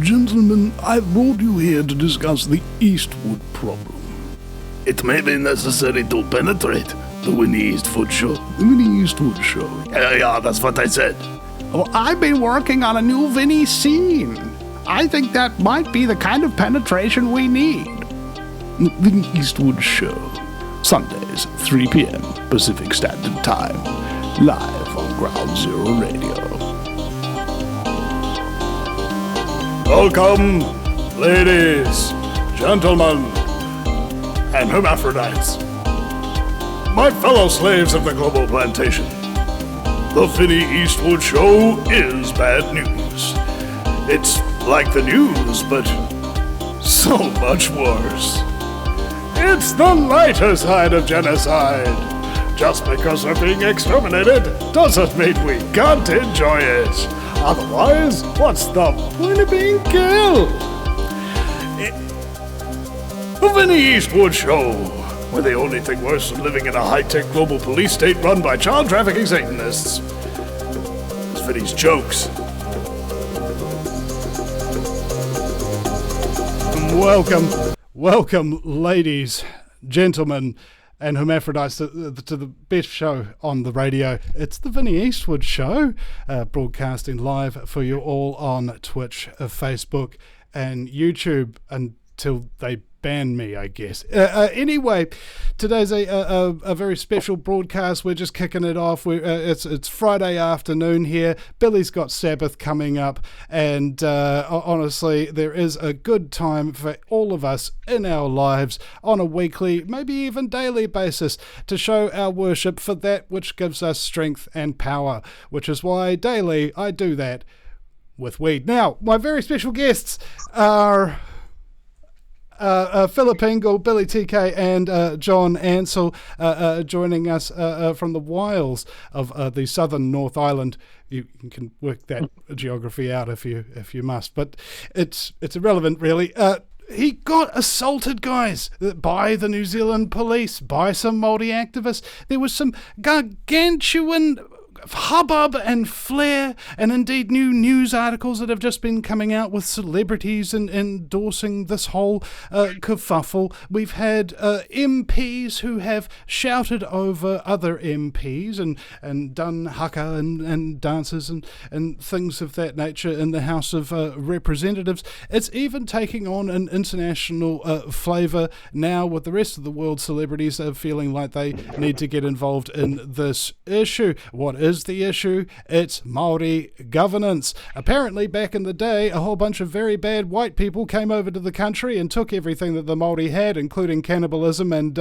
Gentlemen, I've brought you here to discuss the Eastwood problem. It may be necessary to penetrate the Vinny Eastwood show. The Vinny Eastwood show. Yeah, that's what I said. Oh, I've been working on a new Vinny scene. I think that might be the kind of penetration we need. The Vinny Eastwood show. Sundays, 3 p.m. Pacific Standard Time. Live on Ground Zero Radio. Welcome, ladies, gentlemen, and hermaphrodites. My fellow slaves of the global plantation. The Vinny Eastwood show is bad news. It's like the news, but so much worse. It's the lighter side of genocide. Just because we're being exterminated doesn't mean we can't enjoy it. Otherwise, what's the point of being killed? The Vinny Eastwood show, where the only thing worse than living in a high-tech global police state run by child trafficking Satanists is Vinny's jokes. Welcome, ladies, gentlemen, and hermaphrodites to the best show on the radio. It's the Vinny Eastwood show, broadcasting live for you all on Twitch, Facebook, and YouTube until they ban me, I guess. Anyway, today's a very special broadcast. We're just kicking it off. It's Friday afternoon here. Billy's got Sabbath coming up, and honestly, there is a good time for all of us in our lives on a weekly, maybe even daily basis to show our worship for that which gives us strength and power, which is why daily I do that with weed. Now, my very special guests are Philip Engel, Billy TK, and John Ansell joining us from the wilds of the southern North Island. You can work that geography out if you must, but it's irrelevant really. He got assaulted, guys, by the New Zealand police, by some Maori activists. There was some gargantuan hubbub and flair, and indeed new news articles that have just been coming out with celebrities endorsing this whole kerfuffle. We've had MPs who have shouted over other MPs and done haka and dances and things of that nature in the House of Representatives. It's even taking on an international flavour now, with the rest of the world celebrities feeling like they need to get involved in this issue. What is the issue? It's Maori governance. Apparently, back in the day, a whole bunch of very bad white people came over to the country and took everything that the Maori had, including cannibalism and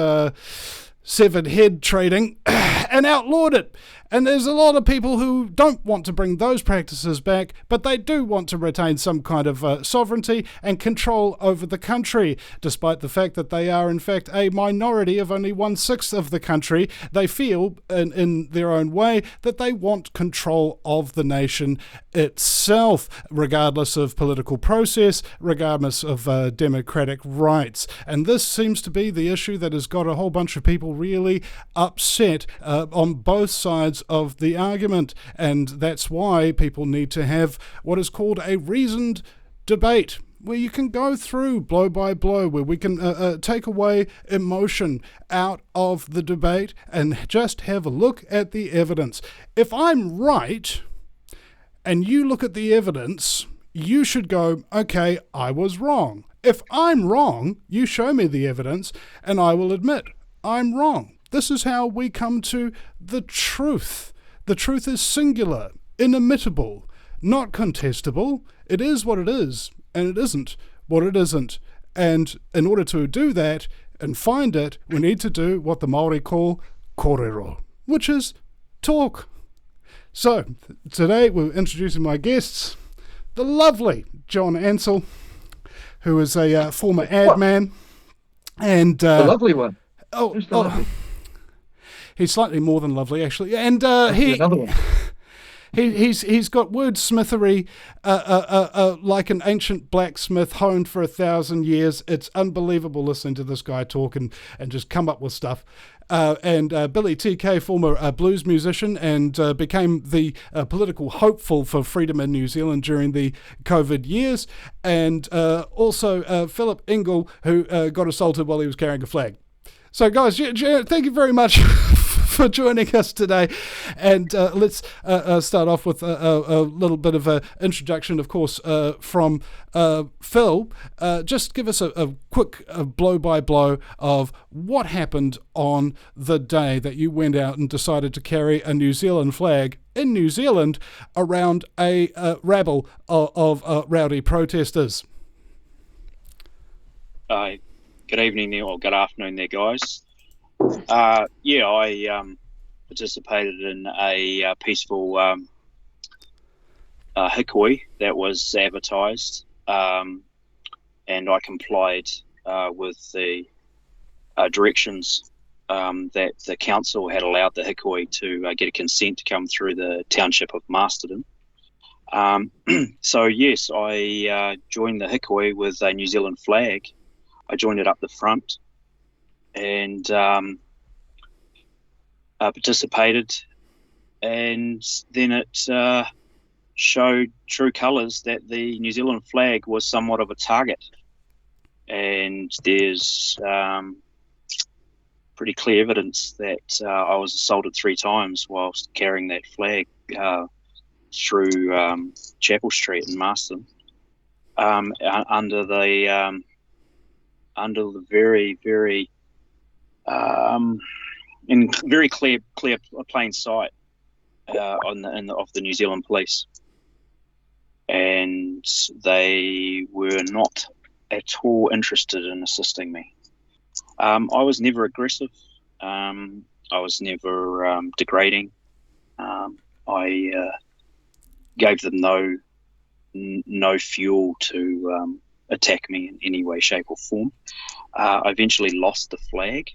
severed head trading, and outlawed it. And there's a lot of people who don't want to bring those practices back, but they do want to retain some kind of sovereignty and control over the country. Despite the fact that they are, in fact, a minority of only 1/6 of the country, they feel, in their own way, that they want control of the nation itself, regardless of political process, regardless of democratic rights. And this seems to be the issue that has got a whole bunch of people really upset on both sides of the argument, and that's why people need to have what is called a reasoned debate, where you can go through blow by blow, where we can take away emotion out of the debate and just have a look at the evidence. If I'm right and you look at the evidence, you should go, okay, I was wrong. If I'm wrong, you show me the evidence and I will admit I'm wrong. This is how we come to the truth. The truth is singular, inimitable, not contestable. It is what it is, and it isn't what it isn't. And in order to do that and find it, we need to do what the Maori call kōrero, which is talk. So, today we're introducing my guests, the lovely John Ansell, who is a former ad man. And the lovely one. Lovely? He's slightly more than lovely, actually, and Another one. He's got wordsmithery like an ancient blacksmith honed for 1,000 years. It's unbelievable listening to this guy talk and just come up with stuff. and Billy TK, former blues musician, and became the political hopeful for freedom in New Zealand during the COVID years, and also Philip Engel, who got assaulted while he was carrying a flag. So, guys, thank you very much for joining us today. And let's start off with a little bit of an introduction, of course, from Phil. Just give us a quick blow-by-blow of what happened on the day that you went out and decided to carry a New Zealand flag in New Zealand around a rabble of rowdy protesters. Good evening there, or good afternoon there, guys. I participated in a peaceful hikoi that was advertised, and I complied with the directions that the council had allowed the hikoi to get a consent to come through the township of Masterton. So yes, I joined the hikoi with a New Zealand flag. I joined it up the front and participated, and then it showed true colours that the New Zealand flag was somewhat of a target, and there's pretty clear evidence that I was assaulted 3 times whilst carrying that flag through Chapel Street in Marston, under the very, very in very clear plain sight of the New Zealand police, and they were not at all interested in assisting me. I was never aggressive. I was never degrading. I gave them no fuel to attack me in any way, shape or form. I eventually lost the flag,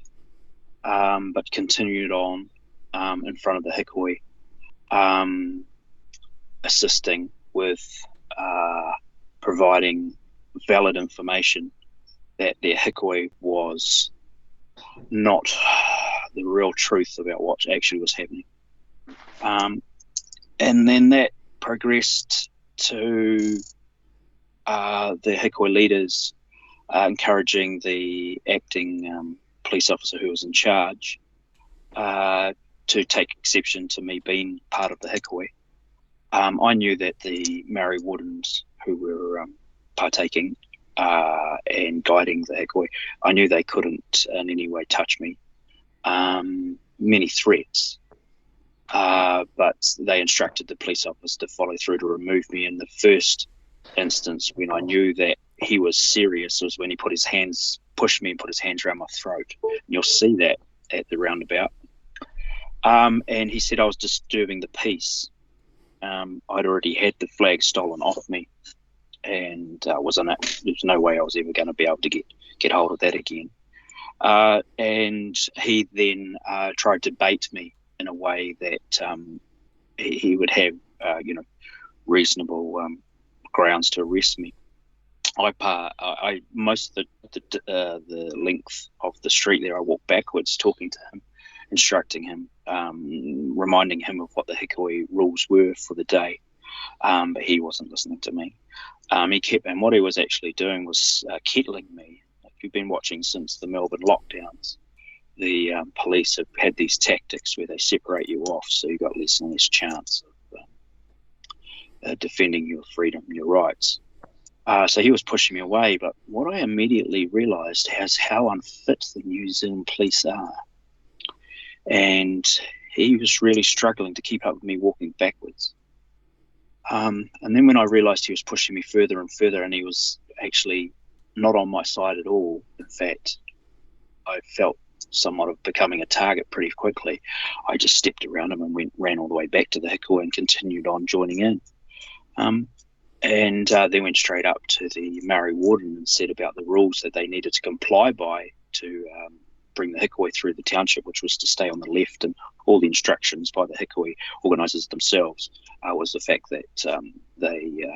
but continued on in front of the hikoi, assisting with providing valid information that their hikoi was not the real truth about what actually was happening. And then that progressed to the hikoi leaders encouraging the acting police officer who was in charge to take exception to me being part of the hikoi. I knew that the Maori wardens who were partaking and guiding the hikoi, I knew they couldn't in any way touch me. Many threats, but they instructed the police officer to follow through to remove me. In the first instance, when I knew that he was serious, was when he pushed me and put his hands around my throat. And you'll see that at the roundabout. And he said I was disturbing the peace. I'd already had the flag stolen off me, and there was no way I was ever going to be able to get hold of that again. And he then tried to bait me in a way that he would have, reasonable grounds to arrest me. I most of the length of the street there, I walked backwards, talking to him, instructing him, reminding him of what the hikoi rules were for the day, but he wasn't listening to me. And what he was actually doing was kettling me. If you've been watching since the Melbourne lockdowns, the police have had these tactics where they separate you off, so you've got less and less chance of defending your freedom and your rights. So he was pushing me away, but what I immediately realised is how unfit the New Zealand police are. And he was really struggling to keep up with me walking backwards. And then when I realised he was pushing me further and further, and he was actually not on my side at all, in fact, I felt somewhat of becoming a target pretty quickly. I just stepped around him and ran all the way back to the hikoi and continued on joining in. And then went straight up to the Maori warden and said about the rules that they needed to comply by to bring the hikoi through the township, which was to stay on the left, and all the instructions by the hikoi organisers themselves was the fact that they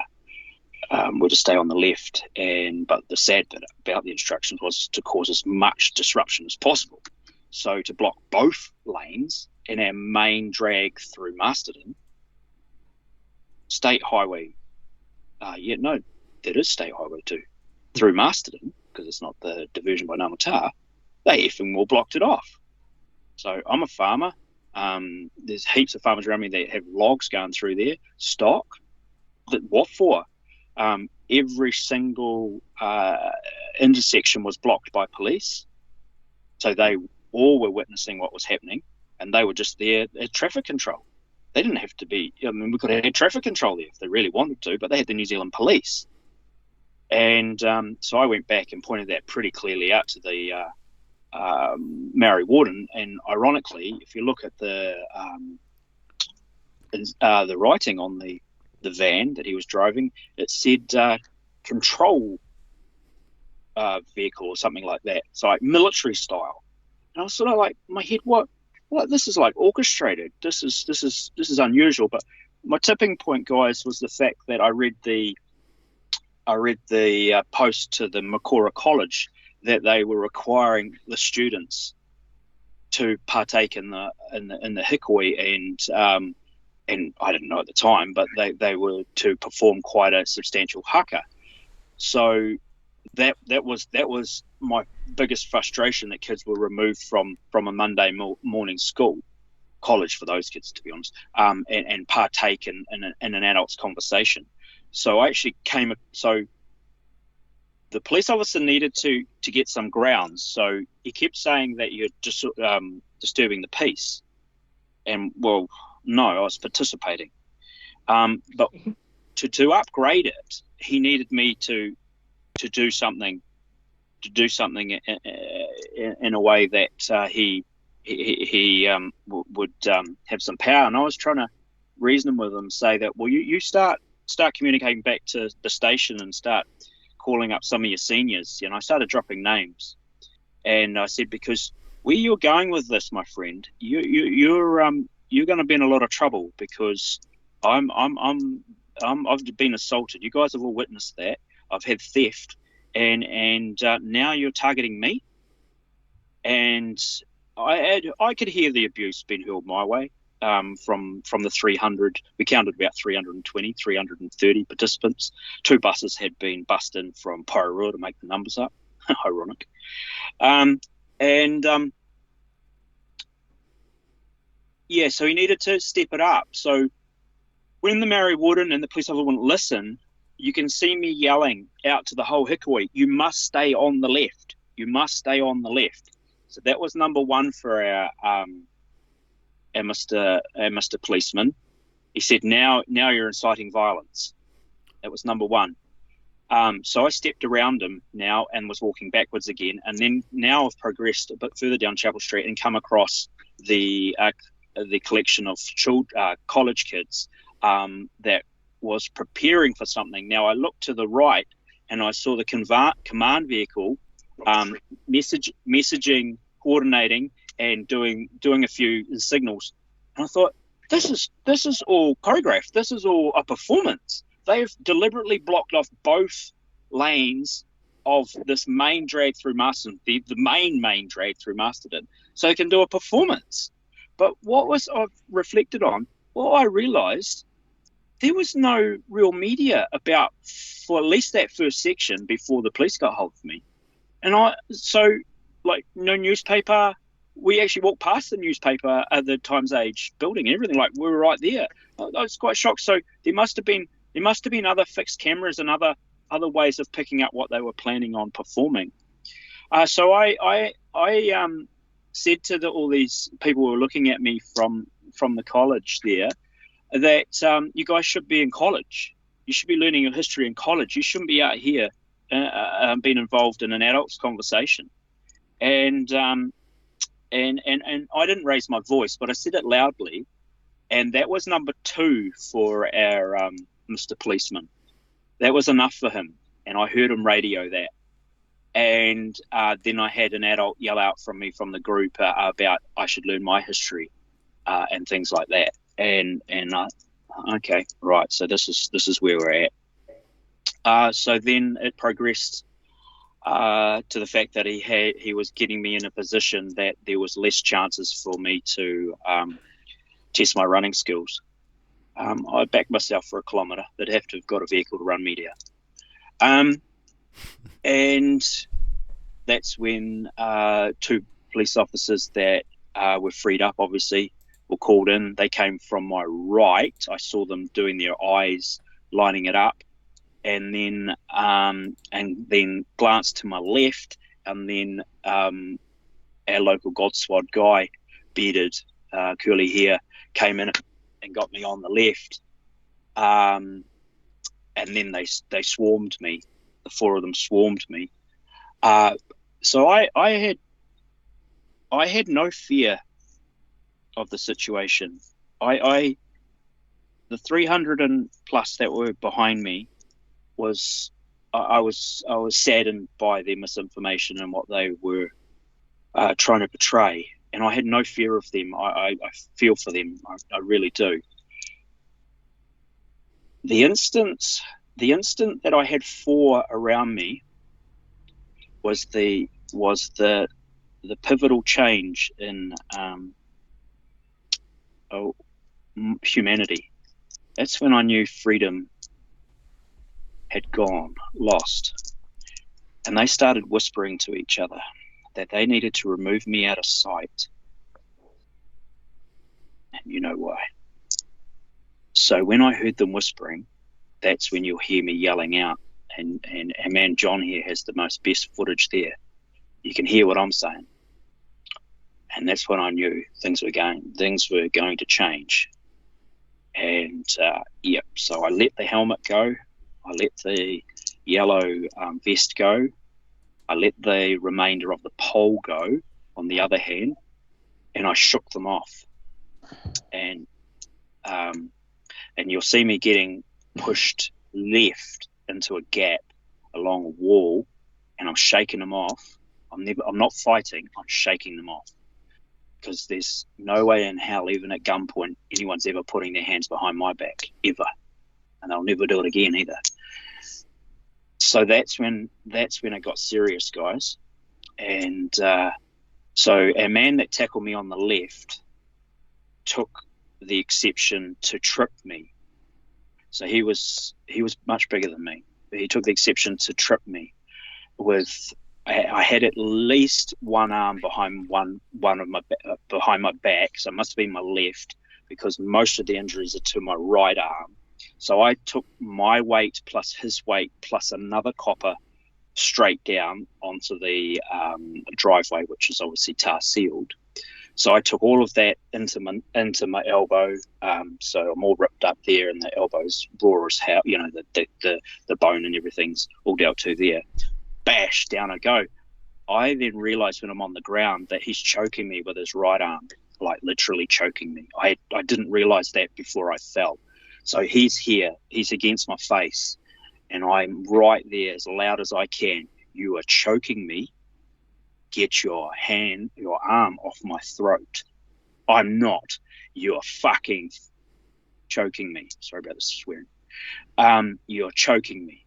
were to stay on the left. But the sad bit about the instructions was to cause as much disruption as possible. So to block both lanes in our main drag through Masterton, State Highway, that is State Highway 2, through Masterton, because it's not the diversion by Ngāmata, they effing all blocked it off. So I'm a farmer. There's heaps of farmers around me that have logs going through there, stock. What for? Every single intersection was blocked by police. So they all were witnessing what was happening, and they were just there at traffic control. They didn't have to be, we could have had traffic control there if they really wanted to, but they had the New Zealand police. And so I went back and pointed that pretty clearly out to the Maori warden. And ironically, if you look at the writing on the van that he was driving, it said control vehicle or something like that. So like military style. And I was sort of like, in my head, what? This is like orchestrated. This is unusual. But my tipping point, guys, was the fact that I read the post to the Makora College that they were requiring the students to partake in the hikoi, and I didn't know at the time, but they were to perform quite a substantial haka. So that was my biggest frustration, that kids were removed from a Monday morning college for those kids, to be honest, and partake in an adult's conversation. So I actually so the police officer needed to get some grounds. So he kept saying that you're just disturbing the peace, and well, no, I was participating. But to upgrade it, he needed me to do something in a way that he would have some power. And I was trying to reason with him, say that, well, you start communicating back to the station and start calling up some of your seniors. I started dropping names, and I said, because where you're going with this, my friend, you're going to be in a lot of trouble, because I've been assaulted. You guys have all witnessed that. I've had theft, and now you're targeting me. And I could hear the abuse being hurled my way from the 300. We counted about 330 participants. 2 buses had been bussed in from Pairua to make the numbers up. Ironic. So he needed to step it up. So when the Maori warden and the police officer wouldn't listen, you can see me yelling out to the whole hikoi, you must stay on the left. You must stay on the left. So that was number 1 for our Mr. Policeman. He said, now you're inciting violence. That was number 1. So I stepped around him now and was walking backwards again. And then now I've progressed a bit further down Chapel Street and come across the collection of college kids that was preparing for something. Now I looked to the right and I saw the command vehicle messaging, coordinating, and doing a few signals. And I thought, this is all choreographed. This is all a performance. They've deliberately blocked off both lanes of this main drag through Masterton, the main drag through Masterton, so they can do a performance. But what I've reflected on, well, I realised there was no real media about, for at least that first section, before the police got hold of me. And no newspaper. We actually walked past the newspaper at the Times Age building and everything. Like, we were right there. I was quite shocked. So there must have been other fixed cameras and other ways of picking up what they were planning on performing. So I said to all these people who were looking at me from the college there, that you guys should be in college. You should be learning your history in college. You shouldn't be out here being involved in an adult's conversation. And I didn't raise my voice, but I said it loudly, and that was number 2 for our Mr. Policeman. That was enough for him, and I heard him radio that. And then I had an adult yell out from me from the group about I should learn my history and things like that. And okay, right. So this is where we're at. So then it progressed to the fact that he was getting me in a position that there was less chances for me to test my running skills. I backed myself for a kilometre. They'd have to have got a vehicle to run me down. And that's when 2 police officers that were freed up, obviously, were called in. They came from my right. I saw them doing their eyes, lining it up, and then glanced to my left, and then our local God Squad guy, bearded, curly hair, came in and got me on the left, and then they swarmed me. The 4 of them swarmed me. So I had no fear of the situation. The 300 and plus that were behind me I was saddened by their misinformation and what they were trying to portray, and I had no fear of them. I feel for them. I really do. The instant that I had 4 around me was the pivotal change in humanity. That's when I knew freedom had gone, lost. And they started whispering to each other that they needed to remove me out of sight. And you know why. So when I heard them whispering, that's when you'll hear me yelling out. And our man John here has the best footage there. You can hear what I'm saying. And that's when I knew things were going to change. And so I let the helmet go. I let the yellow vest go. I let the remainder of the pole go, on the other hand, and I shook them off. And you'll see me getting pushed left into a gap along a wall, and I'm shaking them off. I'm not fighting. I'm shaking them off, because there's no way in hell, even at gunpoint, anyone's ever putting their hands behind my back, ever. And they'll never do it again either. So that's when it got serious, guys. And so our man that tackled me on the left took the exception to trip me. So he was much bigger than me. He took the exception to trip me. I had at least one arm behind behind my back, so it must have been my left, because most of the injuries are to my right arm. So I took my weight plus his weight plus another copper straight down onto the driveway, which is obviously tar sealed. So I took all of that into my elbow. So I'm all ripped up there, and the elbow's raw as hell. You know, the bone and everything's all dealt to there. Bash, down I go. I then realized when I'm on the ground that he's choking me with his right arm, like literally choking me. I didn't realize that before I fell. So he's here, he's against my face, and I'm right there as loud as I can. You are choking me. Get your arm off my throat. I'm not. You're fucking choking me. Sorry about the swearing. You're choking me.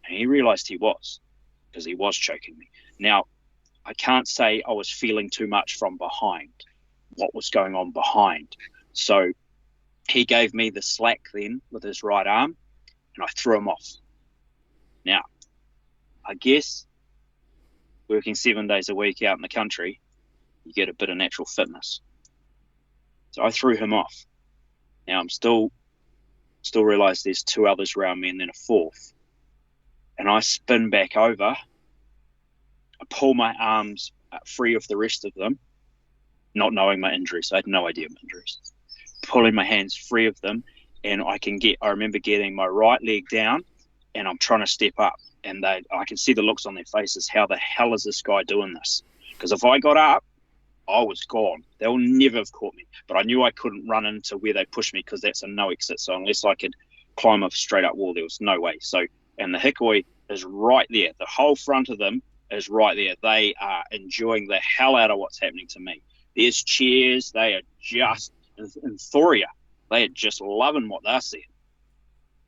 And he realized he was, because he was choking me. Now, I can't say I was feeling too much from behind, what was going on behind. So he gave me the slack then with his right arm, and I threw him off. Now, I guess working 7 days a week out in the country, you get a bit of natural fitness. So I threw him off. Now I'm still realize there's 2 others around me and then a 4th. And I spin back over. I pull my arms free of the rest of them, not knowing my injuries. I had no idea of my injuries. Pulling my hands free of them, and I remember getting my right leg down, and I'm trying to step up, and I can see the looks on their faces. How the hell is this guy doing this? Because if I got up, I was gone. They'll never have caught me. But I knew I couldn't run into where they pushed me, because that's a no exit. So unless I could climb a straight up wall, there was no way. So, and the hikoi is right there. The whole front of them is right there. They are enjoying the hell out of what's happening to me. There's cheers. They are just in Thoria. They are just loving what they're seeing.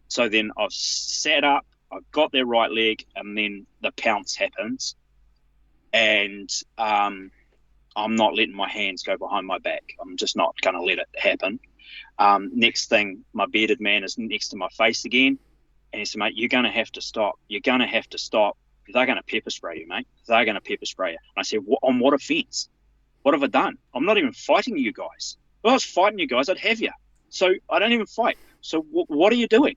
So then I've sat up I've got their right leg, and then the pounce happens, and I'm not letting my hands go behind my back. I'm just not going to let it happen. Next thing, my bearded man is next to my face again, and he said, mate, you're going to have to stop. You're going to have to stop. They're going to pepper spray you, mate. They're going to pepper spray you. And I said, on what offence? What have I done? I'm not even fighting you guys. If I was fighting you guys, I'd have you. So I don't even fight. So what are you doing?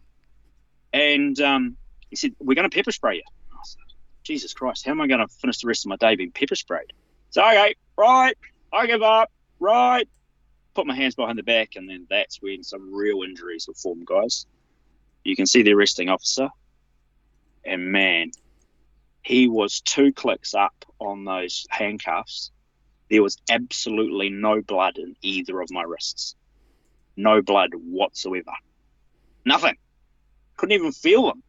And he said, we're going to pepper spray you. I said, Jesus Christ, how am I going to finish the rest of my day being pepper sprayed? So, okay, right, I give up, right. Put my hands behind the back, and then that's when some real injuries were formed, guys. You can see the arresting officer, and man, he was 2 clicks up on those handcuffs. There was absolutely no blood in either of my wrists. No blood whatsoever. Nothing. Couldn't even feel them.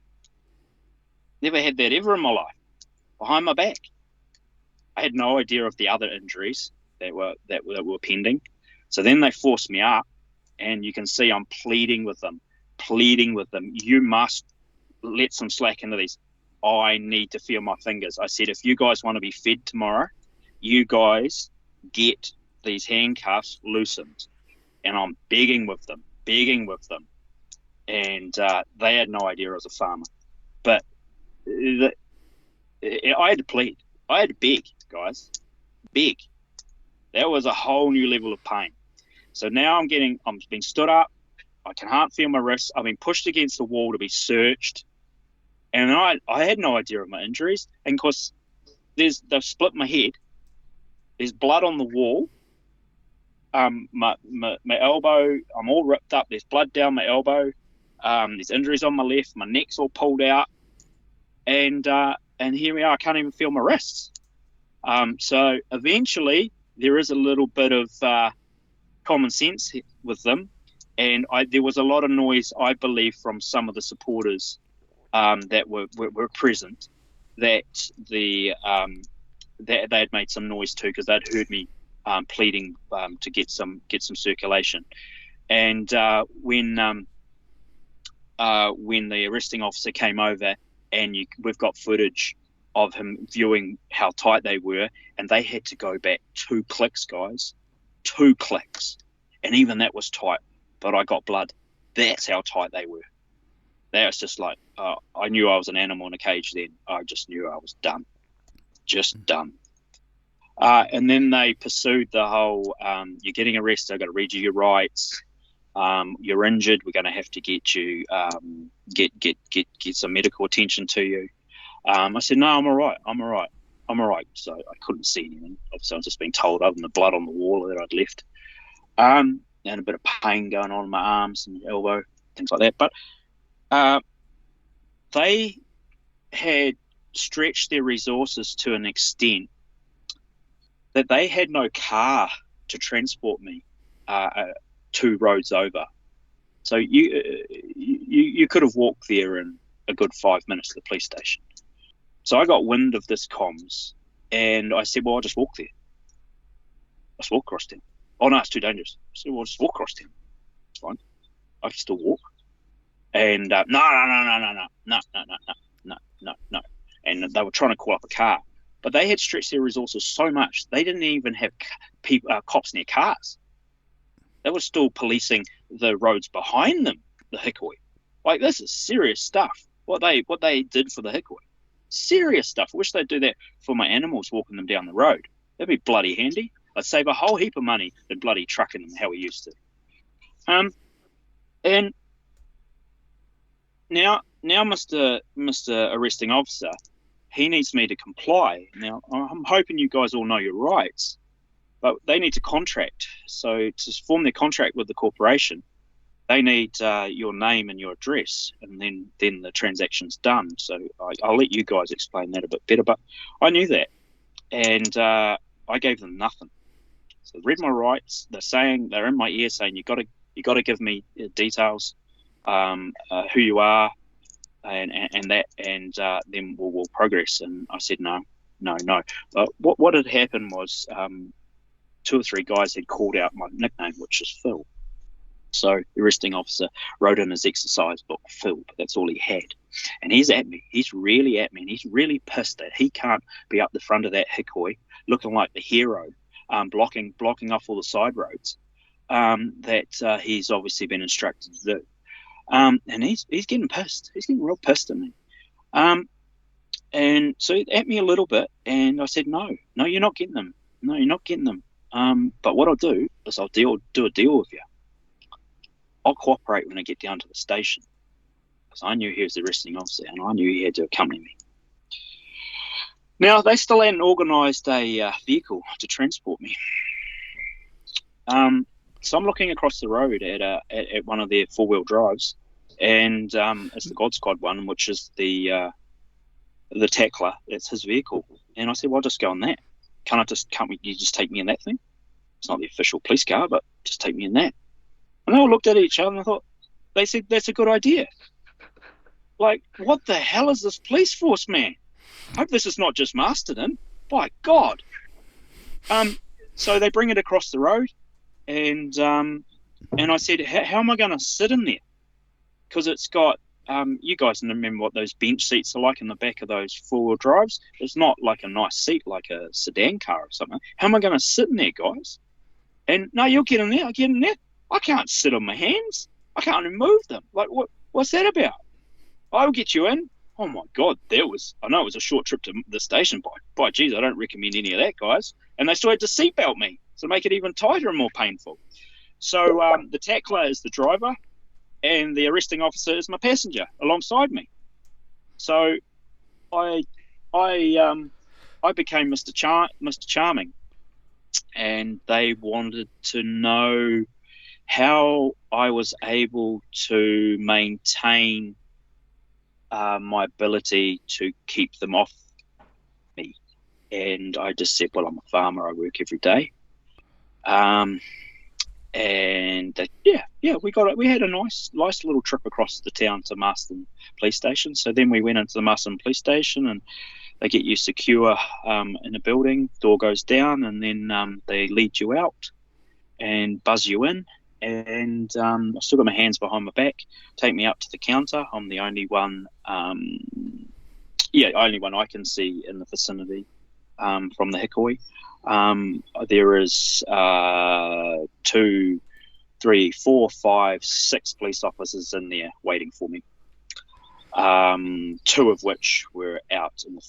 Never had that ever in my life. Behind my back. I had no idea of the other injuries that were pending. So then they forced me up, and you can see I'm pleading with them. You must let some slack into these. I need to feel my fingers. I said, if you guys want to be fed tomorrow, you guys get these handcuffs loosened. And I'm begging with them. And they had no idea I was a farmer. But I had to plead. I had to beg, guys. Beg. That was a whole new level of pain. So now I'm being stood up. I can't feel my wrists. I've been pushed against the wall to be searched. And I had no idea of my injuries. And of course, they've split my head. There's blood on the wall. My elbow, I'm all ripped up. There's blood down my elbow. There's injuries on my left. My neck's all pulled out. And here we are. I can't even feel my wrists. So eventually, there is a little bit of common sense with them. And there was a lot of noise, I believe, from some of the supporters that were present, that they had made some noise too, because they'd heard me pleading to get some circulation. And when the arresting officer came over, and we've got footage of him viewing how tight they were, and they had to go back 2 clicks, guys, 2 clicks, and even that was tight. But I got blood. That's how tight they were. That was just like, I knew I was an animal in a cage then. I just knew I was done. Just done. And then they pursued the whole, you're getting arrested, I've got to read you your rights. You're injured, we're going to have to get you, get some medical attention to you. I said, no, I'm all right. So I couldn't see anything. Obviously, I was just being told, other than the blood on the wall that I'd left. And a bit of pain going on in my arms and elbow, things like that. But they had stretched their resources to an extent that they had no car to transport me 2 roads over. So you could have walked there in a good 5 minutes to the police station. So I got wind of this comms, and I said, well, I'll just walk there. I'll just walk across town. Oh, no, it's too dangerous. I said, well, I'll just walk across town. It's fine. I can still walk. And no. And they were trying to call up a car. But they had stretched their resources so much, they didn't even have cops near cars. They were still policing the roads behind them, the Hikoi. Like, this is serious stuff, what they did for the Hikoi. Serious stuff. I wish they'd do that for my animals, walking them down the road. That'd be bloody handy. I'd save a whole heap of money than bloody trucking them how we used to. And now Mr. Arresting Officer, he needs me to comply. Now, I'm hoping you guys all know your rights, but they need to contract. So to form their contract with the corporation, they need your name and your address, and then the transaction's done. So I'll let you guys explain that a bit better, but I knew that. And I gave them nothing. So read my rights. They're in my ear saying, you got to give me details, who you are, and then we'll progress. And I said no. But what had happened was 2 or 3 guys had called out my nickname, which is Phil. So the arresting officer wrote in his exercise book, Phil, but that's all he had. And he's at me. He's really at me, and he's really pissed that he can't be up the front of that hikoi, looking like the hero, blocking off all the side roads that he's obviously been instructed to do. And he's getting pissed. He's getting real pissed at me. And so at me a little bit, and I said, no, you're not getting them. No, you're not getting them. But what I'll do is I'll do a deal with you. I'll cooperate when I get down to the station, because I knew he was the arresting officer, and I knew he had to accompany me. Now, they still hadn't organised a vehicle to transport me. So I'm looking across the road at one of their four-wheel drives, and it's the God Squad one, which is the tackler. That's his vehicle. And I said, well, I'll just go on that. Can't you just take me in that thing? It's not the official police car, but just take me in that. And they all looked at each other, and I thought, they said, that's a good idea. Like, what the hell is this police force, man? I hope this is not just Masterton. By God. So they bring it across the road, and I said, how am I going to sit in there? Because it's got, you guys remember what those bench seats are like in the back of those four-wheel drives? It's not like a nice seat like a sedan car or something. How am I going to sit in there, guys? And no, you'll get in there. I get in there. I can't sit on my hands. I can't even move them. Like, what's that about? I'll get you in. Oh my God, I know it was a short trip to the station. By geez, I don't recommend any of that, guys. And they still had to seatbelt me to make it even tighter and more painful. So the tackler is the driver, and the arresting officer is my passenger alongside me. So I became Mr. Charming, and they wanted to know how I was able to maintain my ability to keep them off me. And I just said, well, I'm a farmer, I work every day. And we had a nice little trip across the town to Marston Police Station. So then we went into the Marston Police Station, and they get you secure in a building, door goes down, and then they lead you out and buzz you in. And I still got my hands behind my back, take me up to the counter. I'm the only one, only one I can see in the vicinity from the hikoi. There is 2, 3, 4, 5, 6 police officers in there waiting for me. 2 of which were out and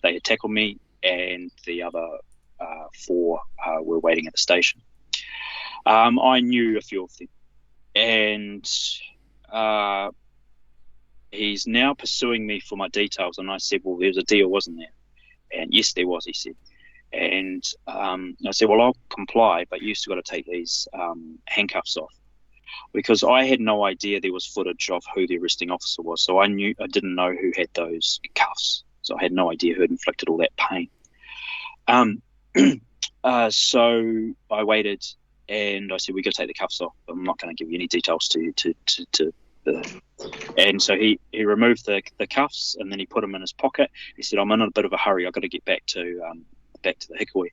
they had tackled me, and the other 4 were waiting at the station. I knew a few of them, and he's now pursuing me for my details. And I said, well, there was a deal, wasn't there? And yes, there was, he said. And I said, well, I'll comply, but you still got to take these handcuffs off, because I had no idea there was footage of who the arresting officer was. So I didn't know who had those cuffs. So I had no idea who had inflicted all that pain. So I waited, and I said, we got to take the cuffs off. I'm not going to give you any details and so he removed the cuffs, and then he put them in his pocket. He said, I'm in a bit of a hurry. I've got to get back to the hikoi.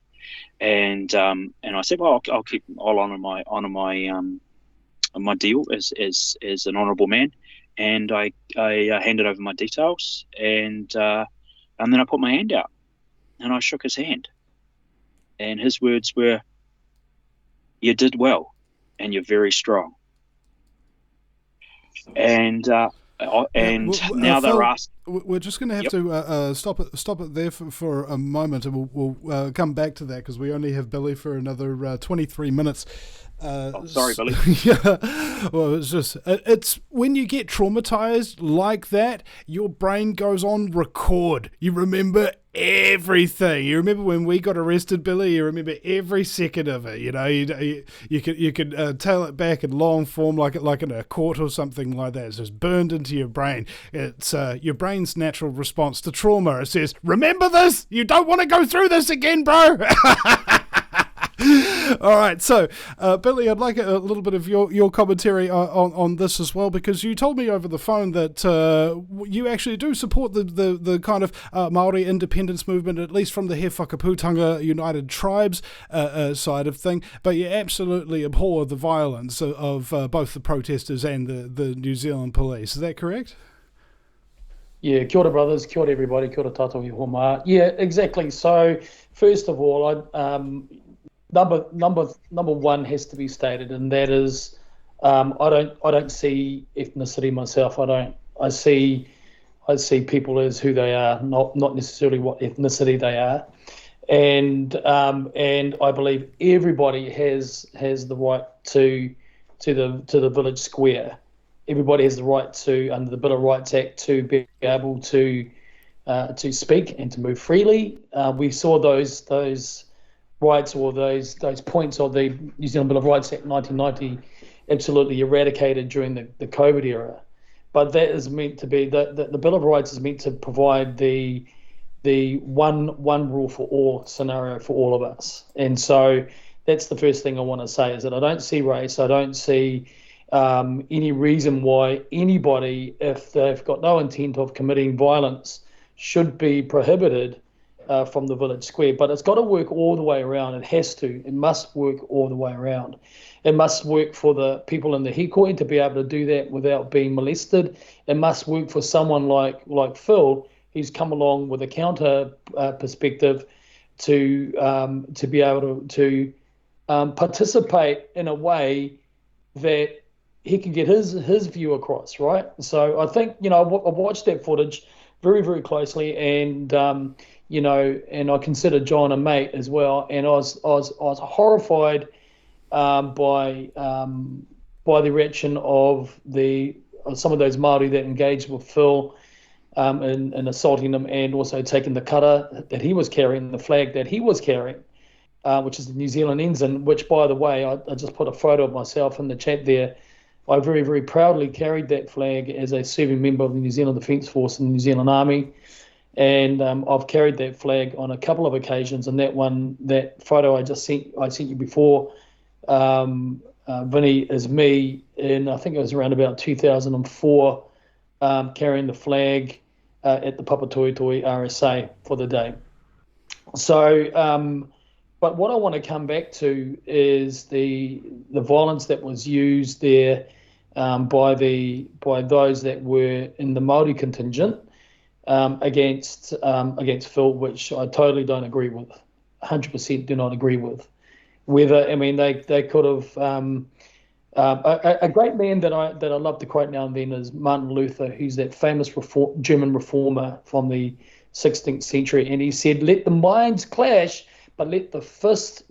And I said, well, I'll honour my deal as an honourable man. And I handed over my details, and then I put my hand out, and I shook his hand. And his words were, you did well, and you're very strong. And now they're asked. We're just going to have to stop it there for a moment, and we'll come back to that, because we only have Billy for another 23 minutes. Sorry, Billy. Yeah. Well, it's when you get traumatized like that, your brain goes on record. You remember everything. You remember when we got arrested, Billy? You remember every second of it. You know, you could tell it back in long form, like in a court or something like that. It's just burned into your brain. It's your brain's natural response to trauma. It says, "Remember this? You don't want to go through this again, bro." All right, so Billy, I'd like a little bit of your commentary on this as well, because you told me over the phone that you actually do support the kind of Maori independence movement, at least from the He Whakaputanga United Tribes side of thing, but you absolutely abhor the violence of both the protesters and the New Zealand police. Is that correct? Yeah, kia ora, brothers, kia ora, everybody, kia ora tātou i homa. Yeah, exactly. So, first of all, number one has to be stated, and that is, I don't see ethnicity myself. I see people as who they are, not necessarily what ethnicity they are, and I believe everybody has the right to the village square. Everybody has the right to, under the Bill of Rights Act, to be able to speak and to move freely. We saw those rights, or those points of the New Zealand Bill of Rights Act 1990 absolutely eradicated during the COVID era. But that is meant to be, the Bill of Rights is meant to provide the one rule for all scenario for all of us. And so that's the first thing I want to say, is that I don't see race. I don't see any reason why anybody, if they've got no intent of committing violence, should be prohibited from the village square. But it's got to work all the way around. It has to. It must work all the way around. It must work for the people in the hikoi to be able to do that without being molested. It must work for someone like Phil, who's come along with a counter perspective to be able to participate in a way that he can get his view across, right? So I think, I watched that footage very, very closely, and and I consider John a mate as well, and I was horrified by the reaction of some of those Maori that engaged with Phil in assaulting him, and also taking the kata that he was carrying, the flag that he was carrying, which is the New Zealand ensign, which, by the way, I just put a photo of myself in the chat there. I very, very proudly carried that flag as a serving member of the New Zealand Defence Force and the New Zealand Army. And I've carried that flag on a couple of occasions. And that photo I sent you before, Vinny, is me in, I think it was around about 2004, carrying the flag at the Papatoetoe RSA for the day. So, but what I want to come back to is the violence that was used there by those that were in the Maori contingent against Phil, which I totally don't agree with, 100% do not agree with. They could have a great man that I love to quote now and then is Martin Luther, who's that famous German reformer from the 16th century, and he said, "Let the minds clash, but let the fists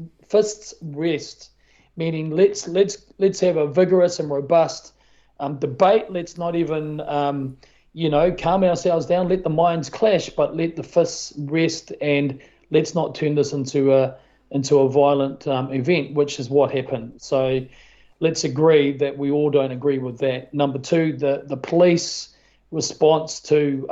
rest," meaning let's have a vigorous and robust debate. Let's not even calm ourselves down. Let the minds clash, but let the fists rest, and let's not turn this into a violent event, which is what happened. So let's agree that we all don't agree with that. Number two, the police response to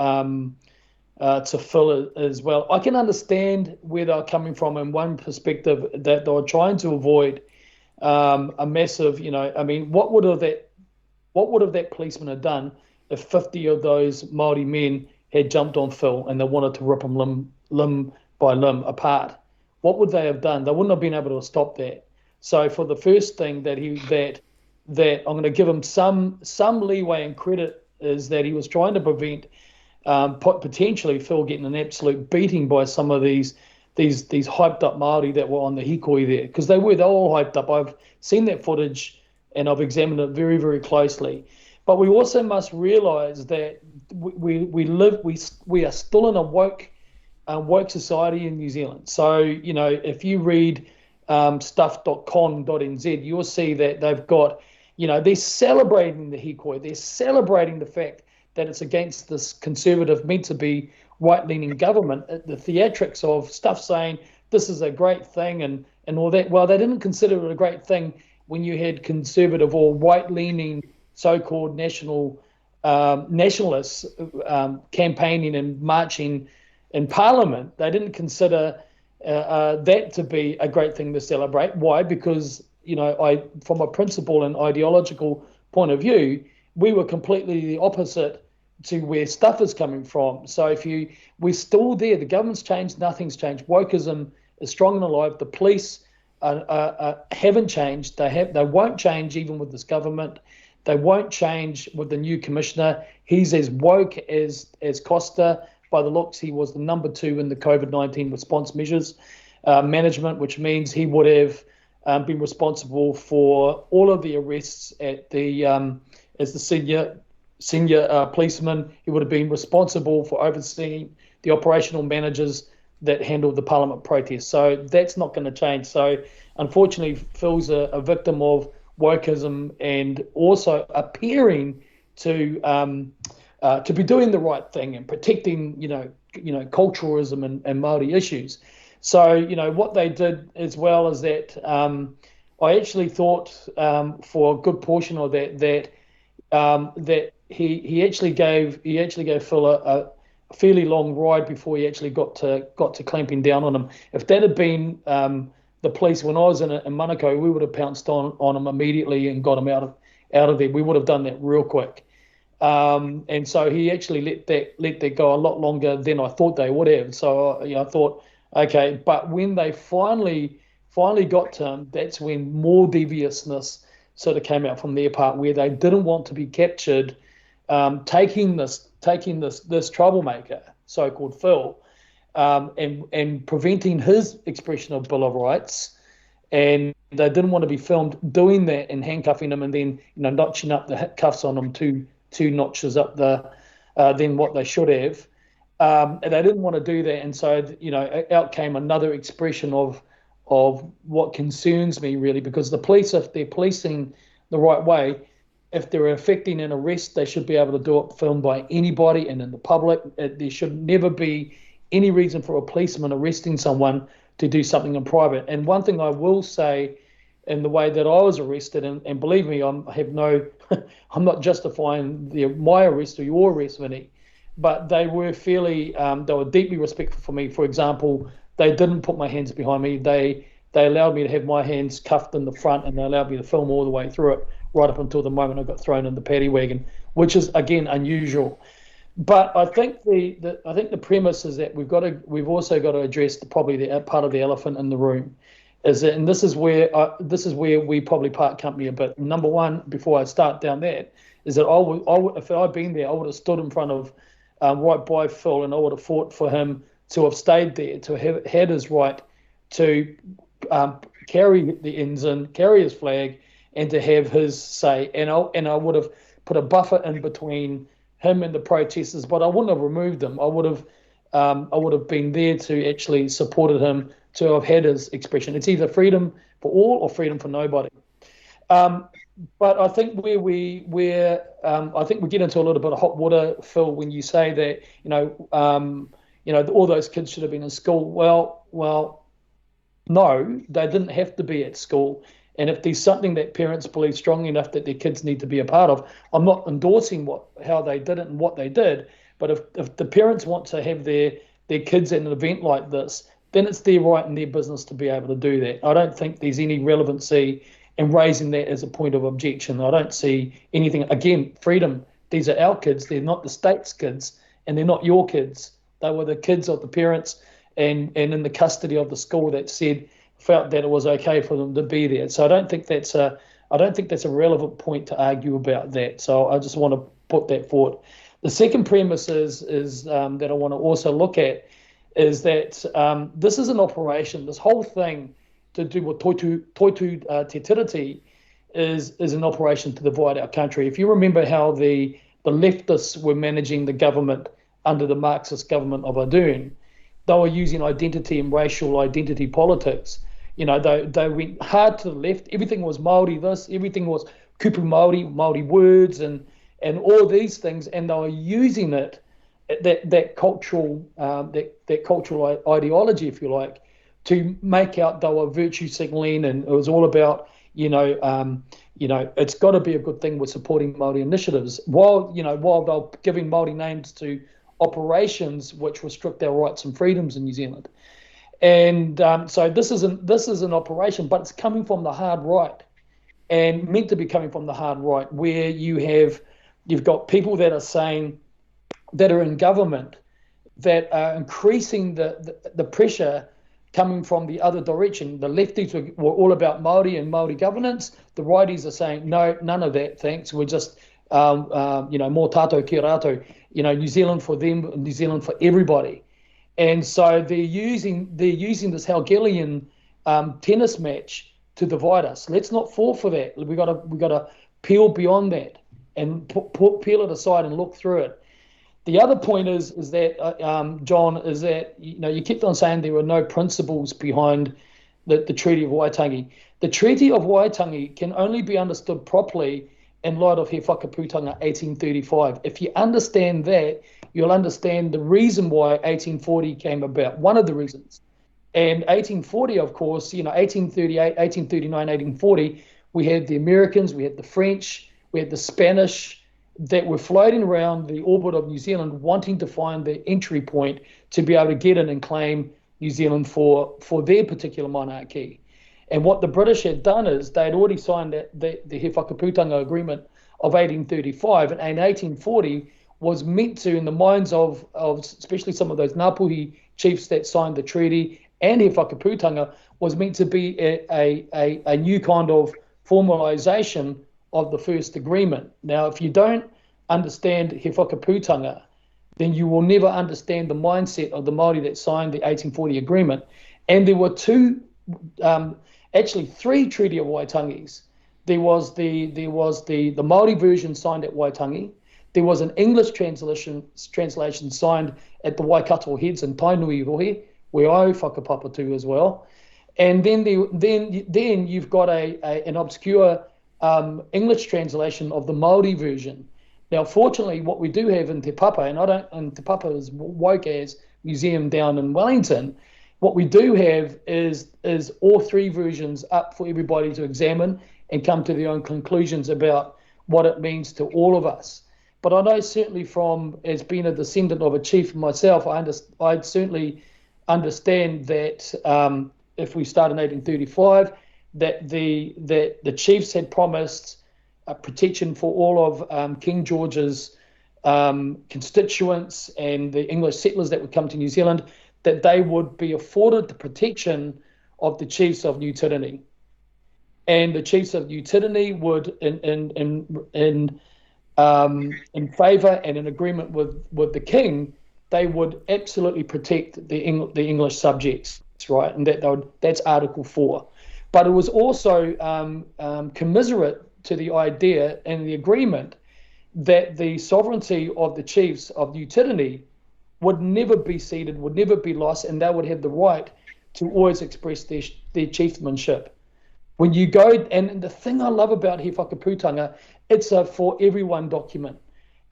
Phil as well. I can understand where they're coming from in one perspective, that they were trying to avoid a massive, what would have that policeman have done if 50 of those Maori men had jumped on Phil and they wanted to rip him limb by limb apart? What would they have done? They wouldn't have been able to stop that. So for the first thing that I'm going to give him some leeway and credit, is that he was trying to prevent potentially Phil getting an absolute beating by some of these hyped up Maori that were on the hikoi there, because they're all hyped up. I've seen that footage and I've examined it very, very closely. But we also must realise that we are still in a woke society in New Zealand. So if you read stuff.com.nz, you'll see that they've got, they're celebrating the hikoi. They're celebrating the fact that it's against this conservative, meant to be right-leaning government, the theatrics of stuff saying this is a great thing and all that. Well, they didn't consider it a great thing when you had conservative or right-leaning so-called nationalists campaigning and marching in Parliament. They didn't consider that to be a great thing to celebrate. Why? Because, from a principle and ideological point of view, we were completely the opposite to where stuff is coming from. So we're still there. The government's changed, nothing's changed. Wokeism is strong and alive. The police haven't changed. They won't change even with this government. They won't change with the new commissioner. He's as woke as Costa. By the looks, he was the number 2 in the COVID-19 response measures management, which means he would have been responsible for all of the arrests at the as the senior policeman. He would have been responsible for overseeing the operational managers that handled the Parliament protests. So that's not going to change. So unfortunately, Phil's a victim of wokeism and also appearing to be doing the right thing and protecting, culturalism and Maori issues. So, what they did as well is that I actually thought for a good portion of that he actually gave Phil a fairly long ride before he actually got to clamping down on him. If that had been the police when I was in Manukau, we would have pounced on him immediately and got him out of there. We would have done that real quick. And so he actually let that go a lot longer than I thought they would have. So I thought, okay, but when they finally got to him, that's when more deviousness sort of came out from their part, where they didn't want to be captured taking this troublemaker, so-called Phil, and preventing his expression of Bill of Rights, and they didn't want to be filmed doing that and handcuffing him and then notching up the cuffs on him two notches up than what they should have. And they didn't want to do that, and so out came another expression of what concerns me really, because the police, if they're policing the right way, if they're effecting an arrest, they should be able to do it filmed by anybody and in the public. There should never be any reason for a policeman arresting someone to do something in private. And one thing I will say, in the way that I was arrested, and believe me, I'm not justifying my arrest or your arrest, Vinny, but they were they were deeply respectful for me. For example, they didn't put my hands behind me. They allowed me to have my hands cuffed in the front, and they allowed me to film all the way through it, right up until the moment I got thrown in the paddy wagon, which is again unusual. But I think the premise is that we've also got to address probably the part of the elephant in the room, is that, and this is where we probably part company a bit. Number one, before I start down that, is that I would if I'd been there, I would have stood in front of right by Phil, and I would have fought for him to have stayed there, to have had his right to carry the ensign, carry his flag, and to have his say. And I would have put a buffer in between him and the protesters, but I wouldn't have removed them. I would have been there to actually supported him to have had his expression. It's either freedom for all or freedom for nobody. But I think I think we get into a little bit of hot water, Phil, when you say that all those kids should have been in school. Well, no, they didn't have to be at school. And if there's something that parents believe strongly enough that their kids need to be a part of, I'm not endorsing how they did it and what they did. But if the parents want to have their kids at an event like this, then it's their right and their business to be able to do that. I don't think there's any relevancy in raising that as a point of objection. I don't see anything. Again, freedom. These are our kids. They're not the state's kids, and they're not your kids. They were the kids of the parents and in the custody of the school that felt that it was okay for them to be there. So I don't think that's a relevant point to argue about that. So I just want to put that forward. The second premise is that I want to also look at is that this is an operation. This whole thing to do with Toitu Te Tiriti is an operation to divide our country. If you remember how the leftists were managing the government under the Marxist government of Ardern, they were using identity and racial identity politics. They went hard to the left. Everything was Maori this, everything was kupu Maori words and all these things, and they were using it, that cultural ideology, if you like, to make out they were virtue signaling, and it was all about it's got to be a good thing with supporting Maori initiatives, while they're giving Maori names to operations which restrict our rights and freedoms in New Zealand. And so this is an operation, but it's coming from the hard right, and meant to be coming from the hard right, where you've got people that are in government that are increasing the pressure coming from the other direction. The lefties were all about Maori and Maori governance. The righties are saying, no, none of that, thanks. We're just, more tātou ki rātou, New Zealand for them, New Zealand for everybody. And so they're using this Hegelian tennis match to divide us. Let's not fall for that. We got to peel beyond that and peel it aside and look through it. The other point is that John, is that you kept on saying there were no principles behind the Treaty of Waitangi. The Treaty of Waitangi can only be understood properly in light of He Whakaputanga 1835. If you understand that, you'll understand the reason why 1840 came about, one of the reasons. And 1840, of course, 1838, 1839, 1840, we had the Americans, we had the French, we had the Spanish that were floating around the orbit of New Zealand wanting to find the entry point to be able to get in and claim New Zealand for their particular monarchy. And what the British had done is they had already signed the He Whakaputanga Agreement of 1835, and 1840 was meant to, in the minds of especially some of those Ngāpuhi chiefs that signed the treaty and He Whakaputanga, was meant to be a new kind of formalisation of the first agreement. Now, if you don't understand He Whakaputanga, then you will never understand the mindset of the Māori that signed the 1840 agreement. And there were three Treaty of Waitangis. There was the Māori version signed at Waitangi. There was an English translation signed at the Waikato Heads in Tainui-Rohe, where I whakapapa as well. And then you've got an obscure English translation of the Māori version. Now, fortunately, what we do have in Te Papa, and Te Papa is Wauke's museum down in Wellington, what we do have is all three versions up for everybody to examine and come to their own conclusions about what it means to all of us. But I know certainly as being a descendant of a chief myself, I'd certainly understand that if we start in 1835, that the chiefs had promised protection for all of King George's constituents and the English settlers that would come to New Zealand, that they would be afforded the protection of the chiefs of New Tyranny. And the chiefs of New Tyranny would, in favour and in agreement with the king, they would absolutely protect the English subjects, right? And that's Article 4. But it was also commiserate to the idea and the agreement that the sovereignty of the chiefs of New Tyranny would never be ceded, would never be lost, and they would have the right to always express their chiefsmanship. When you go, and the thing I love about He Whakaputanga, it's a for everyone document,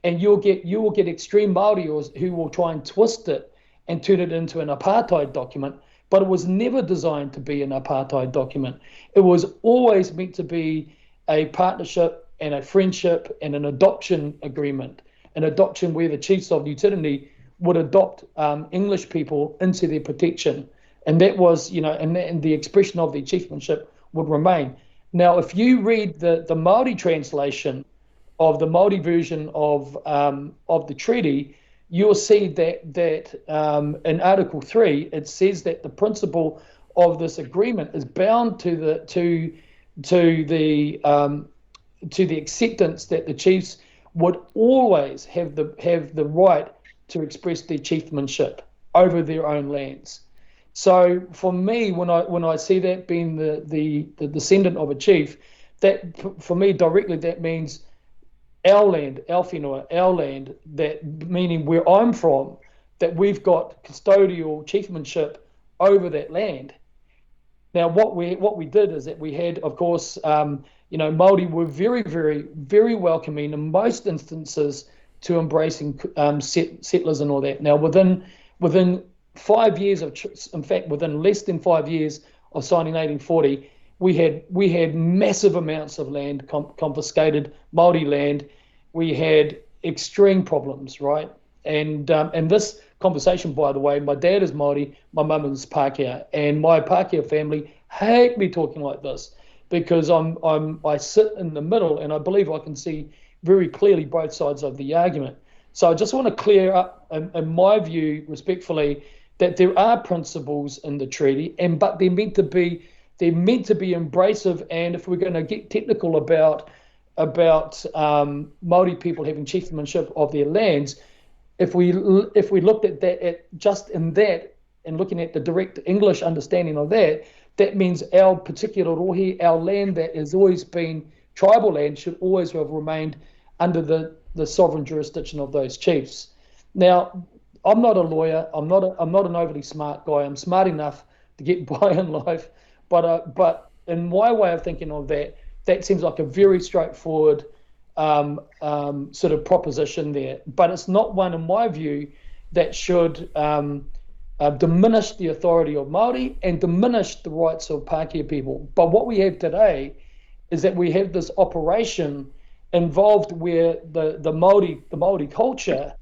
and you will get extreme Māori who will try and twist it and turn it into an apartheid document, but it was never designed to be an apartheid document. It was always meant to be a partnership and a friendship and an adoption agreement, an adoption where the chiefs of New Tyranny would adopt English people into their protection. And that was, and the expression of their chiefmanship would remain. Now, if you read the Māori translation of the Māori version of the treaty, you'll see that in Article 3, it says that the principle of this agreement is bound to the acceptance that the chiefs would always have the right to express their chiefmanship over their own lands. So for me, when I see that being the descendant of a chief, that for me directly that means our land, our whenua, our land, that meaning where I'm from, that we've got custodial chiefmanship over that land. Now, what we did is that we had, of course, Māori were very, very, very welcoming in most instances to embracing settlers and all that. Now, within 5 years within less than 5 years of signing 1840, we had massive amounts of land confiscated, Māori land. We had extreme problems, right? And this conversation, by the way, my dad is Māori, my mum is Pākehā, and my Pākehā family hate me talking like this because I sit in the middle, and I believe I can see very clearly both sides of the argument. So I just want to clear up, in my view, respectfully, that there are principles in the treaty, but they're meant to be embracive. And if we're going to get technical about Maori people having chieftainship of their lands, if we looked at that and looking at the direct English understanding of that, that means our particular rohe, our land that has always been tribal land, should always have remained under the sovereign jurisdiction of those chiefs. Now, I'm not a lawyer. I'm not an overly smart guy. I'm smart enough to get by in life, but in my way of thinking of that seems like a very straightforward sort of proposition there. But it's not one, in my view, that should diminish the authority of Maori and diminish the rights of Pākehā people. But what we have today is that we have this operation involved where the Maori culture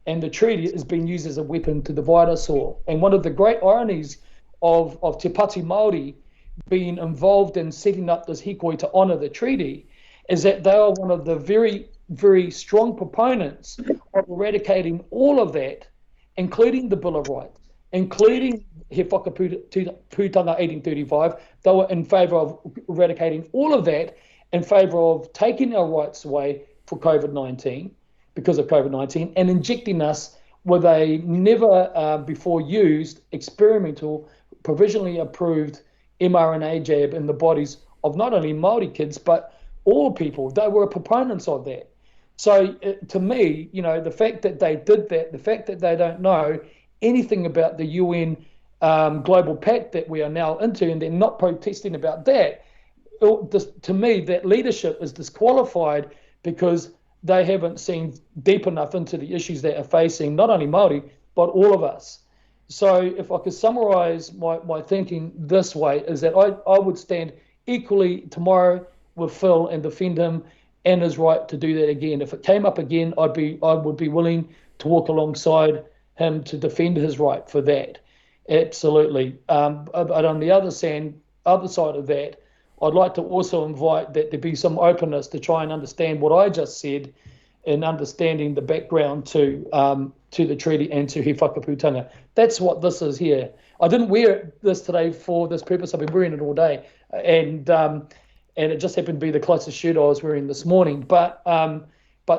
and the treaty is being used as a weapon to divide us all. And one of the great ironies of Te Pati Māori being involved in setting up this hikoi to honour the treaty is that they are one of the very, very strong proponents of eradicating all of that, including the Bill of Rights, including He Whakaputanga 1835. They were in favour of eradicating all of that, in favour of taking our rights away for COVID-19, because of COVID-19, and injecting us with a never before used experimental, provisionally approved mRNA jab in the bodies of not only Maori kids, but all people. They were proponents of that. So to me, the fact that they did that, the fact that they don't know anything about the UN global pact that we are now into, and they're not protesting about that, to me, that leadership is disqualified because they haven't seen deep enough into the issues that are facing not only Māori, but all of us. So if I could summarise my thinking this way, is that I would stand equally tomorrow with Phil and defend him and his right to do that again. If it came up again, I would be willing to walk alongside him to defend his right for that. Absolutely. But on the other side of that, I'd like to also invite that there be some openness to try and understand what I just said, in understanding the background to the treaty and to He Whakaputanga. That's what this is here. I didn't wear this today for this purpose. I've been wearing it all day, and it just happened to be the closest shirt I was wearing this morning. But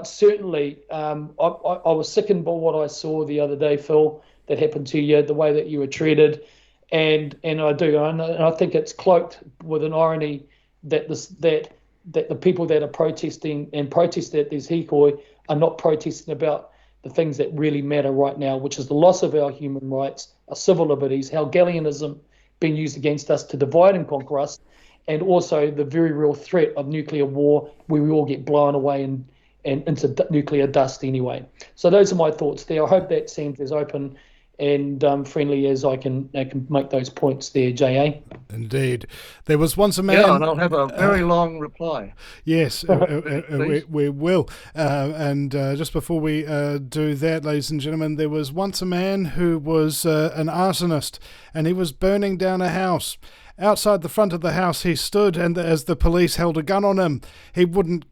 certainly, I was sickened by what I saw the other day, Phil, that happened to you, the way that you were treated. And I do, and I think it's cloaked with an irony that the people that are protesting and protest at these hikoi are not protesting about the things that really matter right now, which is the loss of our human rights, our civil liberties, how Gallianism being used against us to divide and conquer us, and also the very real threat of nuclear war, where we all get blown away and into nuclear dust anyway. So those are my thoughts there. I hope that seems as open and friendly as I can make those points there, J.A. Indeed. There was once a man... Yeah, and I'll have a very long reply. Yes, we will. And just before we do that, ladies and gentlemen, there was once a man who was an arsonist, and he was burning down a house. Outside the front of the house he stood, and as the police held a gun on him, he wouldn't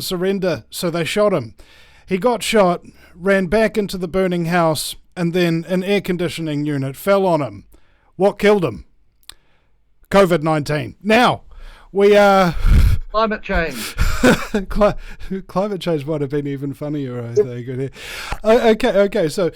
surrender, so they shot him. He got shot, ran back into the burning house, and then an air conditioning unit fell on him. What killed him? COVID-19. Now, we are... Climate change. Climate change might have been even funnier, I think. Okay, so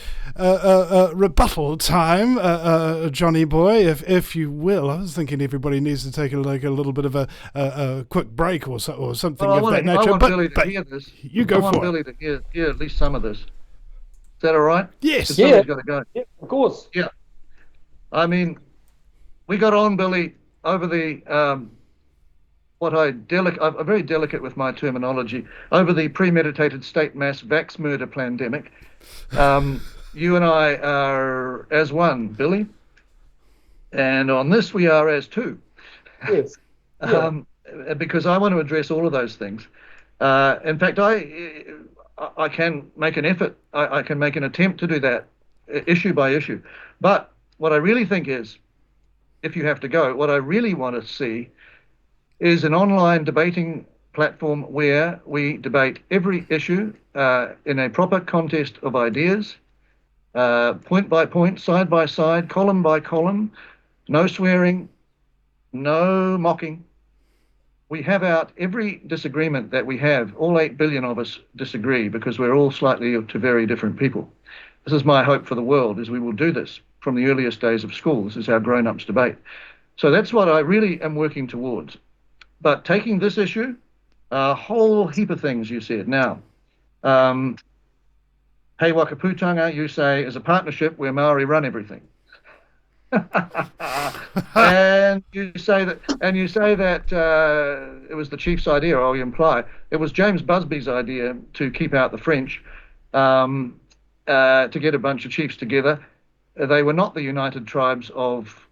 rebuttal time, Johnny boy, if you will. I was thinking everybody needs to take a little bit of a quick break or something of that nature. I want Billy to hear this. You go for it. I want Billy to hear at least some of this. Is that all right? Yes. Yeah. Got to go. Yeah, of course. Yeah. I mean, we got on, Billy, over the I'm very delicate with my terminology, over the premeditated state mass vax murder pandemic. You and I are as one, Billy, and on this we are as two. Yes. Because I want to address all of those things. In fact, I can make an effort. I can make an attempt to do that issue by issue. But what I really think is, if you have to go, what I really want to see is an online debating platform where we debate every issue in a proper contest of ideas, point by point, side by side, column by column, no swearing, no mocking. We have out every disagreement that we have. All 8 billion of us disagree because we're all slightly to very different people. This is my hope for the world, is we will do this from the earliest days of school. This is our grown-ups debate. So that's what I really am working towards. But taking this issue, a whole heap of things you said. Now, Hei Wakaputanga, you say, is a partnership where Maori run everything. and you say that it was the chief's idea, or you imply it was James Busby's idea to keep out the French, to get a bunch of chiefs together. They were not the United Tribes of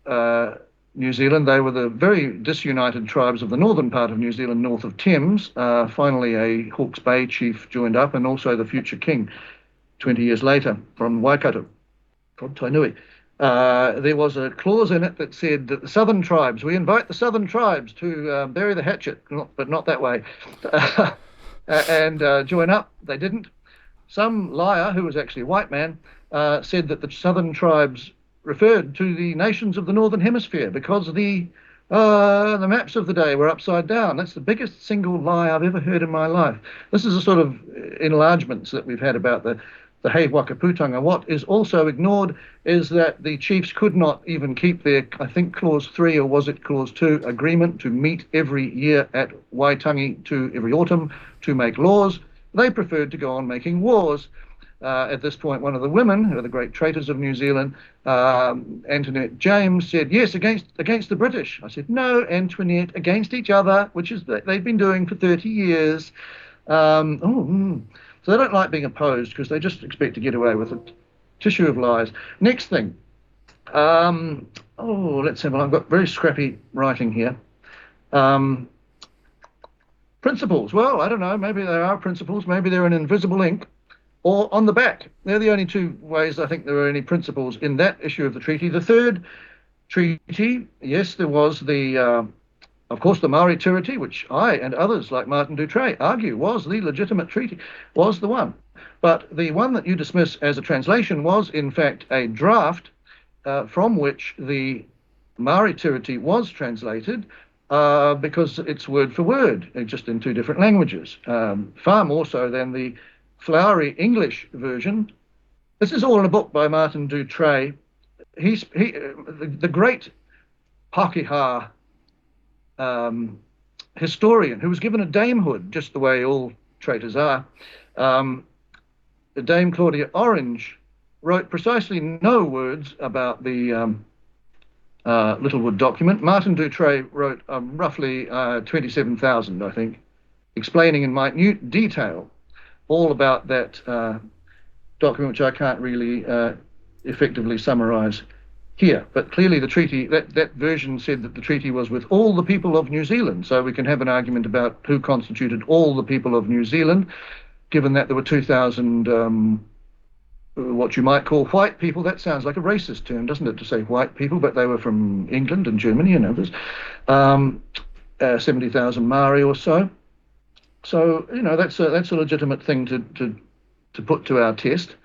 New Zealand. They were the very disunited tribes of the northern part of New Zealand, north of Thames. Finally, a Hawke's Bay chief joined up, and also the future king 20 years later from Waikato, from Tainui. There was a clause in it that said that the southern tribes, we invite the southern tribes to bury the hatchet, but not that way, and join up. They didn't. Some liar, who was actually a white man, said that the southern tribes referred to the nations of the northern hemisphere because the maps of the day were upside down. That's the biggest single lie I've ever heard in my life. This is a sort of enlargements that we've had about the Hei Wakaputanga. What is also ignored is that the chiefs could not even keep their, I think, Clause 3, or was it Clause 2, agreement to meet every year at Waitangi every autumn to make laws. They preferred to go on making wars. At this point, one of the women, who are the great traitors of New Zealand, Antoinette James, said, yes, against the British. I said, no, Antoinette, against each other, which is that they've been doing for 30 years. So they don't like being opposed because they just expect to get away with it. Tissue of lies. Next thing. Let's have a look. I've got very scrappy writing here. Principles. Well, I don't know. Maybe there are principles. Maybe they're in invisible ink or on the back. They're the only two ways I think there are any principles in that issue of the treaty. The third treaty, yes, there was of course, the Maori treaty, which I and others like Martin Dutre argue was the legitimate treaty, was the one. But the one that you dismiss as a translation was, in fact, a draft from which the Maori treaty was translated because it's word for word, just in two different languages, far more so than the flowery English version. This is all in a book by Martin Dutre. The great Pakeha historian, who was given a damehood, just the way all traitors are. Dame Claudia Orange wrote precisely no words about the Littlewood document. Martin Dutre wrote roughly 27,000, I think, explaining in minute detail all about that document, which I can't really effectively summarize here. But clearly the treaty, that version said that the treaty was with all the people of New Zealand. So we can have an argument about who constituted all the people of New Zealand, given that there were 2,000 what you might call white people. That sounds like a racist term, doesn't it, to say white people, but they were from England and Germany and others. 70,000 Maori or so. So, that's a legitimate thing to put to our test.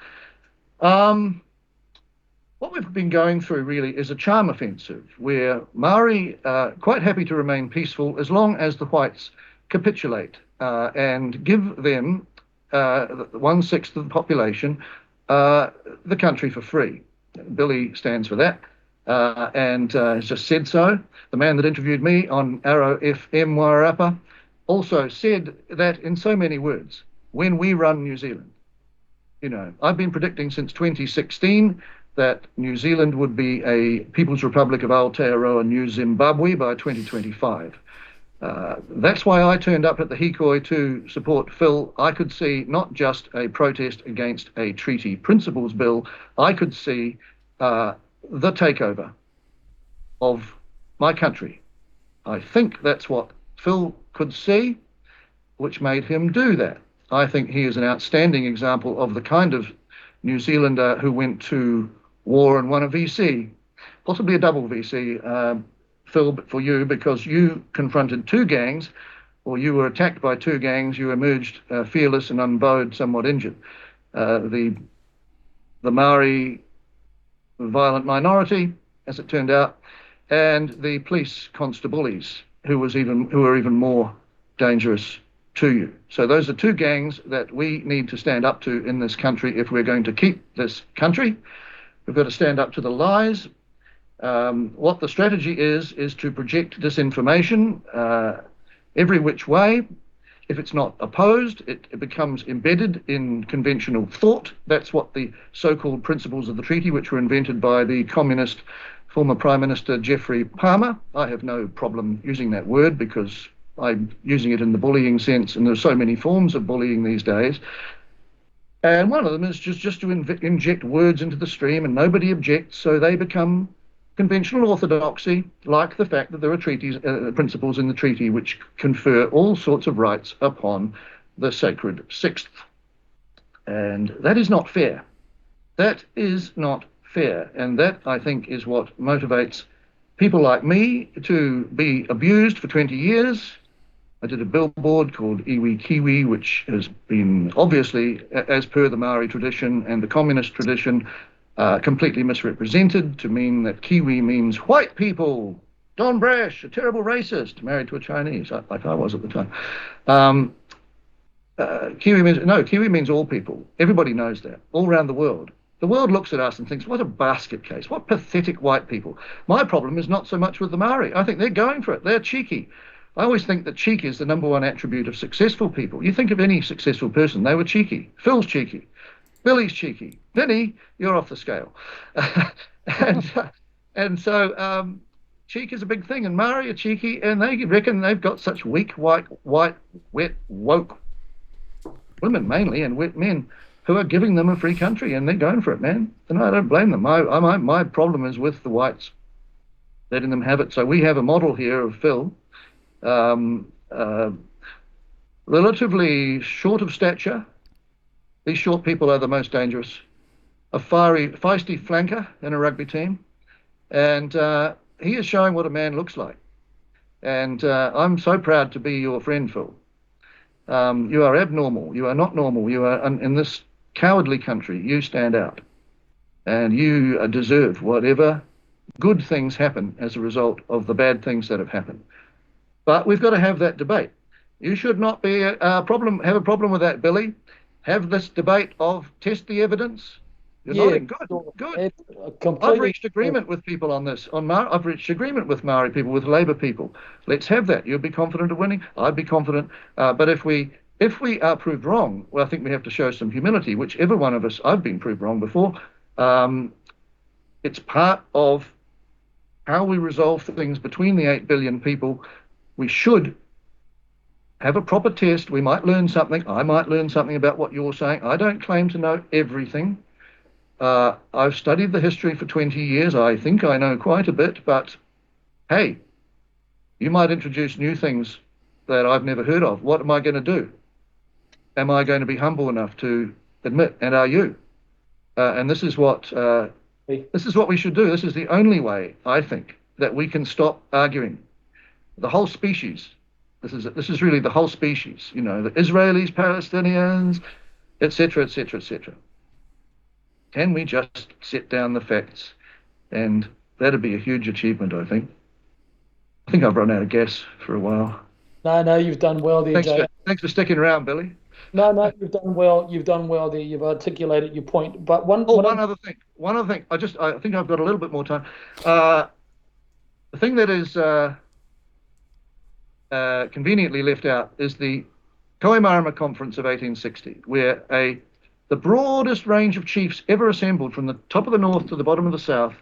What we've been going through really is a charm offensive where Maori are quite happy to remain peaceful as long as the whites capitulate and give them 1/6 of the population the country for free. Billy stands for that and has just said so. The man that interviewed me on Arrow FM Wairarapa also said that in so many words, when we run New Zealand. I've been predicting since 2016 that New Zealand would be a People's Republic of Aotearoa New Zimbabwe by 2025. That's why I turned up at the Hikoi to support Phil. I could see not just a protest against a treaty principles bill, I could see the takeover of my country. I think that's what Phil could see, which made him do that. I think he is an outstanding example of the kind of New Zealander who went to war and won a VC, possibly a double VC, Phil, but for you, because you confronted two gangs, or you were attacked by two gangs, you emerged fearless and unbowed, somewhat injured. The the Maori violent minority, as it turned out, and the police constables, who are even more dangerous to you. So those are two gangs that we need to stand up to in this country if we're going to keep this country. We've got to stand up to the lies. What the strategy is to project disinformation every which way. If it's not opposed, it becomes embedded in conventional thought. That's what the so-called principles of the treaty, which were invented by the communist former Prime Minister Geoffrey Palmer. I have no problem using that word because I'm using it in the bullying sense, and there's so many forms of bullying these days. And one of them is just to inject words into the stream, and nobody objects, so they become conventional orthodoxy, like the fact that there are principles in the treaty which confer all sorts of rights upon the sacred sixth. And that is not fair. That is not fair. And that, I think, is what motivates people like me to be abused for 20 years. I did a billboard called Iwi Kiwi, which has been obviously, as per the Maori tradition and the communist tradition, completely misrepresented to mean that Kiwi means white people. Don Brash, a terrible racist, married to a Chinese, like I was at the time. Kiwi means all people. Everybody knows that, all around the world. The world looks at us and thinks, what a basket case, what pathetic white people. My problem is not so much with the Maori. I think they're going for it. They're cheeky. I always think that cheeky is the number one attribute of successful people. You think of any successful person, they were cheeky. Phil's cheeky. Billy's cheeky. Vinny, you're off the scale. and so cheek is a big thing, and Maori are cheeky, and they reckon they've got such weak, white, wet, woke women mainly, and wet men who are giving them a free country, and they're going for it, man. And I don't blame them. My problem is with the whites, letting them have it. So we have a model here of Phil, relatively short of stature. These short people are the most dangerous. A feisty flanker in a rugby team. And he is showing what a man looks like. And I'm so proud to be your friend, Phil. You are abnormal. You are not normal. You are, in this cowardly country, you stand out. And you deserve whatever good things happen as a result of the bad things that have happened. But we've got to have that debate. You should not be have a problem with that, Billy. Have this debate of test the evidence. You're nodding. Good. I've reached agreement with people on this. I've reached agreement with Maori people, with Labour people. Let's have that. You'll be confident of winning. I'd be confident. But if we are proved wrong, well, I think we have to show some humility. Whichever one of us, I've been proved wrong before. It's part of how we resolve things between the 8 billion people. We should have a proper test. We might learn something. I might learn something about what you're saying. I don't claim to know everything. I've studied the history for 20 years. I think I know quite a bit, but hey, you might introduce new things that I've never heard of. What am I going to do? Am I going to be humble enough to admit, and are you? And this is what we should do. This is the only way, I think, that we can stop arguing. The whole species. This is really the whole species. You know, the Israelis, Palestinians, etc., etc., etc. Can we just set down the facts? And that'd be a huge achievement, I think. I think I've run out of gas for a while. No, you've done well there, Jay. Thanks for sticking around, Billy. No, you've done well. You've done well there. You've articulated your point. But one other thing. I think I've got a little bit more time. The thing that is conveniently left out is the Koimarama Conference of 1860, where the broadest range of chiefs ever assembled, from the top of the north to the bottom of the south,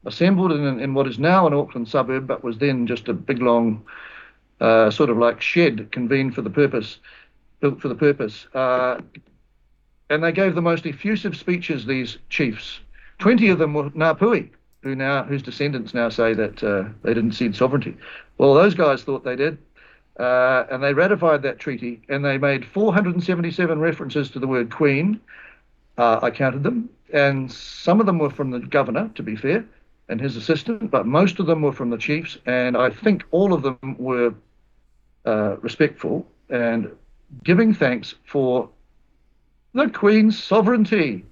assembled in what is now an Auckland suburb, but was then just a big long sort of like shed convened for the purpose, built for the purpose. And they gave the most effusive speeches, these chiefs. 20 of them were Ngāpuhi, whose descendants now say that they didn't cede sovereignty. Well, those guys thought they did. And they ratified that treaty, and they made 477 references to the word Queen. I counted them, and some of them were from the governor, to be fair, and his assistant, but most of them were from the chiefs, and I think all of them were respectful and giving thanks for the Queen's sovereignty.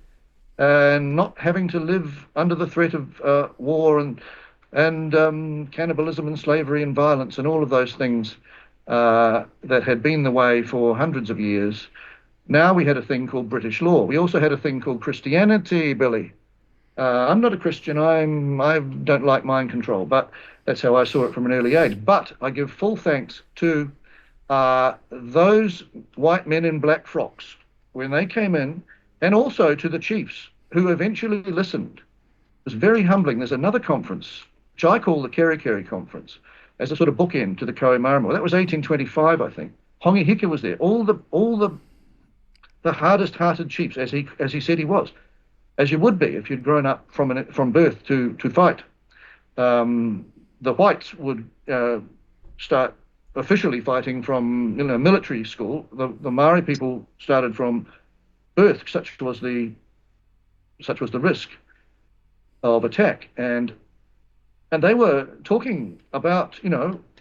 and not having to live under the threat of war and cannibalism and slavery and violence and all of those things that had been the way for hundreds of years. Now we had a thing called British law. We also had a thing called Christianity, Billy. I'm not a Christian. I don't like mind control, but that's how I saw it from an early age. But I give full thanks to those white men in black frocks when they came in, and also to the chiefs who eventually listened. It was very humbling. There's another conference, which I call the Kerikeri Conference, as a sort of bookend to the Koimarama. That was 1825, I think. Hongi Hika was there. All the hardest-hearted chiefs, as he said he was, as you would be if you'd grown up from birth to fight. The whites would start officially fighting from military school. The Maori people started from birth. Such was the risk of attack, and they were talking about,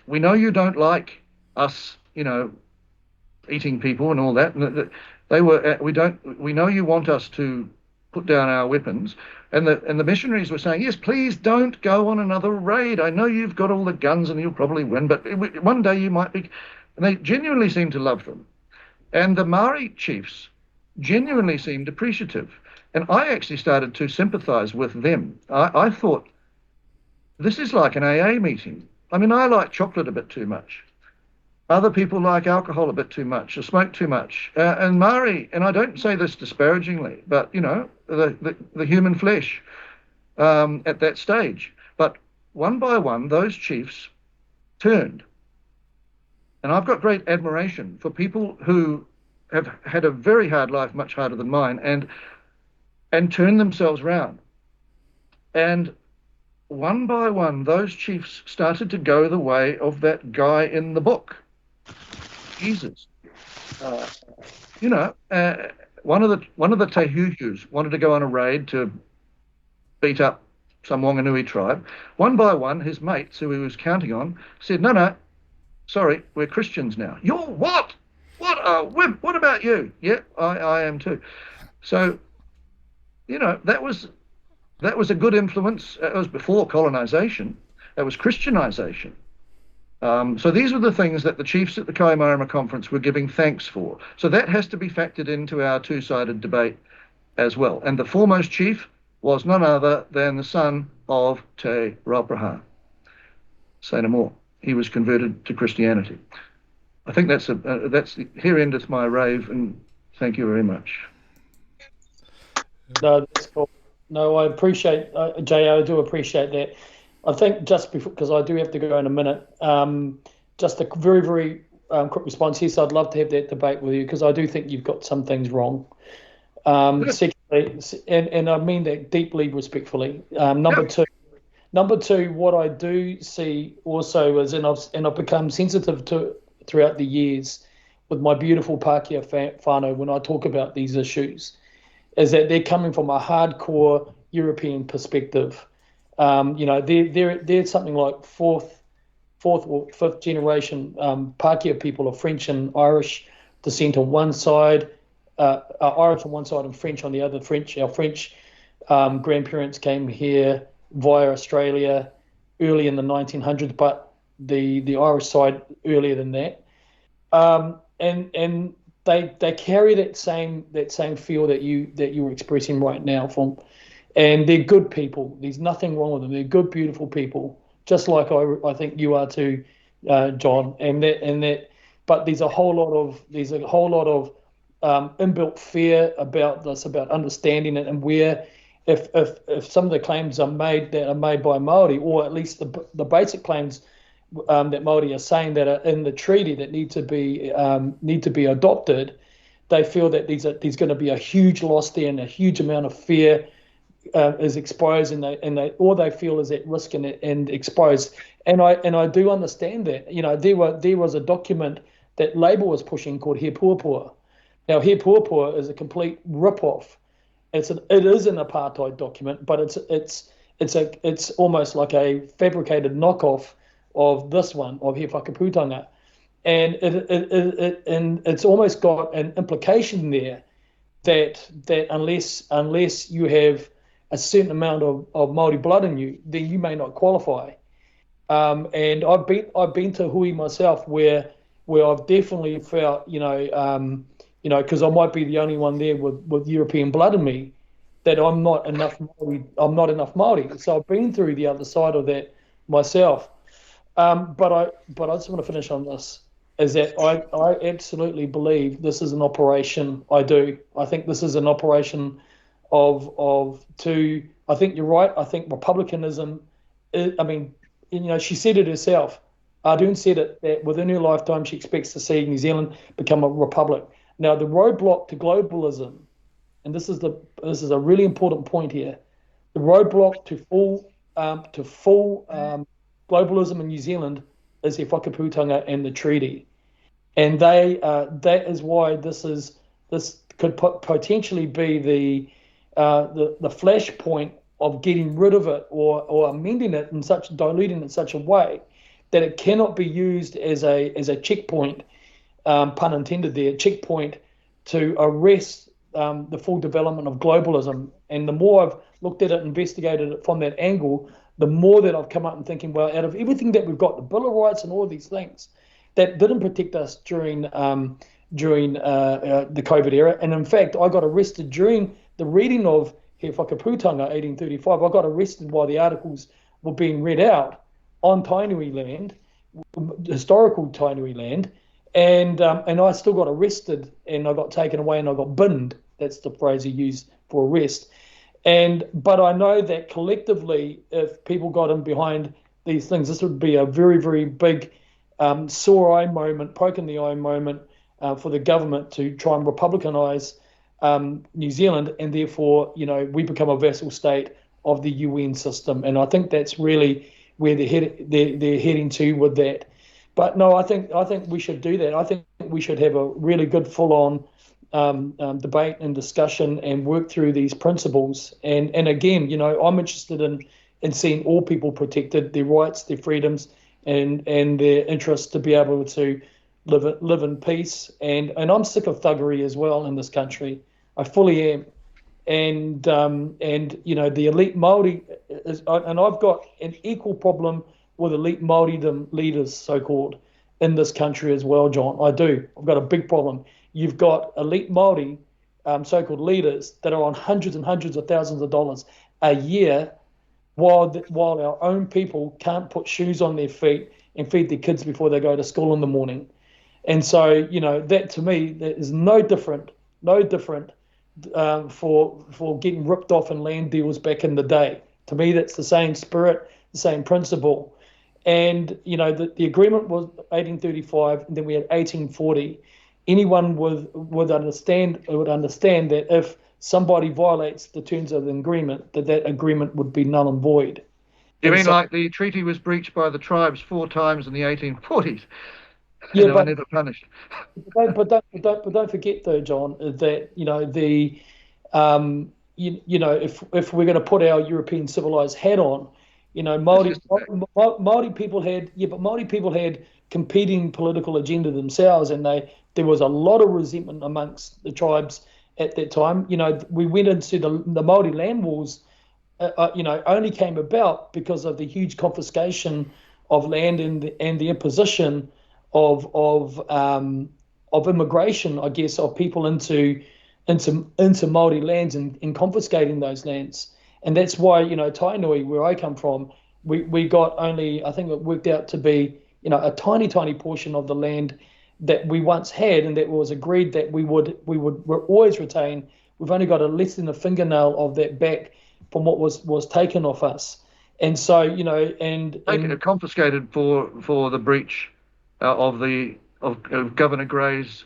we know you don't like us, eating people and all that. And we know you want us to put down our weapons, and the missionaries were saying, yes, please don't go on another raid. I know you've got all the guns and you'll probably win, but one day you might be. And they genuinely seemed to love them, and the Maori chiefs genuinely seemed appreciative, and I actually started to sympathize with them. I thought, this is like an AA meeting. I mean, I like chocolate a bit too much. Other people like alcohol a bit too much, or smoke too much. And Maori, and I don't say this disparagingly, but, the human flesh at that stage. But one by one, those chiefs turned. And I've got great admiration for people who have had a very hard life, much harder than mine, and turned themselves round. And one by one, those chiefs started to go the way of that guy in the book, Jesus. One of the Tehuhus wanted to go on a raid to beat up some Wanganui tribe. One by one, his mates, who he was counting on, said, no, sorry, we're Christians now. You're what? What about you? Yeah, I am too. So, that was a good influence. It was before colonization. That was Christianization. So these were the things that the chiefs at the Koimarama conference were giving thanks for. So that has to be factored into our two-sided debate as well. And the foremost chief was none other than the son of Te Raupraha, say no more. He was converted to Christianity. I think here endeth my rave, and thank you very much. No, that's cool. No, I appreciate, Jay, I do appreciate that. I think just before, because I do have to go in a minute, just a very, very quick response here. So I'd love to have that debate with you, because I do think you've got some things wrong. Secondly, and I mean that deeply respectfully. Number two, what I do see also is, and I've become sensitive to throughout the years with my beautiful Pākehā whānau when I talk about these issues, is that they're coming from a hardcore European perspective. They're something like fourth or fifth generation Pākehā people of French and Irish descent on one side, Irish on one side and French on the other. Our French grandparents came here via Australia early in the 1900s, but the Irish side earlier than that. And they carry that same feel that you were expressing right now and they're good people. There's nothing wrong with them. They're good, beautiful people, just like I think you are too, John. But there's a whole lot of inbuilt fear about this, about understanding it, and where if some of the claims are made by Maori, or at least the basic claims that Maori are saying that are in the treaty that need to be adopted, they feel that there's going to be a huge loss there and a huge amount of fear is exposed, and all they feel is at risk and exposed. And I do understand that. There was a document that Labour was pushing called He Puapua. Now, He Puapua is a complete rip-off. It is an apartheid document, but it's almost like a fabricated knockoff of this one, of He Whakaputanga. And it's almost got an implication there that unless you have a certain amount of Maori blood in you, then you may not qualify. And I've been to hui myself where I've definitely felt, because I might be the only one there with European blood in me, that I'm not enough Maori. I'm not enough Maori. So I've been through the other side of that myself. But I just want to finish on this, is that I absolutely believe this is an operation. I do. I think this is an operation I think you're right. I think republicanism, she said it herself. Ardern said it, that within her lifetime she expects to see New Zealand become a republic. Now, the roadblock to globalism, and this is a really important point here, the roadblock to full globalism in New Zealand is the whakaputanga and the treaty, and that is why this could potentially be the flashpoint of getting rid of it or amending it diluting it in such a way that it cannot be used as a checkpoint, pun intended there, checkpoint to arrest the full development of globalism. And the more I've looked at it, investigated it from that angle, the more that I've come up and thinking, well, out of everything that we've got, the Bill of Rights and all of these things that didn't protect us during the COVID era. And in fact, I got arrested during the reading of He Whakaputanga 1835. I got arrested while the articles were being read out on Tainui land, historical Tainui land, and I still got arrested, and I got taken away, and I got binned. That's the phrase he used for arrest. But I know that collectively, if people got in behind these things, this would be a very, very big sore eye moment, poke in the eye moment for the government to try and republicanize New Zealand, and therefore, we become a vassal state of the UN system. And I think that's really where they're heading to with that. But no, I think we should do that. I think we should have a really good full-on debate and discussion and work through these principles. And again, I'm interested in seeing all people protected, their rights, their freedoms, and their interests to be able to live in peace. And I'm sick of thuggery as well in this country. I fully am. And the elite Maori and I've got an equal problem with elite Maoridom leaders, so-called, in this country as well, John. I do. I've got a big problem. You've got elite Maori, so-called leaders, that are on hundreds and hundreds of thousands of dollars a year, while our own people can't put shoes on their feet and feed their kids before they go to school in the morning. And so, that to me, that is no different for getting ripped off in land deals back in the day. To me, that's the same spirit, the same principle. And, the agreement was 1835, and then we had 1840. Anyone would understand that if somebody violates the terms of the agreement, that agreement would be null and void. You mean like the treaty was breached by the tribes 4 times in the 1840s? Yeah, but never punished. But don't forget though, John, that if we're going to put our European civilized hat on, Maori people had competing political agenda themselves, and there was a lot of resentment amongst the tribes at that time. We went into the Maori land wars, only came about because of the huge confiscation of land and the imposition of immigration, I guess, of people into Maori lands and confiscating those lands. And that's why, Tainui, where I come from, we got only, I think it worked out to be, a tiny, tiny portion of the land that we once had, and that was agreed that we would always retain. We've only got a less than a fingernail of that back from what was taken off us. And so, and confiscated for the breach of Governor Gray's.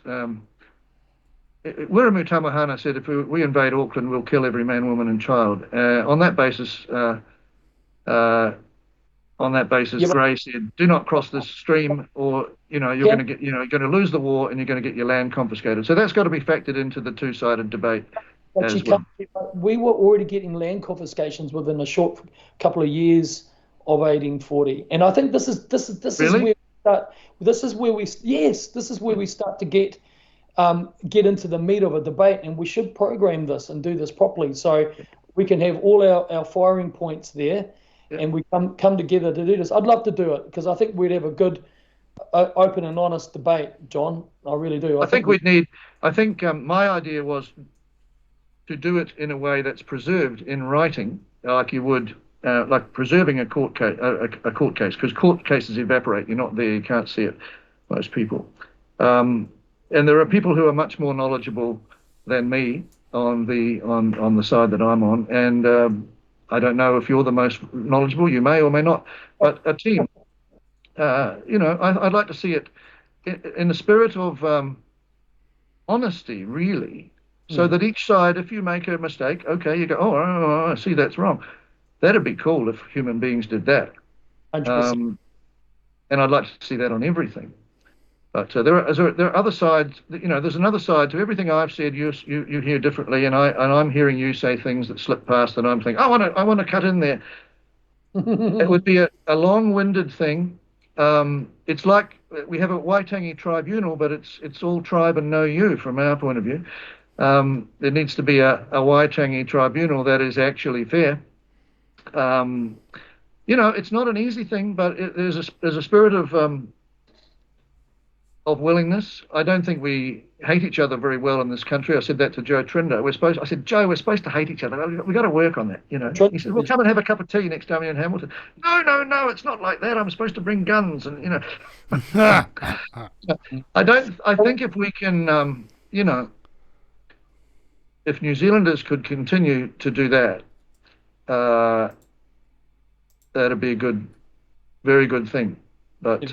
Wiremu Tamahana said, if we invade Auckland, we'll kill every man, woman, and child. On that basis, Gray said, do not cross this stream, or you're going to lose the war, and you're going to get your land confiscated. So that's got to be factored into the two-sided debate. But we were already getting land confiscations within a short couple of years of 1840, and I think this is really? where we start. This is where we start to get get into the meat of a debate, and we should program this and do this properly so we can have all our firing points there, and we come together to do this. I'd love to do it because I think we'd have a good, open and honest debate, John. I really do. I think my idea was to do it in a way that's preserved in writing, like you would, like preserving a court case, because court cases evaporate. You're not there, you can't see it, most people. And there are people who are much more knowledgeable than me on the side that I'm on, and I don't know if you're the most knowledgeable. You may or may not, but a team. I'd like to see it in the spirit of honesty, really, so that each side, if you make a mistake, okay, you go, oh, I see that's wrong. That'd be cool if human beings did that. And I'd like to see that on everything. But there are other sides. There's another side to everything I've said. You hear differently, and I'm hearing you say things that slip past, and I'm thinking, I want to cut in there. It would be a long-winded thing. It's like we have a Waitangi tribunal, but it's all tribe and no you from our point of view. There needs to be a Waitangi tribunal that is actually fair. It's not an easy thing, but there's a spirit of willingness. I don't think we hate each other very well in this country. I said that to Joe Trinder. I said, Joe, we're supposed to hate each other. We've got to work on that. He said, well, come and have a cup of tea next time you're in Hamilton. No, it's not like that. I'm supposed to bring guns and, I think if we can, if New Zealanders could continue to do that, that'd be a very good thing. But,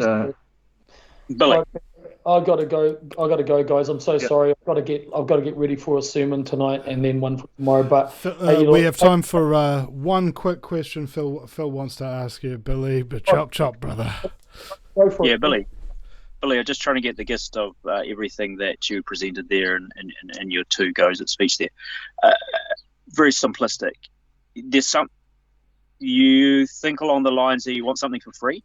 Billy. I've got to go, guys. I'm so sorry. I've got to get ready for a sermon tonight and then one for tomorrow. But we have time for one quick question. Phil wants to ask you, Billy. But chop, brother. Go for it. Billy. I'm just trying to get the gist of everything that you presented there and your two goes at speech there. Very simplistic. You think along the lines that you want something for free?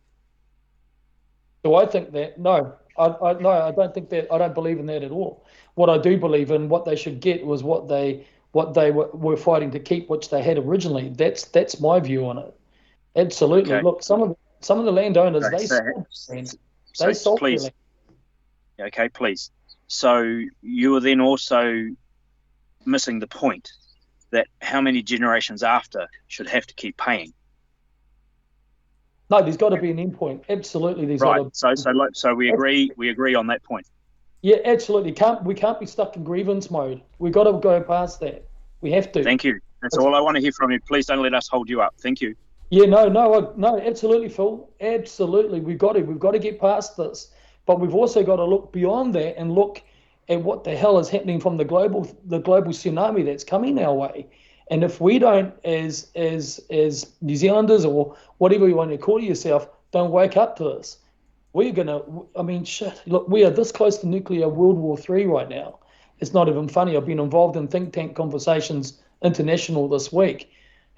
Do I think that? No. No, I don't think that. I don't believe in that at all. What I do believe in, what they should get was what they were fighting to keep, which they had originally. That's my view on it. Absolutely. Okay. Look, some of the landowners, they sold their land. Okay, please. So you are then also missing the point that how many generations after should have to keep paying. No, there's got to be an end point. Absolutely, right. So we agree. We agree on that point. Yeah, absolutely. We can't be stuck in grievance mode. We've got to go past that. We have to. Thank you. That's all I want to hear from you. Please don't let us hold you up. Thank you. Yeah, no, absolutely, Phil. Absolutely, we've got to get past this. But we've also got to look beyond that and look at what the hell is happening from the global tsunami that's coming our way. And if we don't, as New Zealanders or whatever you want to call yourself, don't wake up to this, we're gonna. I mean, shit. Look, we are this close to nuclear World War III right now. It's not even funny. I've been involved in think tank conversations international this week,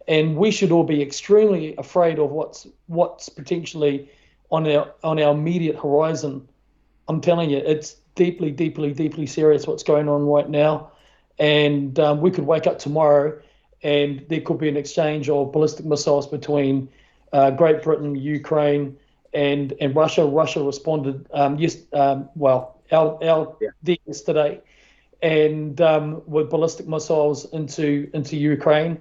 and we should all be extremely afraid of what's potentially on our immediate horizon. I'm telling you, it's deeply, deeply, deeply serious what's going on right now, and we could wake up tomorrow and there could be an exchange of ballistic missiles between Great Britain, Ukraine, and Russia. Russia responded yesterday, and with ballistic missiles into Ukraine,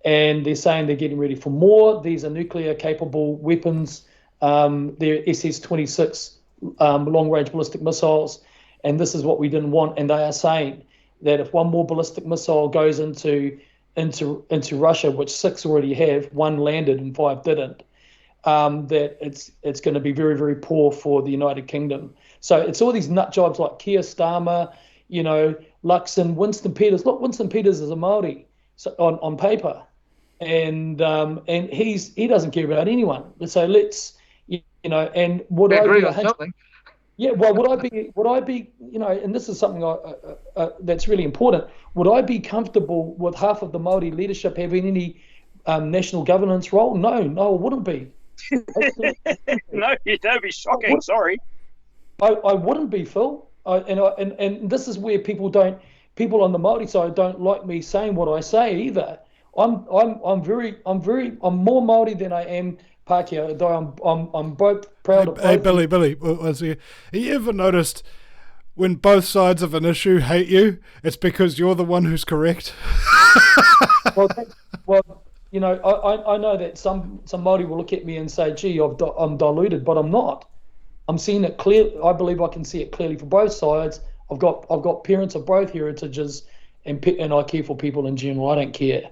and they're saying they're getting ready for more. These are nuclear capable weapons. They're SS-26 long-range ballistic missiles, and this is what we didn't want. And they are saying that if one more ballistic missile goes into Russia, which 6 already have, 1 landed and 5 didn't, that it's going to be very, very poor for the United Kingdom. So it's all these nut jobs like Keir Starmer, Luxon, Winston Peters. Look, Winston Peters is a Maori on paper, and he doesn't care about anyone. So let's, and would I agree on something? Yeah, well, would I be, and this is something that's really important. Would I be comfortable with half of the Maori leadership having any national governance role? No, I wouldn't be. No, that'd be shocking. Sorry. I wouldn't be, Phil. And this is where people on the Maori side don't like me saying what I say either. I'm more Maori than I am Pākehā, though I'm both proud of both. Hey, Billy, have you ever noticed when both sides of an issue hate you, it's because you're the one who's correct? Well, you know, I know that some Māori will look at me and say, gee, I'm diluted, but I'm not. I'm seeing it clear. I believe I can see it clearly for both sides. I've got parents of both heritages, and I care for people in general. I don't care.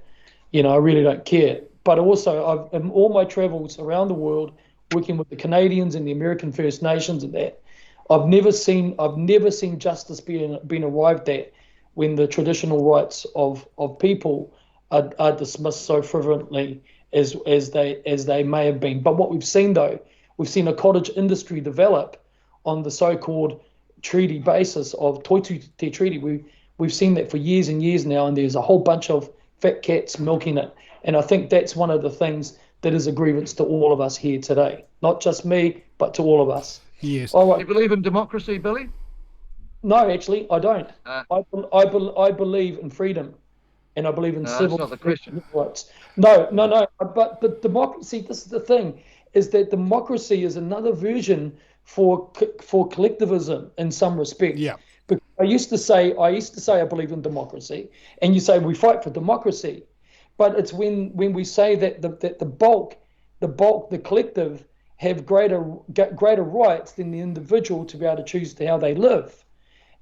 You know, I really don't care. But also, in all my travels around the world, working with the Canadians and the American First Nations and that, I've never seen justice being arrived at when the traditional rights of people are dismissed so frivolently as they may have been. But what we've seen, though, we've seen a cottage industry develop on the so-called treaty basis of Toitū Te Treaty. We've seen that for years and years now, and there's a whole bunch of fat cats milking it. And I think that's one of the things that is a grievance to all of us here today. Not just me, but to all of us. Yes. Do you believe in democracy, Billy? No, actually, I don't. I believe in freedom, and I believe in civil rights. No. But democracy. This is the thing: is that democracy is another version for collectivism in some respect. Yeah. Because I used to say I believe in democracy, and you say we fight for democracy, but it's when we say that the collective have greater rights than the individual to be able to choose how they live.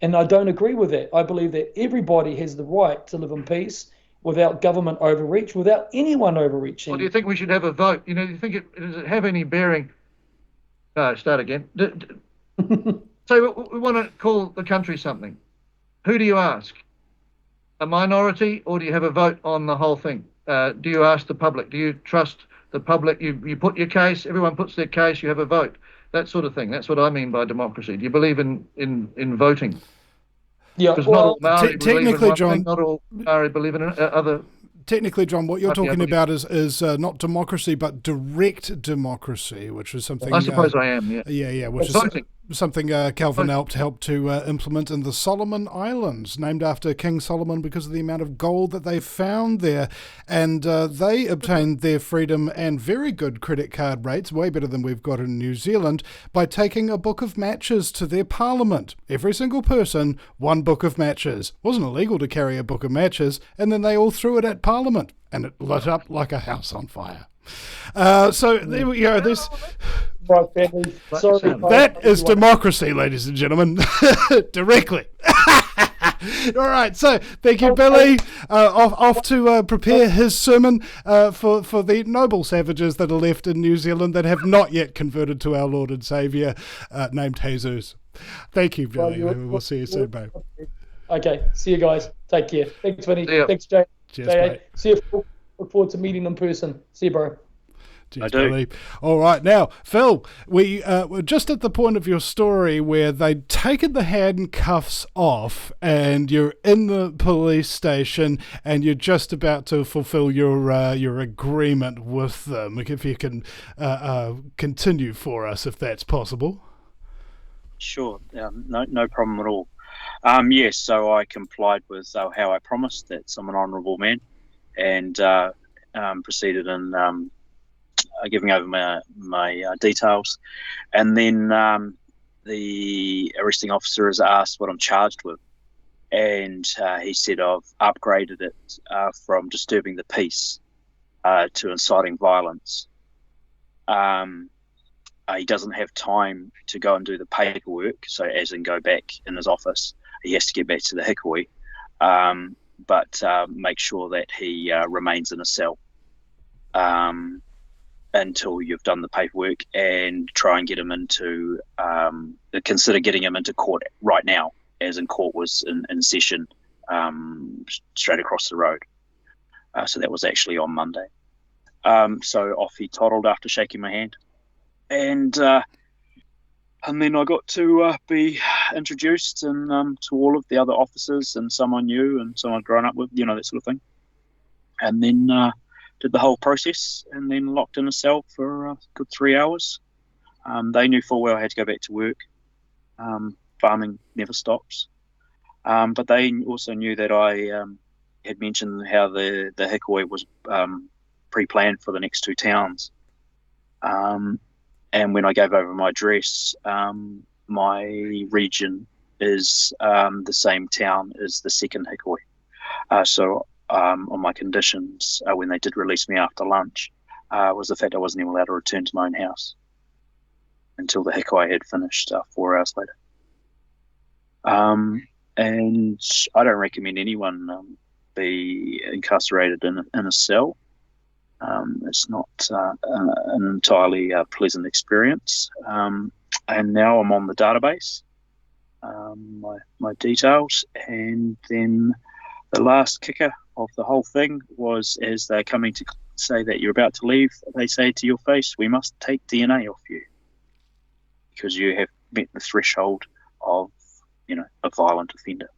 And I don't agree with that. I believe that everybody has the right to live in peace without government overreach, without anyone overreaching. Well, do you think we should have a vote? You know, do you think does it have any bearing? No, start again. So we want to call the country something. Who do you ask? A minority, or do you have a vote on the whole thing? Do you ask the public? Do you trust the public? You put your case, everyone puts their case, you have a vote. That sort of thing. That's what I mean by democracy. Do you believe in voting? Yeah, because not all Maori technically, John, not all Maori believe in other. Technically, John, what you're talking about is not democracy, but direct democracy, which is something. I suppose I am. Yeah, which is something Calvin helped to implement in the Solomon Islands, named after King Solomon because of the amount of gold that they found there, and they obtained their freedom and very good credit card rates, way better than we've got in New Zealand, by taking a book of matches to their parliament. Every single person, one book of matches. It wasn't illegal to carry a book of matches, and then they all threw it at Parliament, and it lit up like a house on fire. So there we go. This that is democracy, ladies and gentlemen, directly. All right, so thank you, Billy. Off to prepare his sermon for the noble savages that are left in New Zealand that have not yet converted to our Lord and Saviour, named Jesus. Thank you, Billy. We'll see you soon, babe. Okay, see you guys. Take care. Thanks, Vinny. Thanks, Jay. Cheers, mate. See you. Look forward to meeting in person. See you, bro. Cheers, Billy. All right, now, Phil, we're just at the point of your story where they'd taken the handcuffs off and you're in the police station and you're just about to fulfill your agreement with them. If you can continue for us, if that's possible. Sure, no problem at all. Yes, so I complied with how I promised. That's I'm an honourable man, and proceeded in giving over my details. And then the arresting officer has asked what I'm charged with, and he said I've upgraded it from disturbing the peace to inciting violence. He doesn't have time to go and do the paperwork, so as in go back in his office. He has to get back to the Hikoi, but make sure that he remains in a cell until you've done the paperwork, and try and get him into, consider getting him into court right now, as in court was in session straight across the road. So that was actually on Monday. So off he toddled after shaking my hand. And then I got to be introduced and to all of the other officers and someone new and someone I'd grown up with, that sort of thing. And then did the whole process and then locked in a cell for a good 3 hours. They knew full well I had to go back to work. farming never stops. But they also knew that I had mentioned how the hikoi was pre-planned for the next two towns. And when I gave over my address, my region is the same town as the second hikoi. So on my conditions, when they did release me after lunch, was the fact I wasn't even allowed to return to my own house until the hikoi had finished 4 hours later. And I don't recommend anyone be incarcerated in a cell. It's not an entirely pleasant experience. And now I'm on the database, my details, and then the last kicker of the whole thing was, as they're coming to say that you're about to leave, they say to your face, "We must take DNA off you because you have met the threshold of, a violent offender."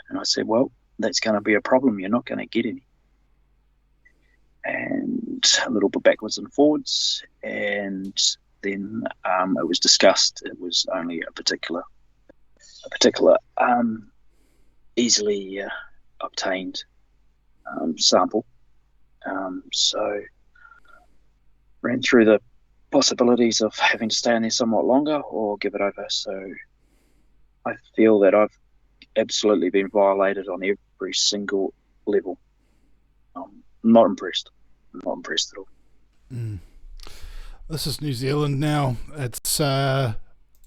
And I said, "Well, that's going to be a problem. You're not going to get any." And a little bit backwards and forwards, and then it was discussed. It was only a particular easily obtained sample. So ran through the possibilities of having to stay in there somewhat longer or give it over. So I feel that I've absolutely been violated on every single level. Not impressed at all. This is New Zealand now. It's a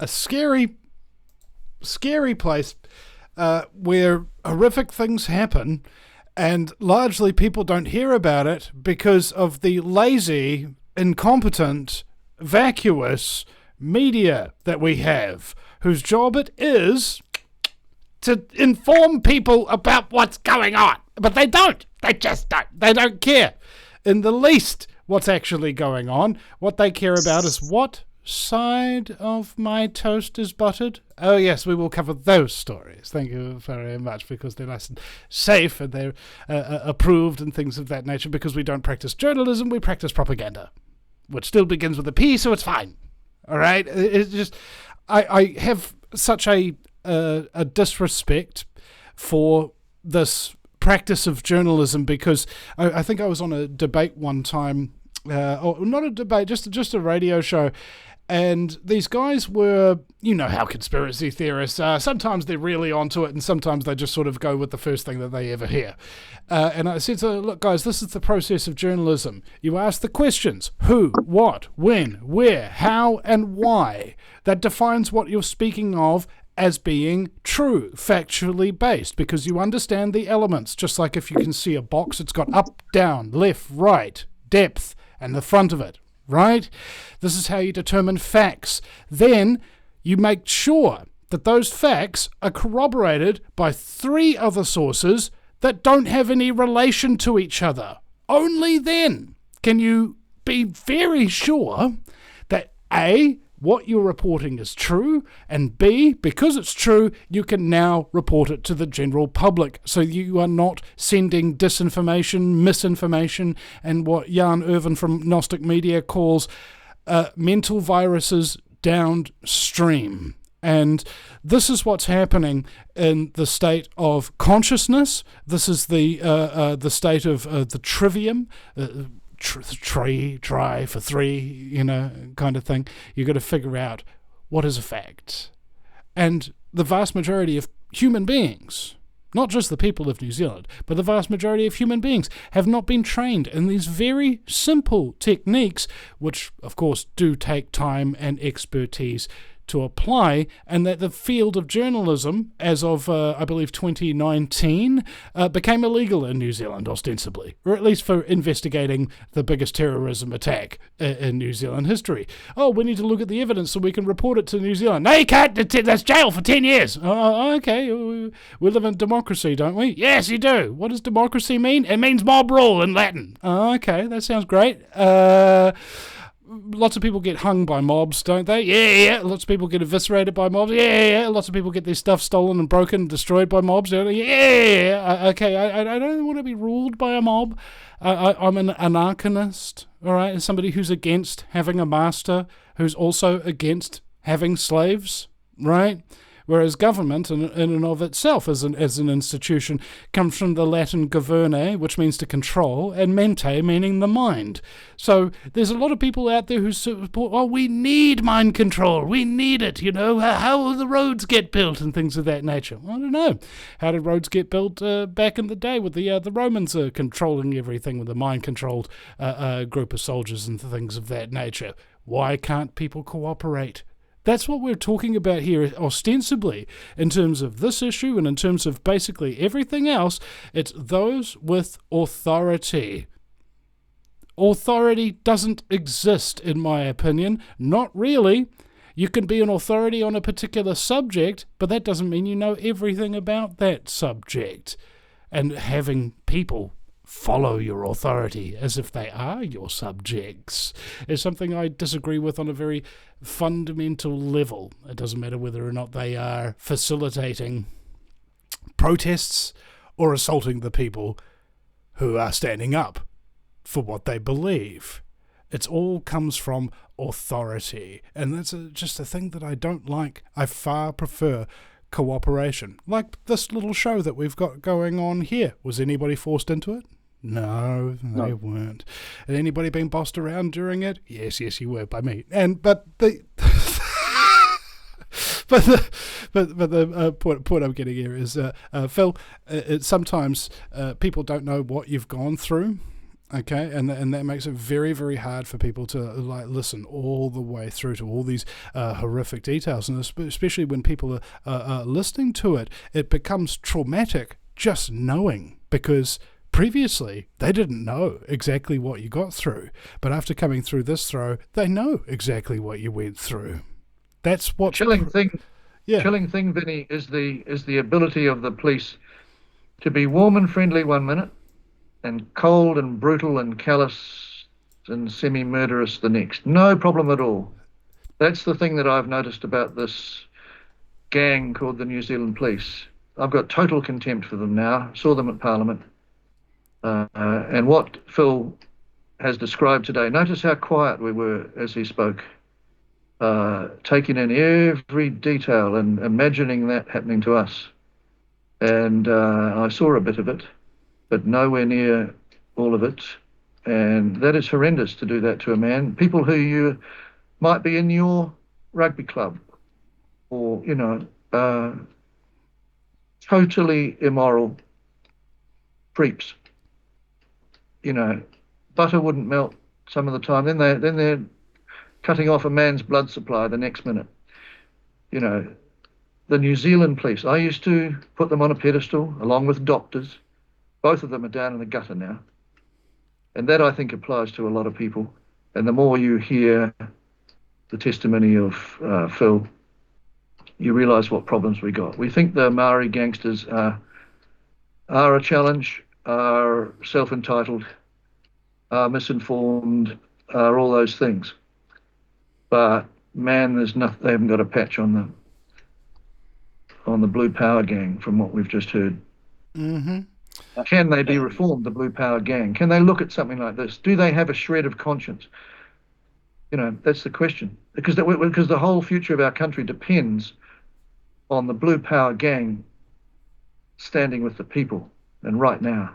scary place where horrific things happen, and largely people don't hear about it because of the lazy, incompetent, vacuous media that we have, whose job it is to inform people about what's going on. But they don't. They just don't. They don't care in the least what's actually going on. What they care about is what side of my toast is buttered. Oh yes, we will cover those stories. Thank you very much, because they're nice and safe and they're approved and things of that nature, because we don't practice journalism, we practice propaganda, which still begins with a P, so it's fine. All right? It's just, I have such a disrespect for this practice of journalism, because I think I was on a debate one time, or not a debate, just a radio show, and these guys were, you know how conspiracy theorists are, sometimes they're really onto it and sometimes they just sort of go with the first thing that they ever hear. And I said, so look guys, this is the process of journalism. You ask the questions: who, what, when, where, how, and why. That defines what you're speaking of as being true, factually based, because you understand the elements. Just like if you can see a box, it's got up, down, left, right, depth, and the front of it, right? This is how you determine facts. Then you make sure that those facts are corroborated by 3 other sources that don't have any relation to each other. Only then can you be very sure that A, what you're reporting is true, and B, because it's true, you can now report it to the general public, so you are not sending disinformation, misinformation, and what Jan Irvin from Gnostic Media calls mental viruses downstream. And this is what's happening in the state of consciousness. This is the state of the trivium, try for 3, kind of thing. You've got to figure out what is a fact. And the vast majority of human beings, not just the people of New Zealand, but the vast majority of human beings have not been trained in these very simple techniques, which of course do take time and expertise to apply, and that the field of journalism, as of, I believe, 2019, became illegal in New Zealand, ostensibly, or at least for investigating the biggest terrorism attack in New Zealand history. Oh, we need to look at the evidence so we can report it to New Zealand. No, you can't. That's jail for 10 years. Okay, we live in democracy, don't we? Yes, you do. What does democracy mean? It means mob rule in Latin. Okay, that sounds great. Lots of people get hung by mobs, don't they? Yeah. Lots of people get eviscerated by mobs. Yeah. Lots of people get their stuff stolen and broken and destroyed by mobs. Yeah. Okay, I don't want to be ruled by a mob. I'm an anarchist, all right? Somebody who's against having a master, who's also against having slaves. right? Whereas government, in and of itself, as an institution, comes from the Latin governe, which means to control, and mente, meaning the mind. So there's a lot of people out there who support, oh, we need mind control, we need it, how will the roads get built and things of that nature. I don't know. How did roads get built back in the day with the Romans controlling everything with a mind-controlled group of soldiers and things of that nature? Why can't people cooperate? That's what we're talking about here, ostensibly, in terms of this issue and in terms of basically everything else. It's those with authority. Authority doesn't exist, in my opinion. Not really. You can be an authority on a particular subject, but that doesn't mean you know everything about that subject. And having people follow your authority as if they are your subjects is something I disagree with on a very fundamental level. It doesn't matter whether or not they are facilitating protests or assaulting the people who are standing up for what they believe. It all comes from authority, and that's just a thing that I don't like. I far prefer cooperation, like this little show that we've got going on here. Was anybody forced into it? No, they weren't. Had anybody been bossed around during it? Yes, you were, by me. But the point I'm getting here is, Phil, sometimes people don't know what you've gone through. Okay, and that makes it very, very hard for people to listen all the way through to all these horrific details, and especially when people are listening to it, it becomes traumatic just knowing, because previously they didn't know exactly what you got through, but after coming through this throw, they know exactly what you went through. That's what chilling thing, Vinny, is the ability of the police to be warm and friendly one minute, and cold and brutal and callous and semi-murderous the next. No problem at all. That's the thing that I've noticed about this gang called the New Zealand Police. I've got total contempt for them now. Saw them at Parliament. And what Phil has described today, notice how quiet we were as he spoke, taking in every detail and imagining that happening to us. And I saw a bit of it, but nowhere near all of it. And that is horrendous, to do that to a man. People who you might be in your rugby club, or, totally immoral creeps. Butter wouldn't melt some of the time. Then they're cutting off a man's blood supply the next minute. The New Zealand police, I used to put them on a pedestal along with doctors. Both of them are down in the gutter now. And that, I think, applies to a lot of people. And the more you hear the testimony of Phil, you realise what problems we got. We think the Maori gangsters are a challenge, are self-entitled, are misinformed, are all those things. But man, there's nothing. They haven't got a patch on the Blue Power gang, from what we've just heard. Mm-hmm. Can they be reformed, the Blue Power gang? Can they look at something like this? Do they have a shred of conscience? That's the question. Because the whole future of our country depends on the Blue Power gang standing with the people, and right now.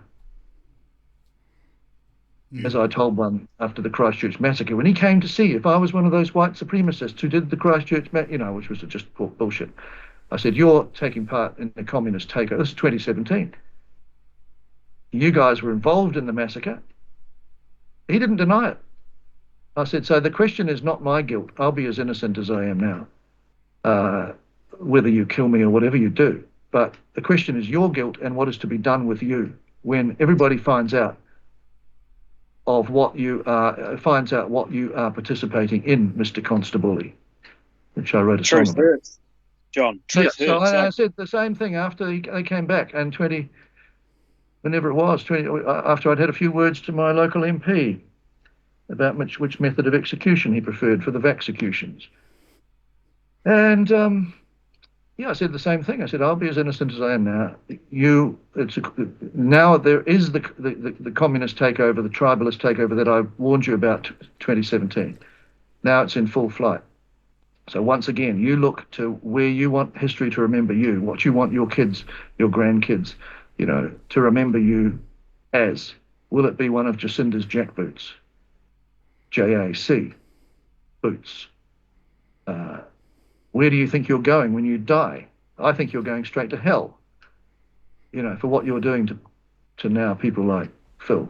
As I told one after the Christchurch massacre, when he came to see if I was one of those white supremacists who did the Christchurch, which was just bullshit. I said, you're taking part in the communist takeover. This is 2017. You guys were involved in the massacre. He didn't deny it. I said, so the question is not my guilt. I'll be as innocent as I am now, whether you kill me or whatever you do. But the question is your guilt and what is to be done with you when everybody finds out what you are participating in, Mr. Constabulary, which I wrote a song about. John, so I said the same thing after they came back, and whenever it was, after I'd had a few words to my local MP about which method of execution he preferred for the vaxecutions. And I said the same thing. I said, I'll be as innocent as I am now. Now there is the communist takeover, the tribalist takeover that I warned you about 2017. Now it's in full flight. So once again, you look to where you want history to remember you, what you want your kids, your grandkids, to remember you as. Will it be one of Jacinda's jackboots? JAC boots. Where do you think you're going when you die? I think you're going straight to hell, for what you're doing to now people like Phil.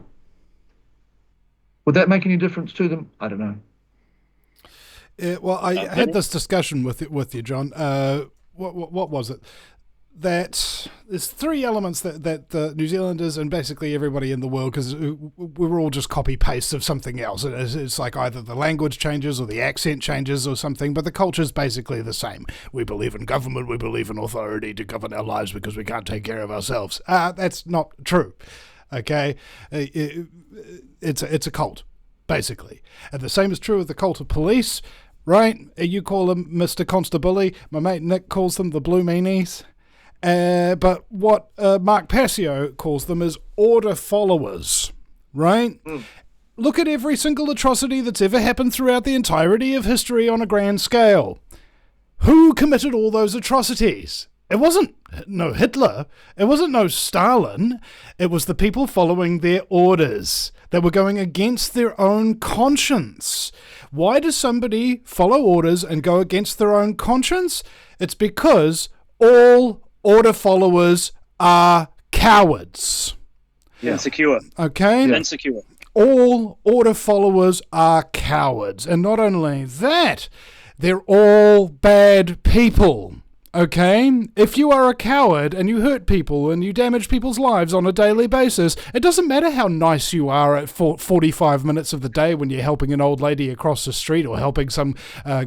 Would that make any difference to them? I don't know. Well, I had this discussion with you, John. What was it? That there's three elements that the New Zealanders and basically everybody in the world, because we're all just copy-paste of something else. It's like either the language changes or the accent changes or something, but the culture's basically the same. We believe in government, we believe in authority to govern our lives because we can't take care of ourselves. That's not true, okay? It's a cult, basically. And the same is true of the cult of police, right? You call them Mr. Constable. My mate Nick calls them the Blue Meanies. But what Mark Passio calls them is order followers, right? Look at every single atrocity that's ever happened throughout the entirety of history on a grand scale. Who committed all those atrocities? It wasn't no Hitler. It wasn't no Stalin. It was the people following their orders that were going against their own conscience. Why does somebody follow orders and go against their own conscience? It's because all order followers are cowards. Yeah. Insecure. Okay? Yeah. Insecure. All order followers are cowards. And not only that, they're all bad people. Okay? If you are a coward and you hurt people and you damage people's lives on a daily basis, it doesn't matter how nice you are at 45 minutes of the day when you're helping an old lady across the street or helping some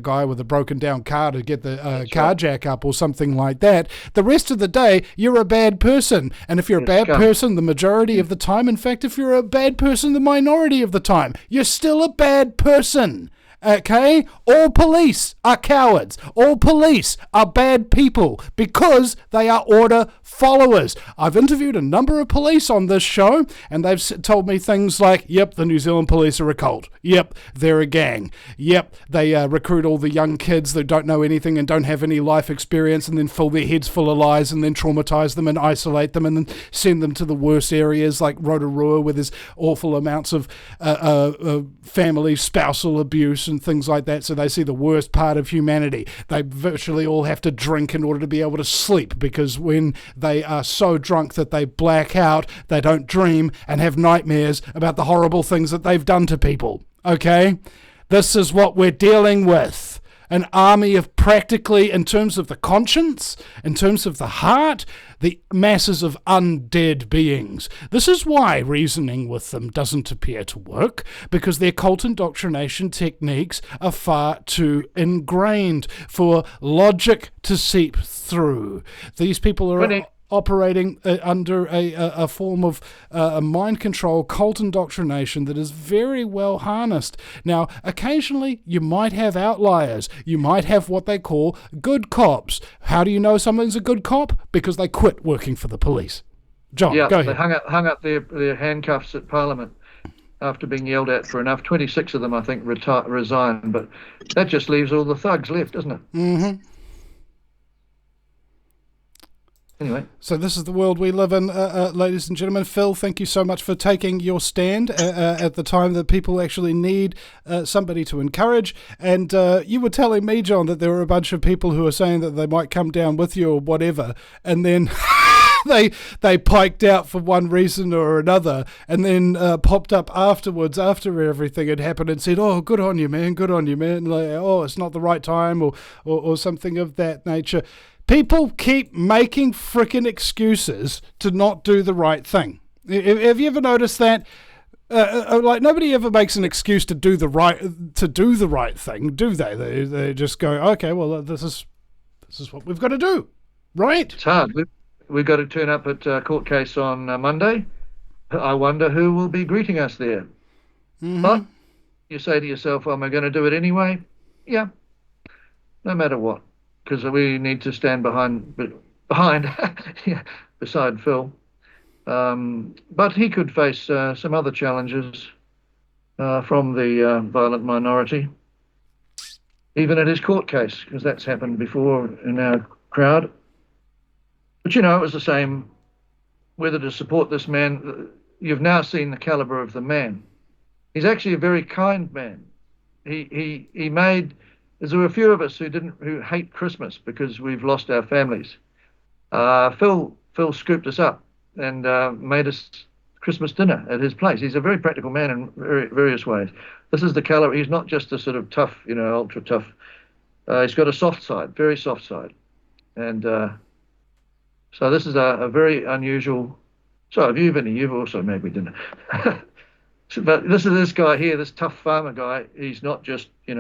guy with a broken down car to get the car jack up or something like that. The rest of the day, you're a bad person. And if you're a bad person the majority of the time, in fact, if you're a bad person the minority of the time, you're still a bad person. Okay? All police are cowards. All police are bad people because they are order followers. I've interviewed a number of police on this show, and they've told me things like, yep, the New Zealand police are a cult. Yep, they're a gang. Yep, they recruit all the young kids that don't know anything and don't have any life experience and then fill their heads full of lies and then traumatize them and isolate them and then send them to the worst areas like Rotorua where there's awful amounts of family spousal abuse and things like that, so they see the worst part of humanity. They virtually all have to drink in order to be able to sleep, because when they are so drunk that they black out, they don't dream and have nightmares about the horrible things that they've done to people. Okay? This is what we're dealing with. An army of practically, in terms of the conscience, in terms of the heart, the masses of undead beings. This is why reasoning with them doesn't appear to work, because their cult indoctrination techniques are far too ingrained for logic to seep through. These people are operating under a form of mind control, cult indoctrination that is very well harnessed. Now, occasionally you might have outliers. You might have what they call good cops. How do you know someone's a good cop? Because they quit working for the police. John, go ahead. They hung up their handcuffs at Parliament after being yelled at for enough. 26 of them, I think, resigned. But that just leaves all the thugs left, doesn't it? Mm-hmm. Anyway. So this is the world we live in, ladies and gentlemen. Phil, thank you so much for taking your stand at the time that people actually need somebody to encourage. And you were telling me, John, that there were a bunch of people who are saying that they might come down with you or whatever, and then they piked out for one reason or another, and then popped up afterwards after everything had happened and said, "Oh, good on you, man, good on you, man." Like, oh, it's not the right time or something of that nature. People keep making frickin' excuses to not do the right thing. Have you ever noticed that? Like, nobody ever makes an excuse to do the right thing, do they? They just go, okay, well, this is what we've got to do, right? It's hard. We've got to turn up at a court case on Monday. I wonder who will be greeting us there. Mm-hmm. But you say to yourself, "Am I going to do it anyway?" Yeah, no matter what. Because we need to stand behind, yeah, beside Phil. But he could face some other challenges from the violent minority. even at his court case, because that's happened before in our crowd. But it was the same whether to support this man. You've now seen the caliber of the man. He's actually a very kind man. He made. There were a few of us who hate Christmas because we've lost our families. Phil scooped us up and made us Christmas dinner at his place. He's a very practical man in various ways. This is the caliber. He's not just a sort of tough, ultra tough. He's got a soft side, very soft side, and so this is a very unusual. So have you, Vinny? You've also made me dinner. But this guy here, this tough farmer guy. He's not just, he's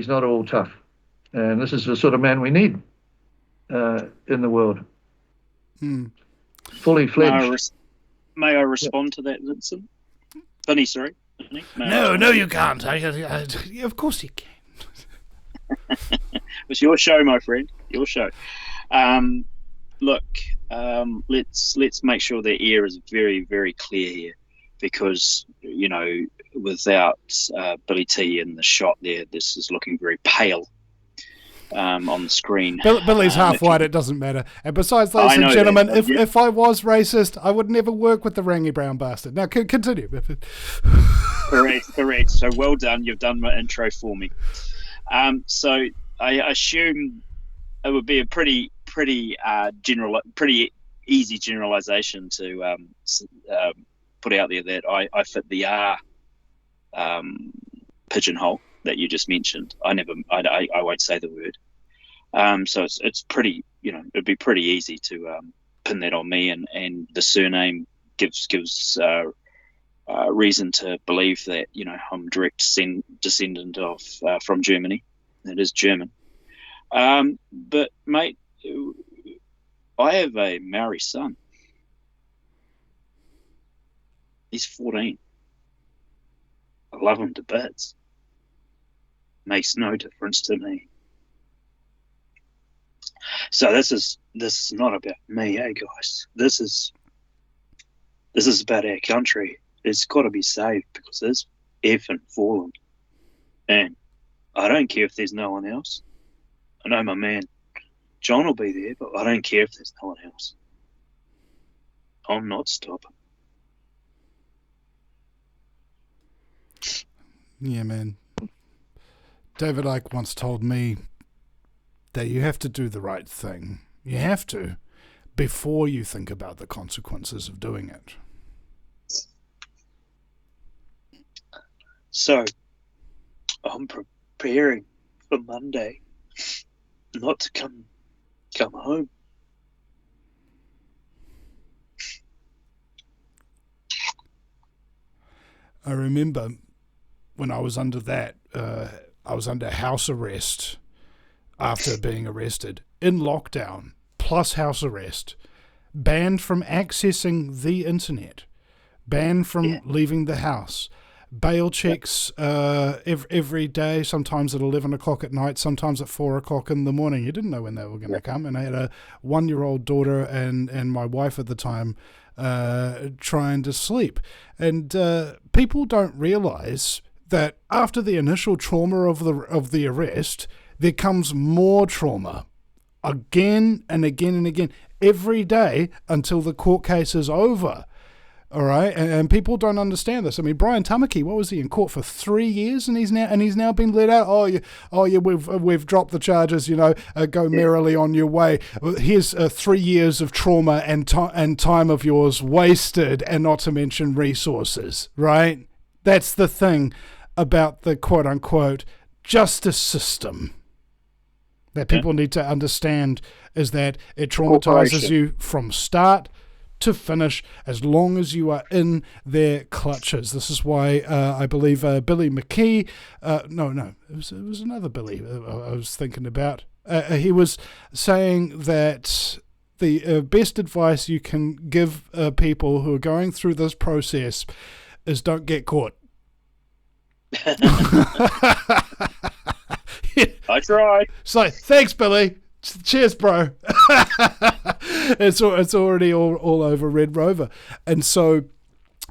not all tough, and this is the sort of man we need in the world. Fully fledged. May I respond to that, Vincent? Vinny, sorry. Vinny, No, you can't. Of course you can. It's your show, my friend. Your show. Look, let's make sure the air is very, very clear here, because without Billy T in the shot there, this is looking very pale on the screen. Billy's half white. It doesn't matter. And besides, ladies and gentlemen, if I was racist, I would never work with the rangy brown bastard. Now, continue. Correct. So well done. You've done my intro for me. So I assume it would be a pretty easy generalization to put out there that I fit the R pigeonhole that you just mentioned. I won't say the word. So it's pretty, it'd be pretty easy to pin that on me, and the surname gives reason to believe that I'm direct descendant of from Germany. It is German. But mate, I have a Maori son. He's 14. I love him to bits. Makes no difference to me. So this is not about me, guys. This is about our country. It's got to be saved because it's effing fallen. And I don't care if there's no one else. I know my man John will be there, but I don't care if there's no one else. I'm not stopping. Yeah, man. David Icke once told me that you have to do the right thing. You have to, before you think about the consequences of doing it. So, I'm preparing for Monday not to come home. I remember when I was under that, I was under house arrest after being arrested, in lockdown, plus house arrest, banned from accessing the internet, banned from leaving the house, bail checks every day, sometimes at 11 o'clock at night, sometimes at 4 o'clock in the morning. You didn't know when they were going to come. And I had a 1-year-old daughter and my wife at the time trying to sleep. And people don't realize that after the initial trauma of the arrest, there comes more trauma again and again and again every day until the court case is over. All right, and people don't understand this. I mean, Brian Tamaki, what was he in court for 3 years, and he's now been let out. Oh yeah, we've dropped the charges. Go merrily on your way. Here's 3 years of trauma and time of yours wasted, and not to mention resources. Right, that's the thing about the quote unquote justice system that people need to understand, is that it traumatizes you from start to finish as long as you are in their clutches. This is why I believe Billy McKee, it was another Billy I was thinking about. He was saying that the best advice you can give people who are going through this process is don't get caught. I tried. So thanks, Billy. Cheers, bro. It's already all over Red Rover. And so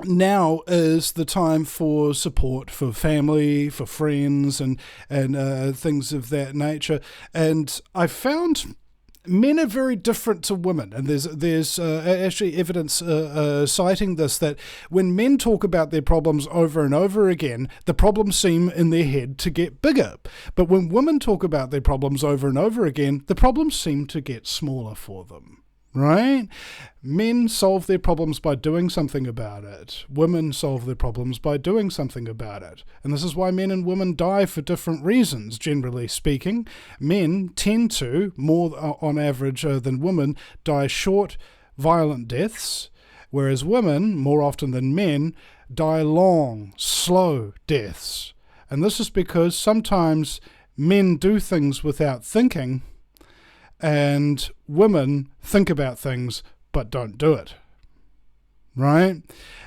now is the time for support for family, for friends, and things of that nature. And I found men are very different to women, and there's actually evidence citing this, that when men talk about their problems over and over again, the problems seem in their head to get bigger. But when women talk about their problems over and over again, the problems seem to get smaller for them. Right? Men solve their problems by doing something about it. Women solve their problems by doing something about it. And this is why men and women die for different reasons, generally speaking. Men tend to, more on average than women, die short, violent deaths, whereas women, more often than men, die long, slow deaths. And this is because sometimes men do things without thinking, and women think about things but don't do it, right?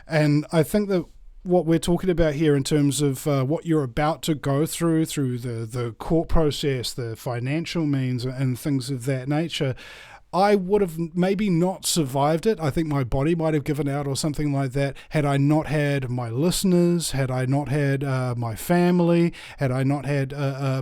And I think that what we're talking about here in terms of what you're about to go through the court process, the financial means and things of that nature, I would have maybe not survived it. I think my body might have given out or something like that had I not had my listeners, had I not had my family, had I not had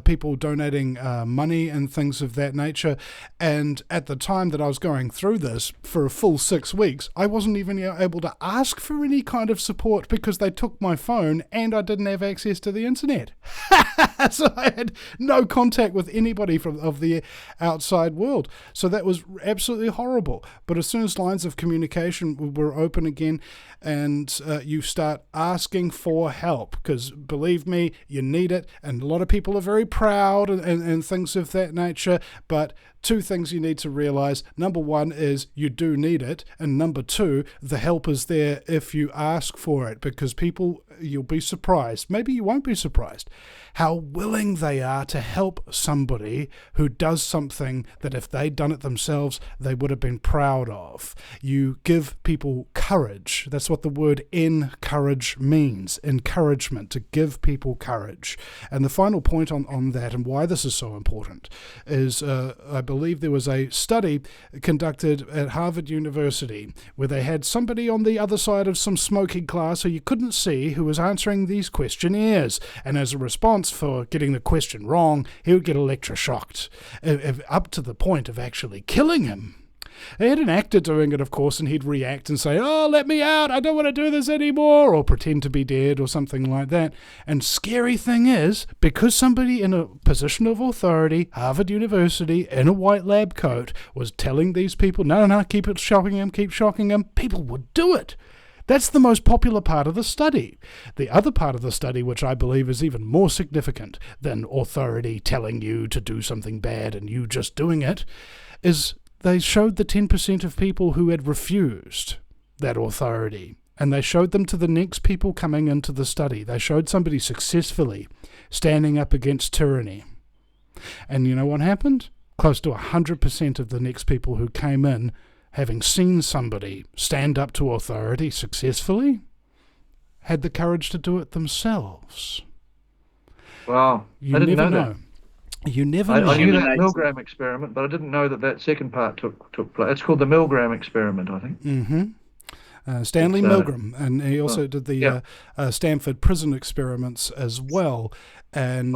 people donating money and things of that nature. And at the time that I was going through this, for a full 6 weeks, I wasn't even able to ask for any kind of support because they took my phone and I didn't have access to the internet. So I had no contact with anybody of the outside world. So that was absolutely horrible. But as soon as lines of communication were open again, and you start asking for help, because believe me, you need it, and a lot of people are very proud and things of that nature, but two things you need to realize. Number one is you do need it, and number two, the help is there if you ask for it, because people, you'll be surprised, maybe you won't be surprised, how willing they are to help somebody who does something that if they'd done it themselves, they would have been proud of. You give people courage. That's what the word encourage means. Encouragement, to give people courage. And the final point on that and why this is so important is I believe there was a study conducted at Harvard University where they had somebody on the other side of some smoking class who you couldn't see who was answering these questionnaires. And as a response for getting the question wrong, he would get electroshocked, up to the point of actually killing him. They had an actor doing it, of course, and he'd react and say, "Oh, let me out, I don't want to do this anymore," or pretend to be dead or something like that. And scary thing is, because somebody in a position of authority, Harvard University, in a white lab coat, was telling these people, no, keep shocking him, people would do it. That's the most popular part of the study. The other part of the study, which I believe is even more significant than authority telling you to do something bad and you just doing it, is they showed the 10% of people who had refused that authority, and they showed them to the next people coming into the study. They showed somebody successfully standing up against tyranny. And you know what happened? Close to 100% of the next people who came in, having seen somebody stand up to authority successfully, had the courage to do it themselves. Wow. I didn't know that. You never know. I knew that Milgram experiment, but I didn't know that second part took place. It's called the Milgram experiment, I think. Mm-hmm. Stanley Milgram, and he also did the Stanford prison experiments as well. And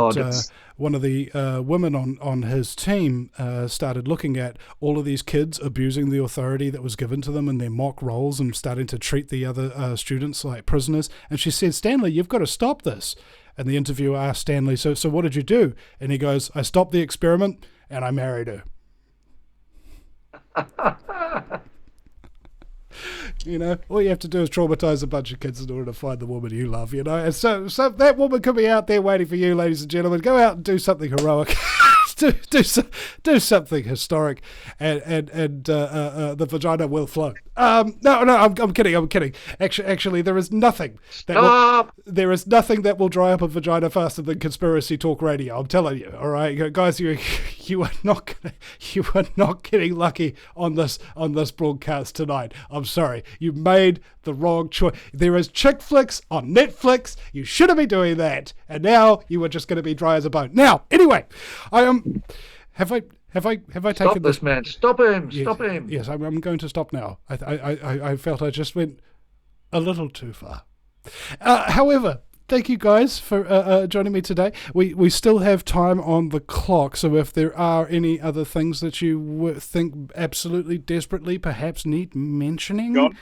one of the women on his team started looking at all of these kids abusing the authority that was given to them in their mock roles and starting to treat the other students like prisoners. And she said, "Stanley, you've got to stop this." And the interviewer asked Stanley, so what did you do? And he goes, "I stopped the experiment and I married her." You know, all you have to do is traumatize a bunch of kids in order to find the woman you love, you know. And so that woman could be out there waiting for you, ladies and gentlemen. Go out and do something heroic. do something historic, and the vagina will flow. No, I'm kidding. Actually, there is nothing that will dry up a vagina faster than conspiracy talk radio. I'm telling you. All right, guys, you are not getting lucky on this broadcast tonight. I'm sorry, you made the wrong choice. There is chick flicks on Netflix. You shouldn't be doing that, and now you are just going to be dry as a bone. Now, anyway, I am. Have I taken Stop this man? Stop him! Yes, Stop him! Yes, I'm going to stop now. I felt I just went. a little too far. However, thank you guys for joining me today. We still have time on the clock, so if there are any other things that you think absolutely desperately perhaps need mentioning.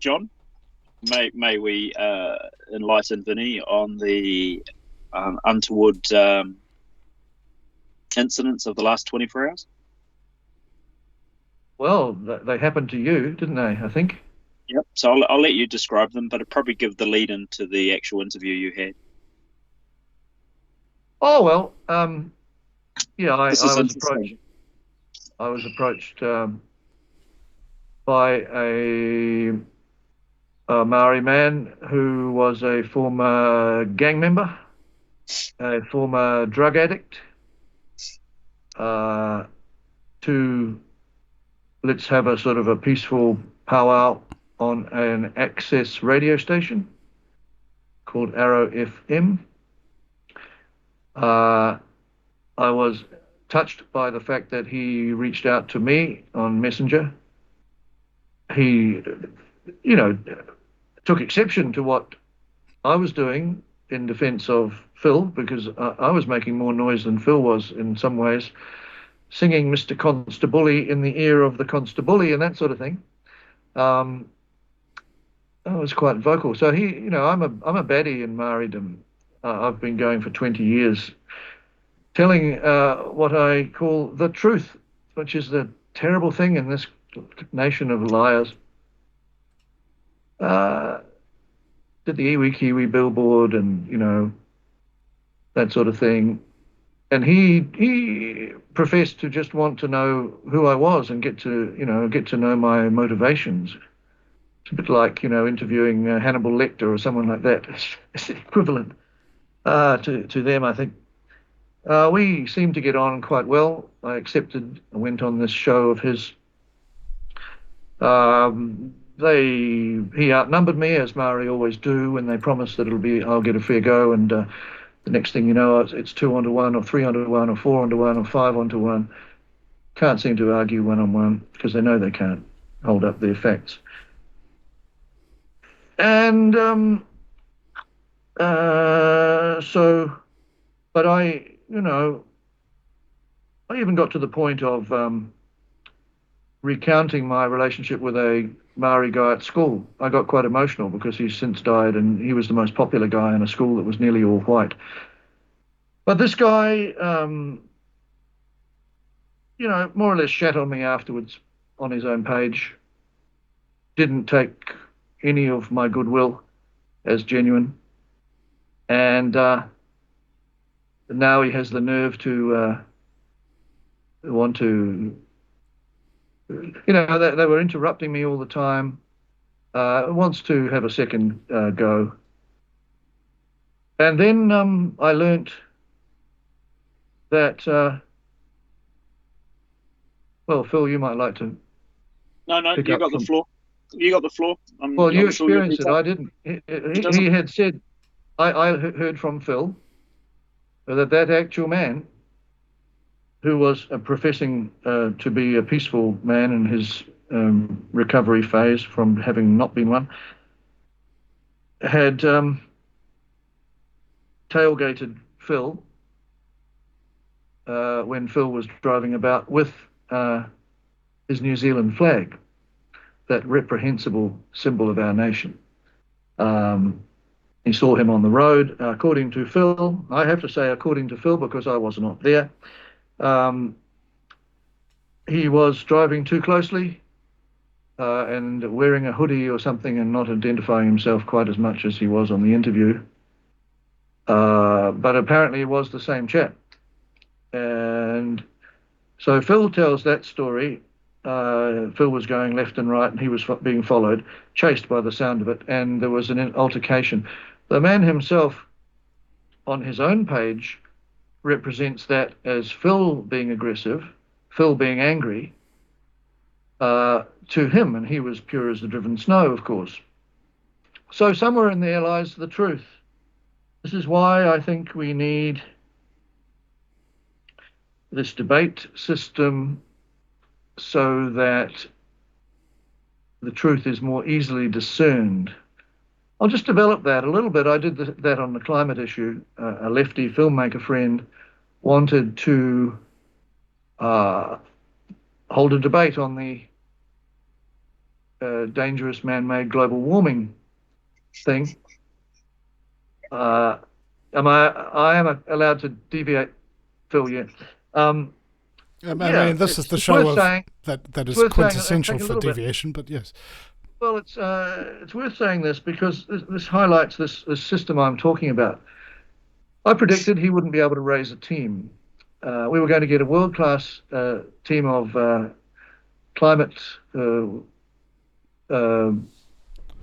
John, may we enlighten Vinny on the untoward incidents of the last 24 hours? Well, they happened to you, didn't they, I think? Yep. So I'll let you describe them, but it'll probably give the lead into the actual interview you had. Oh, well, yeah, I was approached by a Maori man who was a former gang member, a former drug addict, to let's have a sort of a peaceful powwow on an access radio station called Arrow FM. I was touched by the fact that he reached out to me on Messenger. He, took exception to what I was doing in defense of Phil, because I was making more noise than Phil was in some ways, singing Mr. Constabully in the ear of the Constabully and that sort of thing. I was quite vocal. So I'm a baddie in Maoridom. I've been going for 20 years, telling what I call the truth, which is the terrible thing in this nation of liars. Did the Iwi Kiwi billboard and, that sort of thing. And he professed to just want to know who I was and get to know my motivations. It's a bit like, interviewing Hannibal Lecter or someone like that. It's equivalent to them, I think. We seemed to get on quite well. I went on this show of his. He outnumbered me, as Maori always do, when they promise that I'll get a fair go, and the next thing you know, it's 2-1 or 3-1 or 4-1 or 5-1. Can't seem to argue one-on-one because they know they can't hold up their facts. And but I even got to the point of recounting my relationship with a Maori guy at school. I got quite emotional because he's since died, and he was the most popular guy in a school that was nearly all white. But this guy, more or less shat on me afterwards on his own page. Didn't take any of my goodwill as genuine. And now he has the nerve to want to, they were interrupting me all the time, wants to have a second go. And then I learnt that, Phil, you might like to. No, you got the floor. You got the floor. You experienced it. I didn't. He had said, I heard from Phil that actual man, who was professing to be a peaceful man in his recovery phase from having not been one, had tailgated Phil when Phil was driving about with his New Zealand flag, that reprehensible symbol of our nation. He saw him on the road, according to Phil. I have to say according to Phil because I was not there. He was driving too closely and wearing a hoodie or something and not identifying himself quite as much as he was on the interview. But apparently it was the same chap. And so Phil tells that story. Phil was going left and right and he was being followed, chased by the sound of it, and there was an altercation. The man himself on his own page represents that as Phil being aggressive, Phil being angry to him, and he was pure as the driven snow, of course. So somewhere in there lies the truth. This is why I think we need this debate system, so that the truth is more easily discerned I'll just develop that a little bit. I did that on the climate issue. A lefty filmmaker friend wanted to hold a debate on the dangerous man-made global warming thing. I am allowed to deviate, Phil, yeah. I mean, this is the show that is quintessential for deviation, but yes. Well, it's worth saying this because this highlights this system I'm talking about. I predicted he wouldn't be able to raise a team. We were going to get a world-class team of climate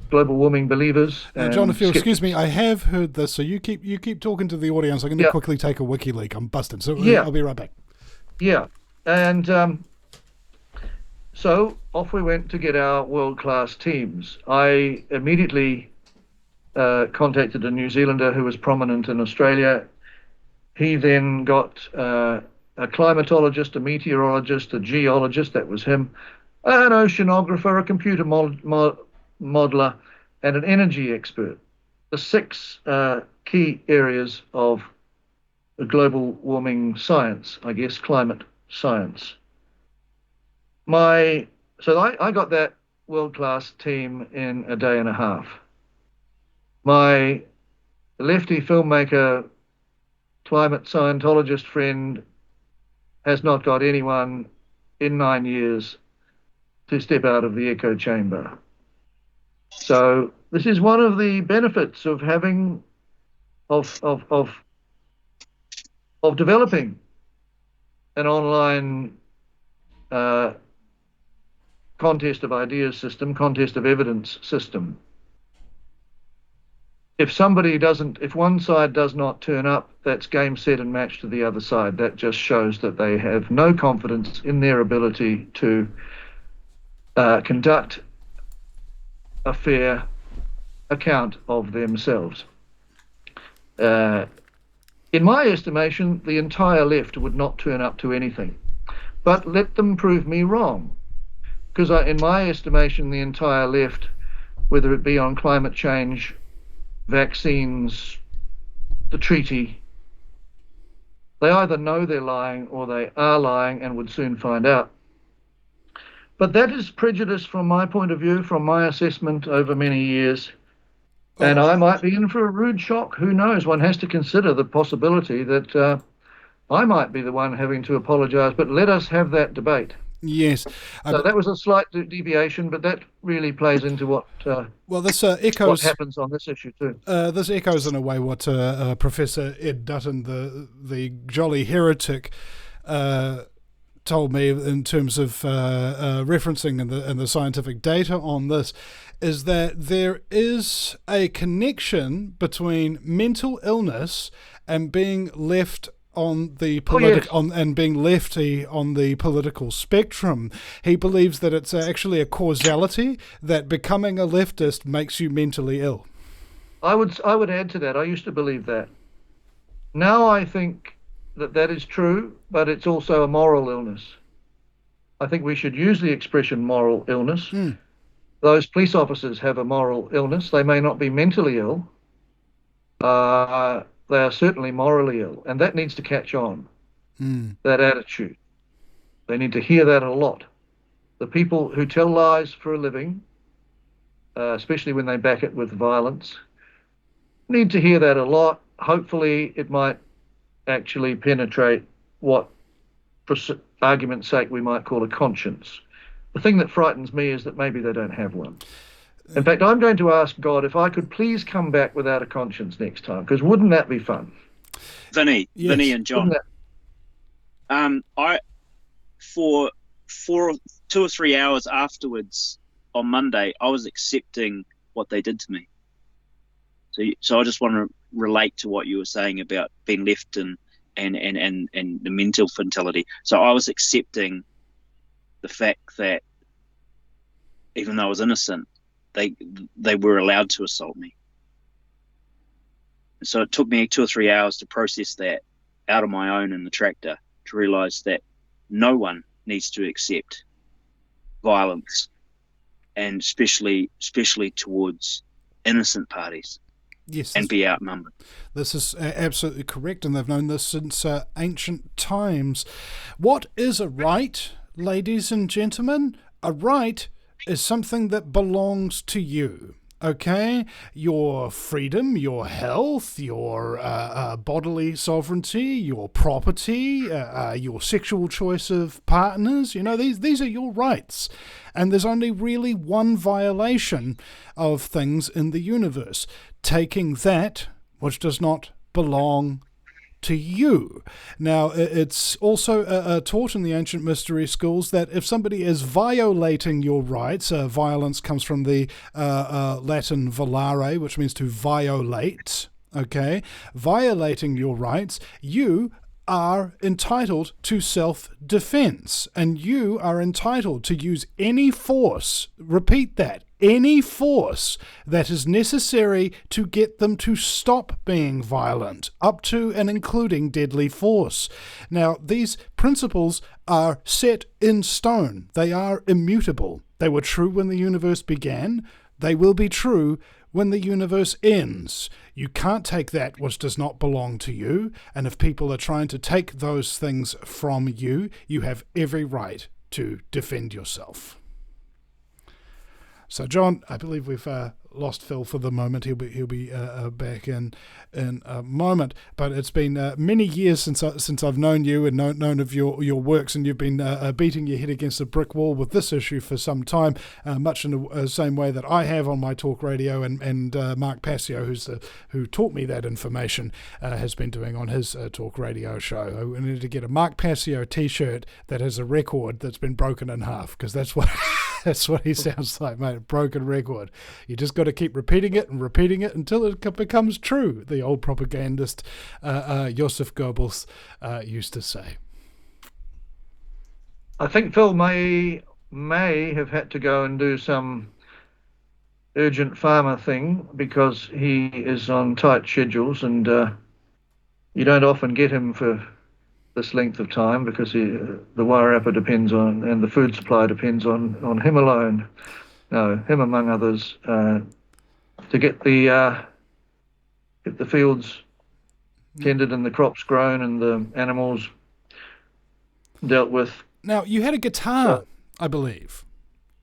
global warming believers. John, if you'll excuse me, I have heard this, so you keep talking to the audience. I'm going to quickly take a wiki leak. I'm busted, so I'll be right back. Yeah, and so off we went to get our world-class teams. I immediately contacted a New Zealander who was prominent in Australia. He then got a climatologist, a meteorologist, a geologist, that was him, an oceanographer, a computer modeler, and an energy expert. The 6 key areas of the global warming science, I guess, climate science. I got that world-class team in a day and a half. My lefty filmmaker, climate Scientologist friend has not got anyone in 9 years to step out of the echo chamber. So this is one of the benefits of having, of developing an online contest of ideas system, contest of evidence system. If one side does not turn up, that's game, set, and match to the other side. That just shows that they have no confidence in their ability to conduct a fair account of themselves. In my estimation, the entire left would not turn up to anything. But let them prove me wrong. Because in my estimation, the entire left, whether it be on climate change, vaccines, the treaty, they either know they're lying or they are lying and would soon find out. But that is prejudice from my point of view, from my assessment over many years. And I might be in for a rude shock. Who knows? One has to consider the possibility that I might be the one having to apologise. But let us have that debate. Yes. So that was a slight deviation, but that really plays into what echoes what happens on this issue too. This echoes in a way what Professor Ed Dutton, the jolly heretic, told me in terms of referencing and the scientific data on this, is that there is a connection between mental illness and being left on the and being lefty on the political spectrum. He believes that it's actually a causality, that becoming a leftist makes you mentally ill. I would add to that. I used to believe that. Now I think that is true, but it's also a moral illness. I think we should use the expression moral illness. Those police officers have a moral illness. They may not be mentally ill. They are certainly morally ill, and that needs to catch on, that attitude. They need to hear that a lot. The people who tell lies for a living, especially when they back it with violence, need to hear that a lot. Hopefully it might actually penetrate what, for argument's sake, we might call a conscience. The thing that frightens me is that maybe they don't have one. In fact, I'm going to ask God if I could please come back without a conscience next time, because wouldn't that be fun? Vinny, yes. Vinny and John. For 2 or 3 hours afterwards on Monday, I was accepting what they did to me. So I just want to relate to what you were saying about being left and the mental fatality. So I was accepting the fact that even though I was innocent, they were allowed to assault me. And so it took me 2 or 3 hours to process that out of my own in the tractor, to realise that no one needs to accept violence, and especially towards innocent parties Yes, and be outnumbered. this is absolutely correct, and they've known this since ancient times. What is a right, ladies and gentlemen? A right is something that belongs to you. Okay, your freedom, your health, your bodily sovereignty, your property, your sexual choice of partners, these are your rights. And there's only really one violation of things in the universe: taking that which does not belong to you. Now, it's also taught in the ancient mystery schools that if somebody is violating your rights, violence comes from the Latin volare, which means to violate, okay? Violating your rights, you are entitled to self-defense, and you are entitled to use any force, repeat that, any force that is necessary to get them to stop being violent, up to and including deadly force. Now, these principles are set in stone. They are immutable. They were true when the universe began. They will be true when the universe ends. You can't take that which does not belong to you, and if people are trying to take those things from you, you have every right to defend yourself. So, John, I believe we've lost Phil for the moment. He'll be back in a moment. But it's been many years since I've known you and known of your works, and you've been beating your head against a brick wall with this issue for some time, much in the same way that I have on my talk radio, and Mark Passio, who taught me that information, has been doing on his talk radio show. I need to get a Mark Passio T-shirt that has a record that's been broken in half, because that's what that's what he sounds like, mate. A broken record. You just got to keep repeating it until it becomes true, the old propagandist Joseph Goebbels used to say. I think Phil may have had to go and do some urgent farmer thing, because he is on tight schedules, and you don't often get him for this length of time, because the Wairarapa depends on, and the food supply depends on him alone. No, him among others, to get the fields tended and the crops grown and the animals dealt with. Now, you had a guitar, I believe.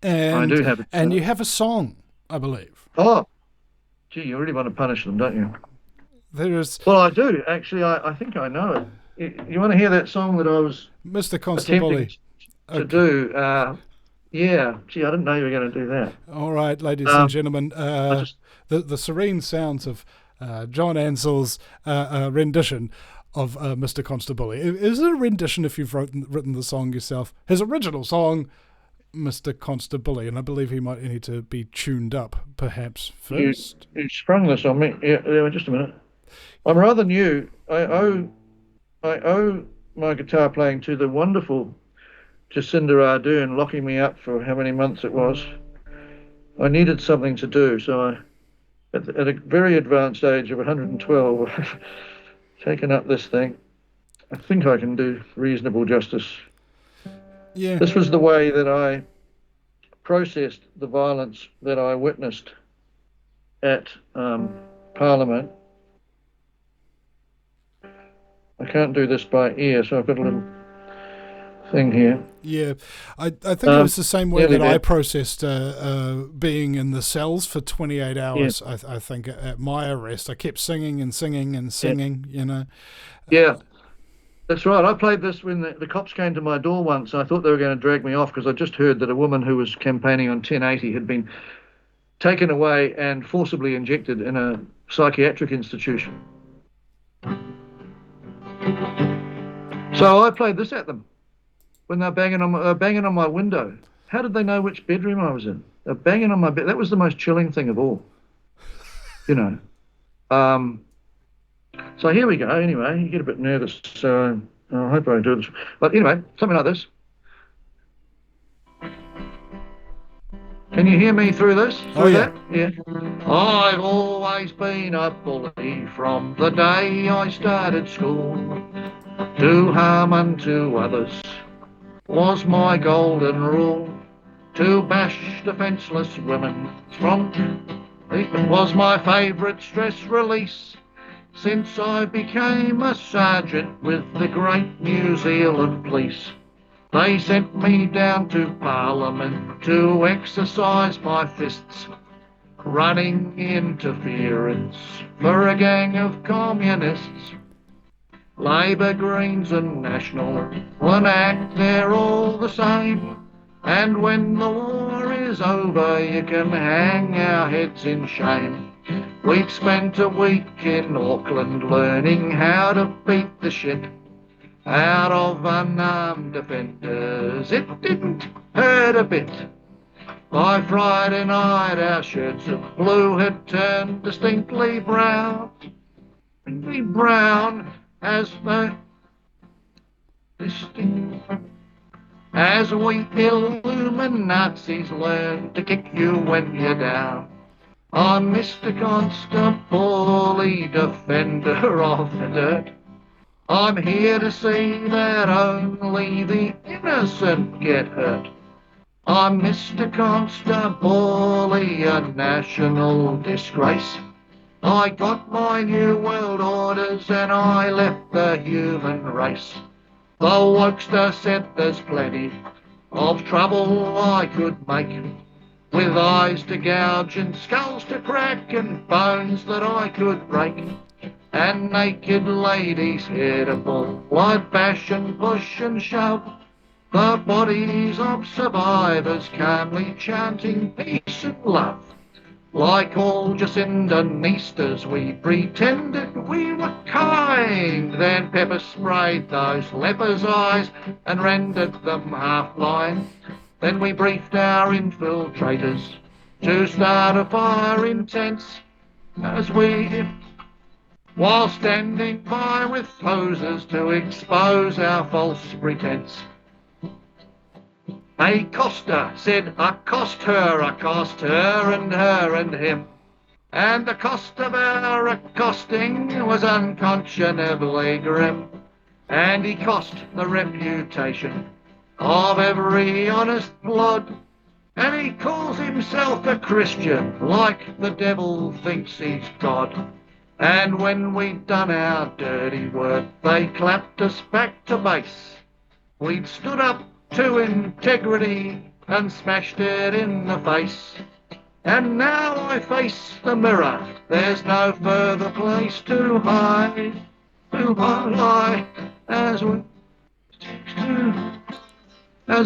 And, I do have a guitar. And you have a song, I believe. Oh, gee, you really want to punish them, don't you? There is. Well, I do. Actually, I think I know it. You want to hear that song that I was Mr. Constabulary to do? Yeah. Gee, I didn't know you were going to do that. All right, ladies and gentlemen, the serene sounds of John Ansell's rendition of Mr. Constabulary. Is it a rendition if you've written the song yourself? His original song, Mr. Constabulary, and I believe he might need to be tuned up, perhaps, first. You sprung this on me. Yeah, just a minute. I'm rather new. I owe my guitar playing to the wonderful Jacinda Ardern, locking me up for how many months it was. I needed something to do, so at a very advanced age of 112, I've taken up this thing. I think I can do reasonable justice. Yeah. This was the way that I processed the violence that I witnessed at Parliament. I can't do this by ear, so I've got a little thing here. Yeah, I think it was the same way that I processed being in the cells for 28 hours, yeah. I think, at my arrest. I kept singing and singing and singing, yeah. Yeah, that's right. I played this when the cops came to my door once. I thought they were going to drag me off, because I just heard that a woman who was campaigning on 1080 had been taken away and forcibly injected in a psychiatric institution. So I played this at them when they're banging on my window. How did they know which bedroom I was in? They're banging on my bed. That was the most chilling thing of all, So here we go. Anyway, you get a bit nervous, so I hope I do this. But anyway, something like this. Can you hear me through this? Yeah. Yeah. I've always been a bully from the day I started school. Do harm unto others was my golden rule. To bash defenceless women's front It was my favourite stress release since I became a sergeant with the great New Zealand police. They sent me down to Parliament to exercise my fists, running interference for a gang of communists. Labour, Greens and National, one act, they're all the same. And when the war is over, you can hang our heads in shame. We'd spent a week in Auckland learning how to beat the shit out of unarmed defenders. It didn't hurt a bit. By Friday night our shirts of blue had turned distinctly brown. Brown as the as we Illuminazis learn to kick you when you're down. I'm Mr. Constable, defender of the dirt. I'm here to see that only the innocent get hurt. I'm Mr. Constable, a national disgrace. I got my new world orders and I left the human race. The wokester said there's plenty of trouble I could make, with eyes to gouge and skulls to crack and bones that I could break, and naked ladies here to pull. I'd bash and push and shove the bodies of survivors calmly chanting peace and love. Like all Jacindanistas, we pretended we were kind, then pepper sprayed those lepers' eyes and rendered them half blind. Then we briefed our infiltrators to start a fire in tents, as we, while standing by with hoses to expose our false pretense. A coster said, accost her, and him. And the cost of our accosting was unconscionably grim. And he cost the reputation of every honest blood. And he calls himself a Christian, like the devil thinks he's God. And when we'd done our dirty work, they clapped us back to base. We'd stood up to integrity and smashed it in the face. And now I face the mirror, there's no further place to hide as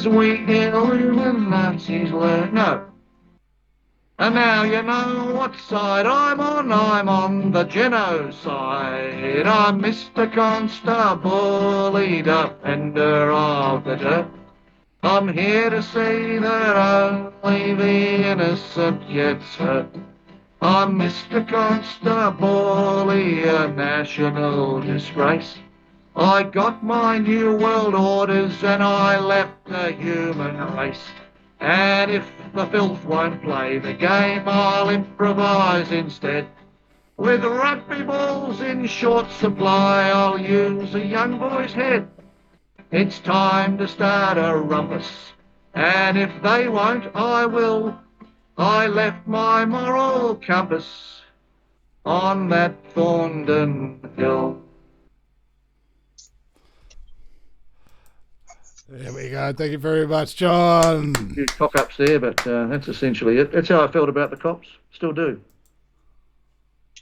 we Illuminazis learn. No. And now you know what side I'm on the genocide. I'm Mr. Constable, defender of the dirt. I'm here to say that only the innocent gets hurt. I'm Mr. Constable, a national disgrace. I got my new world orders and I left the human race. And if the filth won't play the game, I'll improvise instead. With rugby balls in short supply, I'll use a young boy's head. It's time to start a rumpus, and if they won't, I will. I left my moral compass on that Thorndon Hill. There we go. Thank you very much, John. A few cock-ups there, but that's essentially it. That's how I felt about the cops. Still do.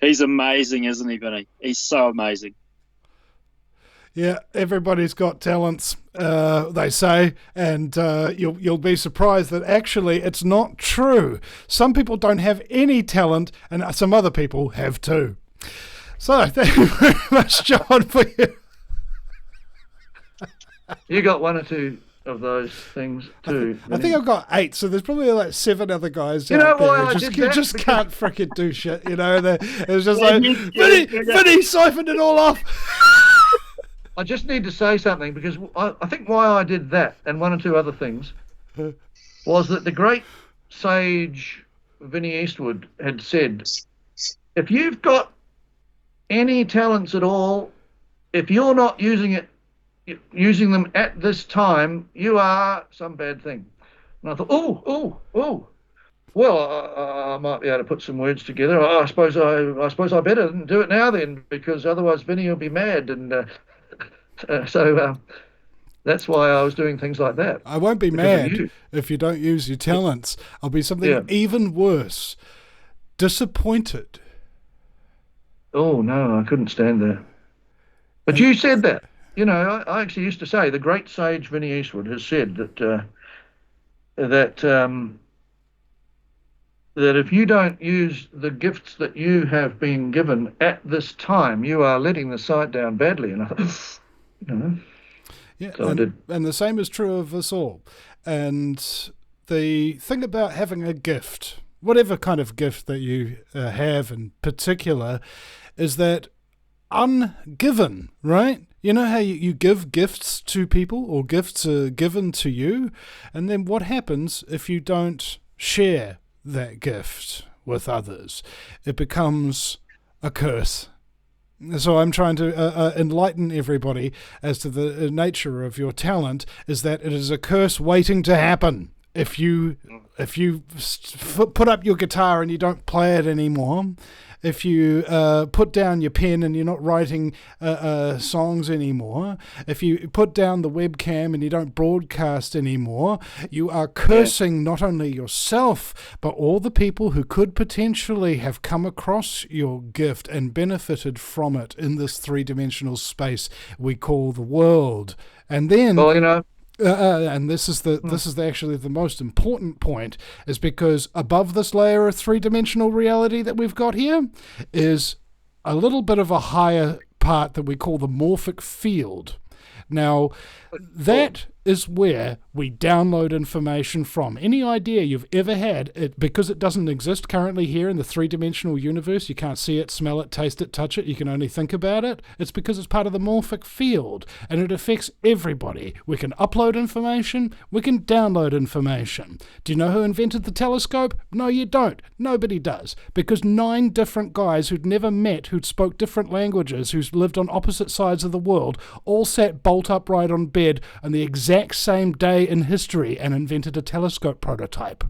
He's amazing, isn't he, Vinny? He's so amazing. Yeah, everybody's got talents, they say, and you'll be surprised that actually it's not true. Some people don't have any talent, and some other people have too. So, thank you very much, John, for you. You got one or two of those things too. I think I've got 8, so there's probably like 7 other guys You know out there why I who did that? just can't frickin' do shit, you know? It's just like, Vinny siphoned it all off. I just need to say something, because I think why I did that and one or two other things was that the great sage Vinny Eastwood had said, if you've got any talents at all, if you're not using them at this time, you are some bad thing. And I thought, oh, Well, I might be able to put some words together. I suppose I better do it now then, because otherwise Vinny will be mad, and so that's why I was doing things like that. I won't be Because of mad you. if you don't use your talents. I'll be something Yeah. even worse. Disappointed. Oh no, I couldn't stand that. But you said that. You know, I actually used to say the great sage Vinny Eastwood has said that if you don't use the gifts that you have been given at this time, you are letting the site down badly. And I thought, you know, Yeah, so I did. and the same is true of us all. And the thing about having a gift, whatever kind of gift that you have in particular, is that ungiven, right? You know how you give gifts to people, or gifts are given to you, and then what happens if you don't share that gift with others? It becomes a curse. So I'm trying to enlighten everybody as to the nature of your talent, is that it is a curse waiting to happen. If you put up your guitar and you don't play it anymore, if you put down your pen and you're not writing songs anymore, if you put down the webcam and you don't broadcast anymore, you are cursing not only yourself, but all the people who could potentially have come across your gift and benefited from it in this three-dimensional space we call the world. And then... Well, you know, and this is actually the most important point, is because above this layer of three-dimensional reality that we've got here is a little bit of a higher part that we call the morphic field. Now, that is where we download information from. Any idea you've ever had, because it doesn't exist currently here in the three-dimensional universe, you can't see it, smell it, taste it, touch it, you can only think about it, it's because it's part of the morphic field, and it affects everybody. We can upload information, we can download information. Do you know who invented the telescope? No, you don't. Nobody does. Because 9 different guys who'd never met, who'd spoke different languages, who's lived on opposite sides of the world, all sat bolt upright on bed on the exact same day in history and invented a telescope prototype.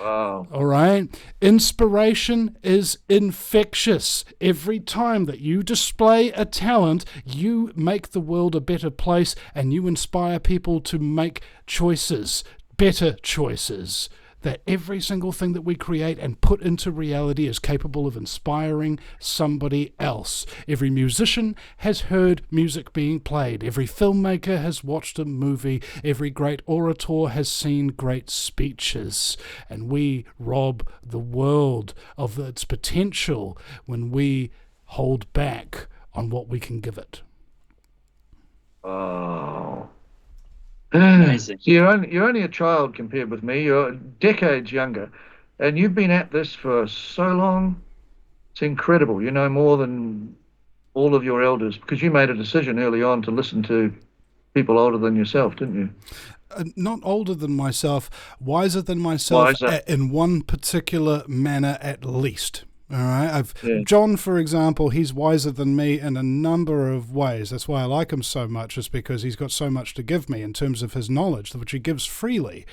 wow. All right? Inspiration is infectious. Every time that you display a talent, you make the world a better place, and you inspire people to make choices, better choices. That every single thing that we create and put into reality is capable of inspiring somebody else. Every musician has heard music being played. Every filmmaker has watched a movie. Every great orator has seen great speeches. And we rob the world of its potential when we hold back on what we can give it. Oh. Amazing. You're only a child compared with me. You're decades younger, and you've been at this for so long. It's incredible. You know more than all of your elders, because you made a decision early on to listen to people older than yourself, didn't you? Not older than myself, wiser than myself, Wiser. in one particular manner at least. All right, Yeah. John, for example, he's wiser than me in a number of ways. That's why I like him so much, is because he's got so much to give me in terms of his knowledge, which he gives freely.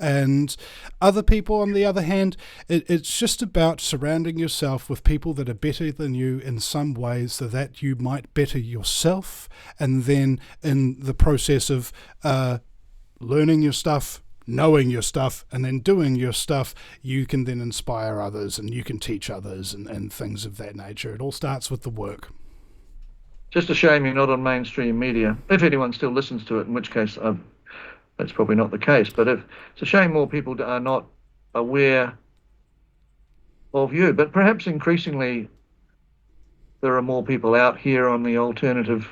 And other people, on the other hand, it's just about surrounding yourself with people that are better than you in some ways, so that you might better yourself. And then in the process of learning your stuff, knowing your stuff, and then doing your stuff, you can then inspire others, and you can teach others, and things of that nature. It all starts with the work. Just a shame you're not on mainstream media. If anyone still listens to it, in which case that's probably not the case. But it's a shame more people are not aware of you. But perhaps increasingly there are more people out here on the alternative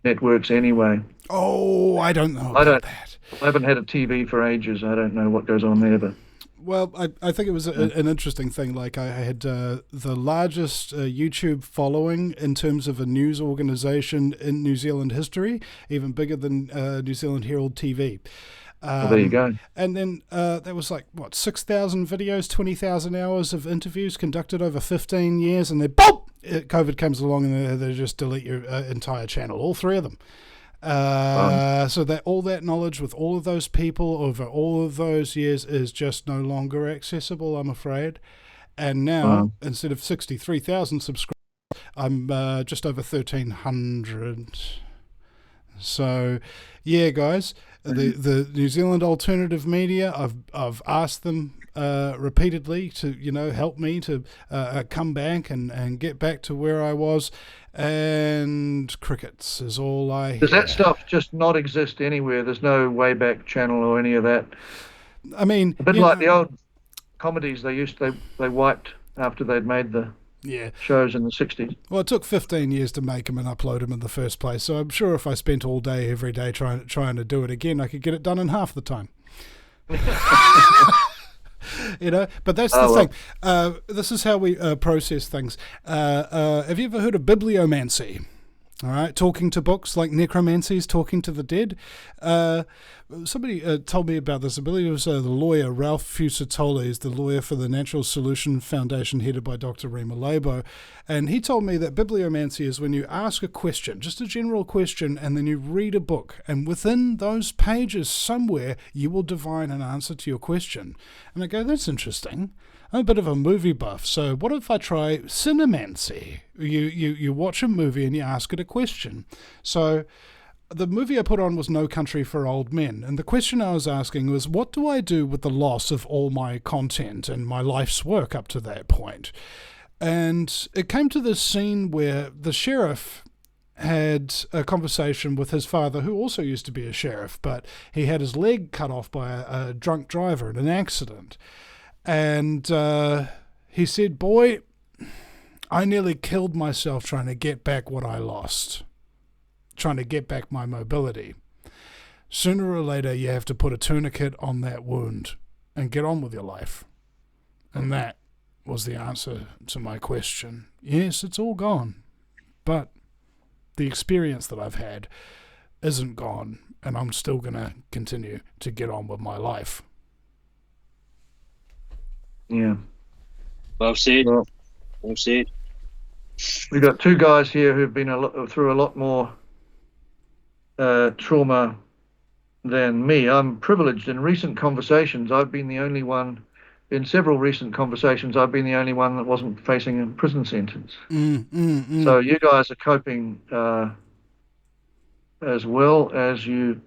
networks anyway. Oh, I don't know about that. I haven't had a TV for ages. I don't know what goes on there, but Well, I think it was an interesting thing. Like, I had the largest YouTube following in terms of a news organisation in New Zealand history, even bigger than New Zealand Herald TV. well, there you go. And then there was 6,000 videos, 20,000 hours of interviews conducted over 15 years, and then boom, COVID comes along and they just delete your entire channel, all 3 of them. So that all that knowledge with all of those people over all of those years is just no longer accessible, I'm afraid. And now, instead of 63,000 subscribers, I'm just over 1,300. So, yeah, guys, the New Zealand alternative media, I've asked them repeatedly to, help me to come back and get back to where I was. And crickets is all I hear. Does that stuff just not exist anywhere? There's no Wayback Channel or any of that? I mean, a bit like the old comedies they wiped after they'd made the shows in the 60s. Well, it took 15 years to make them and upload them in the first place, so I'm sure if I spent all day every day trying to do it again, I could get it done in half the time. But that's the thing. This is how we process things. Have you ever heard of bibliomancy? All right, talking to books, like necromancy is talking to the dead. Somebody told me about this. I believe it was the lawyer, Ralph Fusatole, is the lawyer for the Natural Solution Foundation, headed by Dr. Rima Labo. And he told me that bibliomancy is when you ask a question, just a general question, and then you read a book. And within those pages somewhere, you will divine an answer to your question. And I go, that's interesting. I'm a bit of a movie buff, so what if I try cinemancy? You watch a movie and you ask it a question. So the movie I put on was No Country for Old Men, and the question I was asking was, what do I do with the loss of all my content and my life's work up to that point? And it came to this scene where the sheriff had a conversation with his father, who also used to be a sheriff, but he had his leg cut off by a drunk driver in an accident. And he said, boy, I nearly killed myself trying to get back what I lost, trying to get back my mobility. Sooner or later, you have to put a tourniquet on that wound and get on with your life. And that was the answer to my question. Yes, it's all gone, but the experience that I've had isn't gone, and I'm still going to continue to get on with my life. Yeah. Well said. Well said. We've got two guys here who've been through a lot more trauma than me. I'm privileged. In recent conversations, I've been the only one. In several recent conversations, I've been the only one that wasn't facing a prison sentence. So you guys are coping as well as you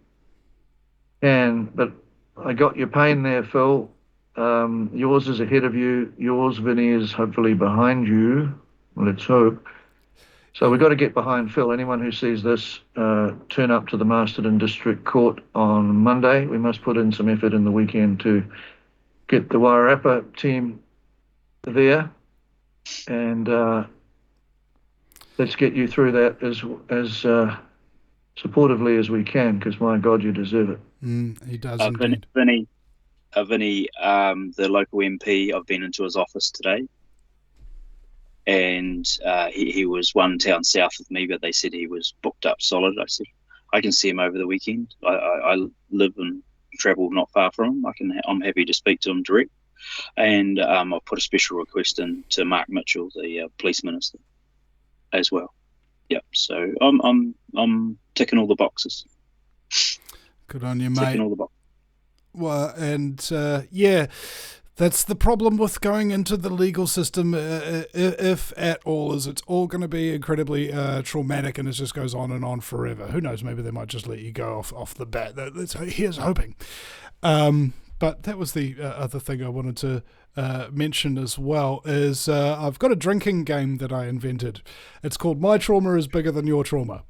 can. But I got your pain there, Phil. Yours is ahead of you. Yours, Vinny, is hopefully behind you. Let's hope. So we've got to get behind Phil. Anyone who sees this, turn up to the Masterton District Court on Monday. We must put in some effort in the weekend to get the Wairarapa team there, and let's get you through that as supportively as we can, because my God, you deserve it. He does indeed. Vinny, the local MP, I've been into his office today, and he was one town south of me, but they said he was booked up solid. I said, I can see him over the weekend. I live and travel not far from him. I'm happy to speak to him direct, and I'll put a special request in to Mark Mitchell, the police minister, as well. Yep. So I'm ticking all the boxes. Good on you, mate. Ticking all the boxes. Well, and that's the problem with going into the legal system, if at all, is it's all going to be incredibly traumatic, and it just goes on and on forever. Who knows? Maybe they might just let you go off the bat. Here's hoping. But that was the other thing I wanted to mention as well, is I've got a drinking game that I invented. It's called My Trauma is Bigger Than Your Trauma.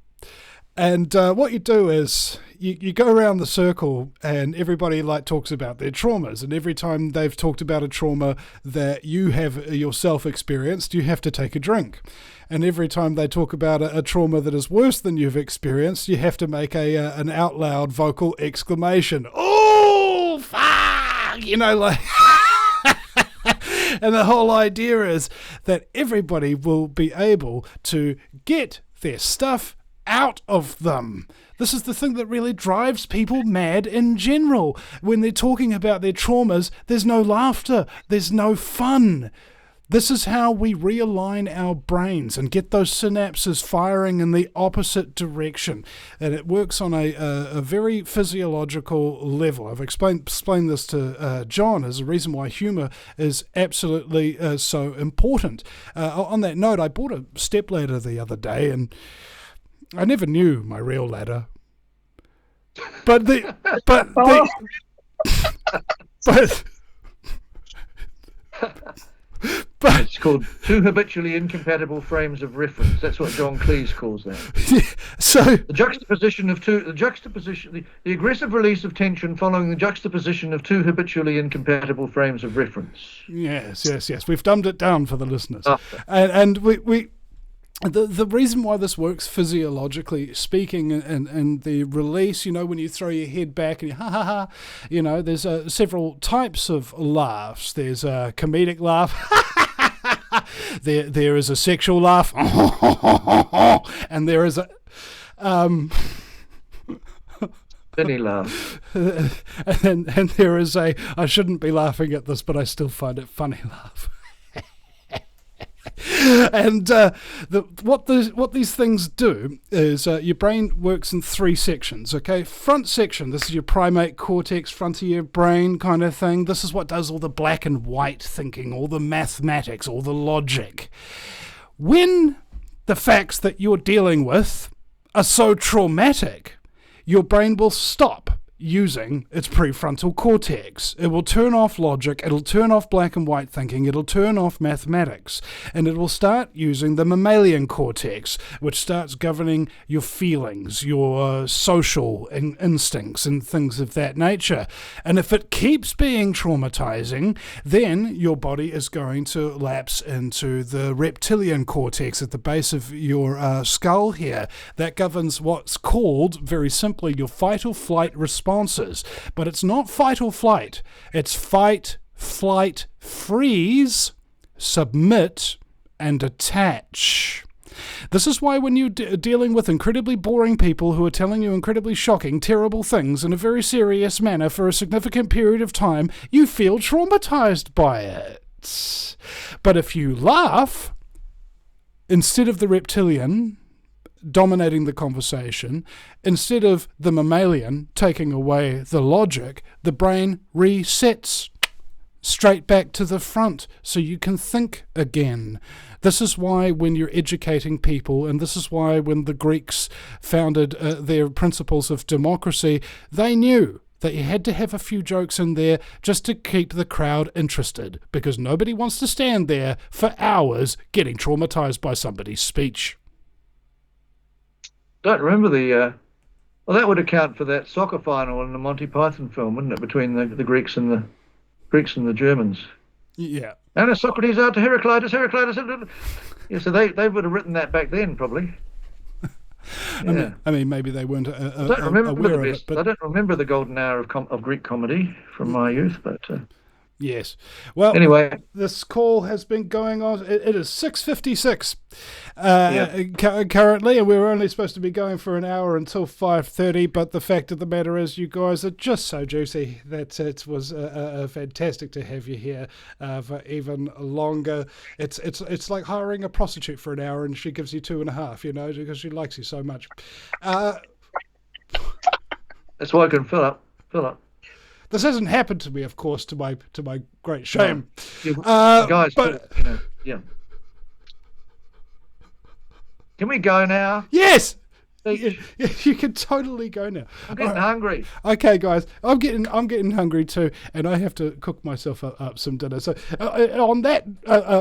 And what you do is you go around the circle, and everybody talks about their traumas. And every time they've talked about a trauma that you have yourself experienced, you have to take a drink. And every time they talk about a trauma that is worse than you've experienced, you have to make an out loud vocal exclamation. Oh, fuck! And the whole idea is that everybody will be able to get their stuff out of them. This is the thing that really drives people mad in general. When they're talking about their traumas, there's no laughter, there's no fun. This is how we realign our brains and get those synapses firing in the opposite direction. And it works on a very physiological level. I've explained this to John as a reason why humour is absolutely so important. On that note, I bought a stepladder the other day, and I never knew my real ladder. But it's called two habitually incompatible frames of reference. That's what John Cleese calls that. So the aggressive release of tension following the juxtaposition of two habitually incompatible frames of reference. Yes. We've dumbed it down for the listeners, and we. The reason why this works physiologically speaking, and the release, when you throw your head back and you ha ha ha, there's several types of laughs. There's a comedic laugh. There is a sexual laugh, and there is a Vinny laugh, and there is a I shouldn't be laughing at this, but I still find it funny laugh. And what these things do is your brain works in three sections, okay? Front section, this is your primate cortex, front of your brain kind of thing. This is what does all the black and white thinking, all the mathematics, all the logic. When the facts that you're dealing with are so traumatic, your brain will stop using its prefrontal cortex. It will turn off logic, it'll turn off black and white thinking, it'll turn off mathematics, and it will start using the mammalian cortex, which starts governing your feelings, your social instincts and things of that nature. And if it keeps being traumatizing, then your body is going to lapse into the reptilian cortex at the base of your skull here. That governs what's called, very simply, your fight or flight responses. But it's not fight or flight. It's fight, flight, freeze, submit, and attach. This is why when you're dealing with incredibly boring people who are telling you incredibly shocking, terrible things in a very serious manner for a significant period of time, you feel traumatized by it. But if you laugh, instead of the reptilian dominating the conversation, instead of the mammalian taking away the logic, the brain resets straight back to the front so you can think again. This is why when you're educating people, and this is why when the Greeks founded their principles of democracy, they knew that you had to have a few jokes in there just to keep the crowd interested, because nobody wants to stand there for hours getting traumatized by somebody's speech. Don't remember well, that would account for that soccer final in the Monty Python film, wouldn't it, between the Greeks and the Germans? Yeah. And Socrates out to Heraclitus. Yeah, so they would have written that back then, probably. Yeah. I mean, maybe they weren't I don't remember aware of it. But I don't remember the golden hour of Greek comedy from my youth, but yes. Well, anyway, this call has been going on. It is 6:56 currently, and we were only supposed to be going for an hour until 5:30. But the fact of the matter is, you guys are just so juicy that it was fantastic to have you here for even longer. It's like hiring a prostitute for an hour, and she gives you 2.5, because she likes you so much. That's why I can fill up. This hasn't happened to me, of course, to my great shame. Guys, but yeah. Can we go now? Yes. You can totally go now. I'm getting hungry. Okay, guys, I'm getting hungry too, and I have to cook myself up some dinner. So, on that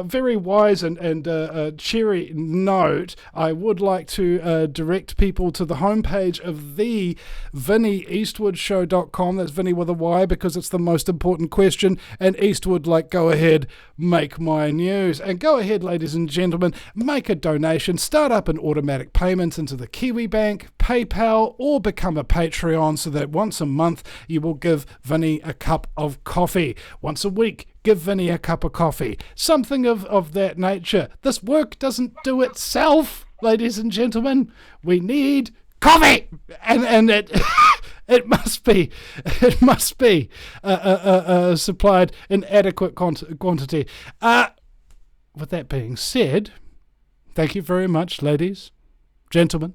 very wise and cheery note, I would like to direct people to the homepage of the VinnyEastwoodShow.com. That's Vinny with a Y, because it's the most important question. And Eastwood, go ahead, make my news, and go ahead, ladies and gentlemen, make a donation, start up an automatic payment into the KiwiBank, PayPal, or become a Patreon, so that once a month you will give Vinny a cup of coffee. Once a week, give Vinny a cup of coffee. Something of that nature. This work doesn't do itself, ladies and gentlemen. We need coffee, and it it must be supplied in adequate quantity. with that being said, thank you very much, ladies, gentlemen,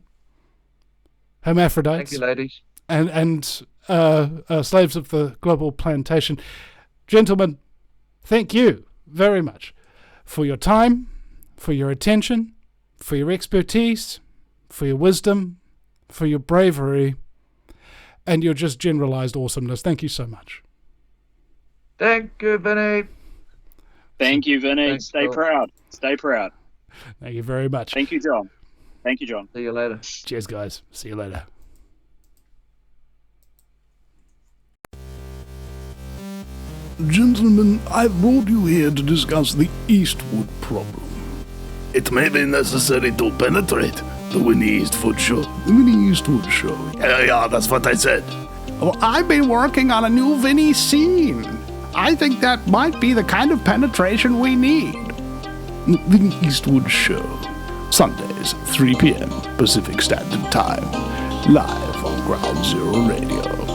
hermaphrodites. Thank you, ladies. And slaves of the global plantation. Gentlemen, thank you very much for your time, for your attention, for your expertise, for your wisdom, for your bravery, and your just generalized awesomeness. Thank you so much. Thank you, Vinny. Thank you, Vinny. Thanks, Stay Phil. proud. Stay proud. Thank you very much. Thank you, John. Thank you, John. See you later. Cheers, guys. See you later. Gentlemen, I've brought you here to discuss the Eastwood problem. It may be necessary to penetrate the Vinny Eastwood show. The Vinny Eastwood show. Yeah, that's what I said. Well, I've been working on a new Vinny scene. I think that might be the kind of penetration we need. The Vinny Eastwood show. Sundays, 3 p.m. Pacific Standard Time. Live on Ground Zero Radio.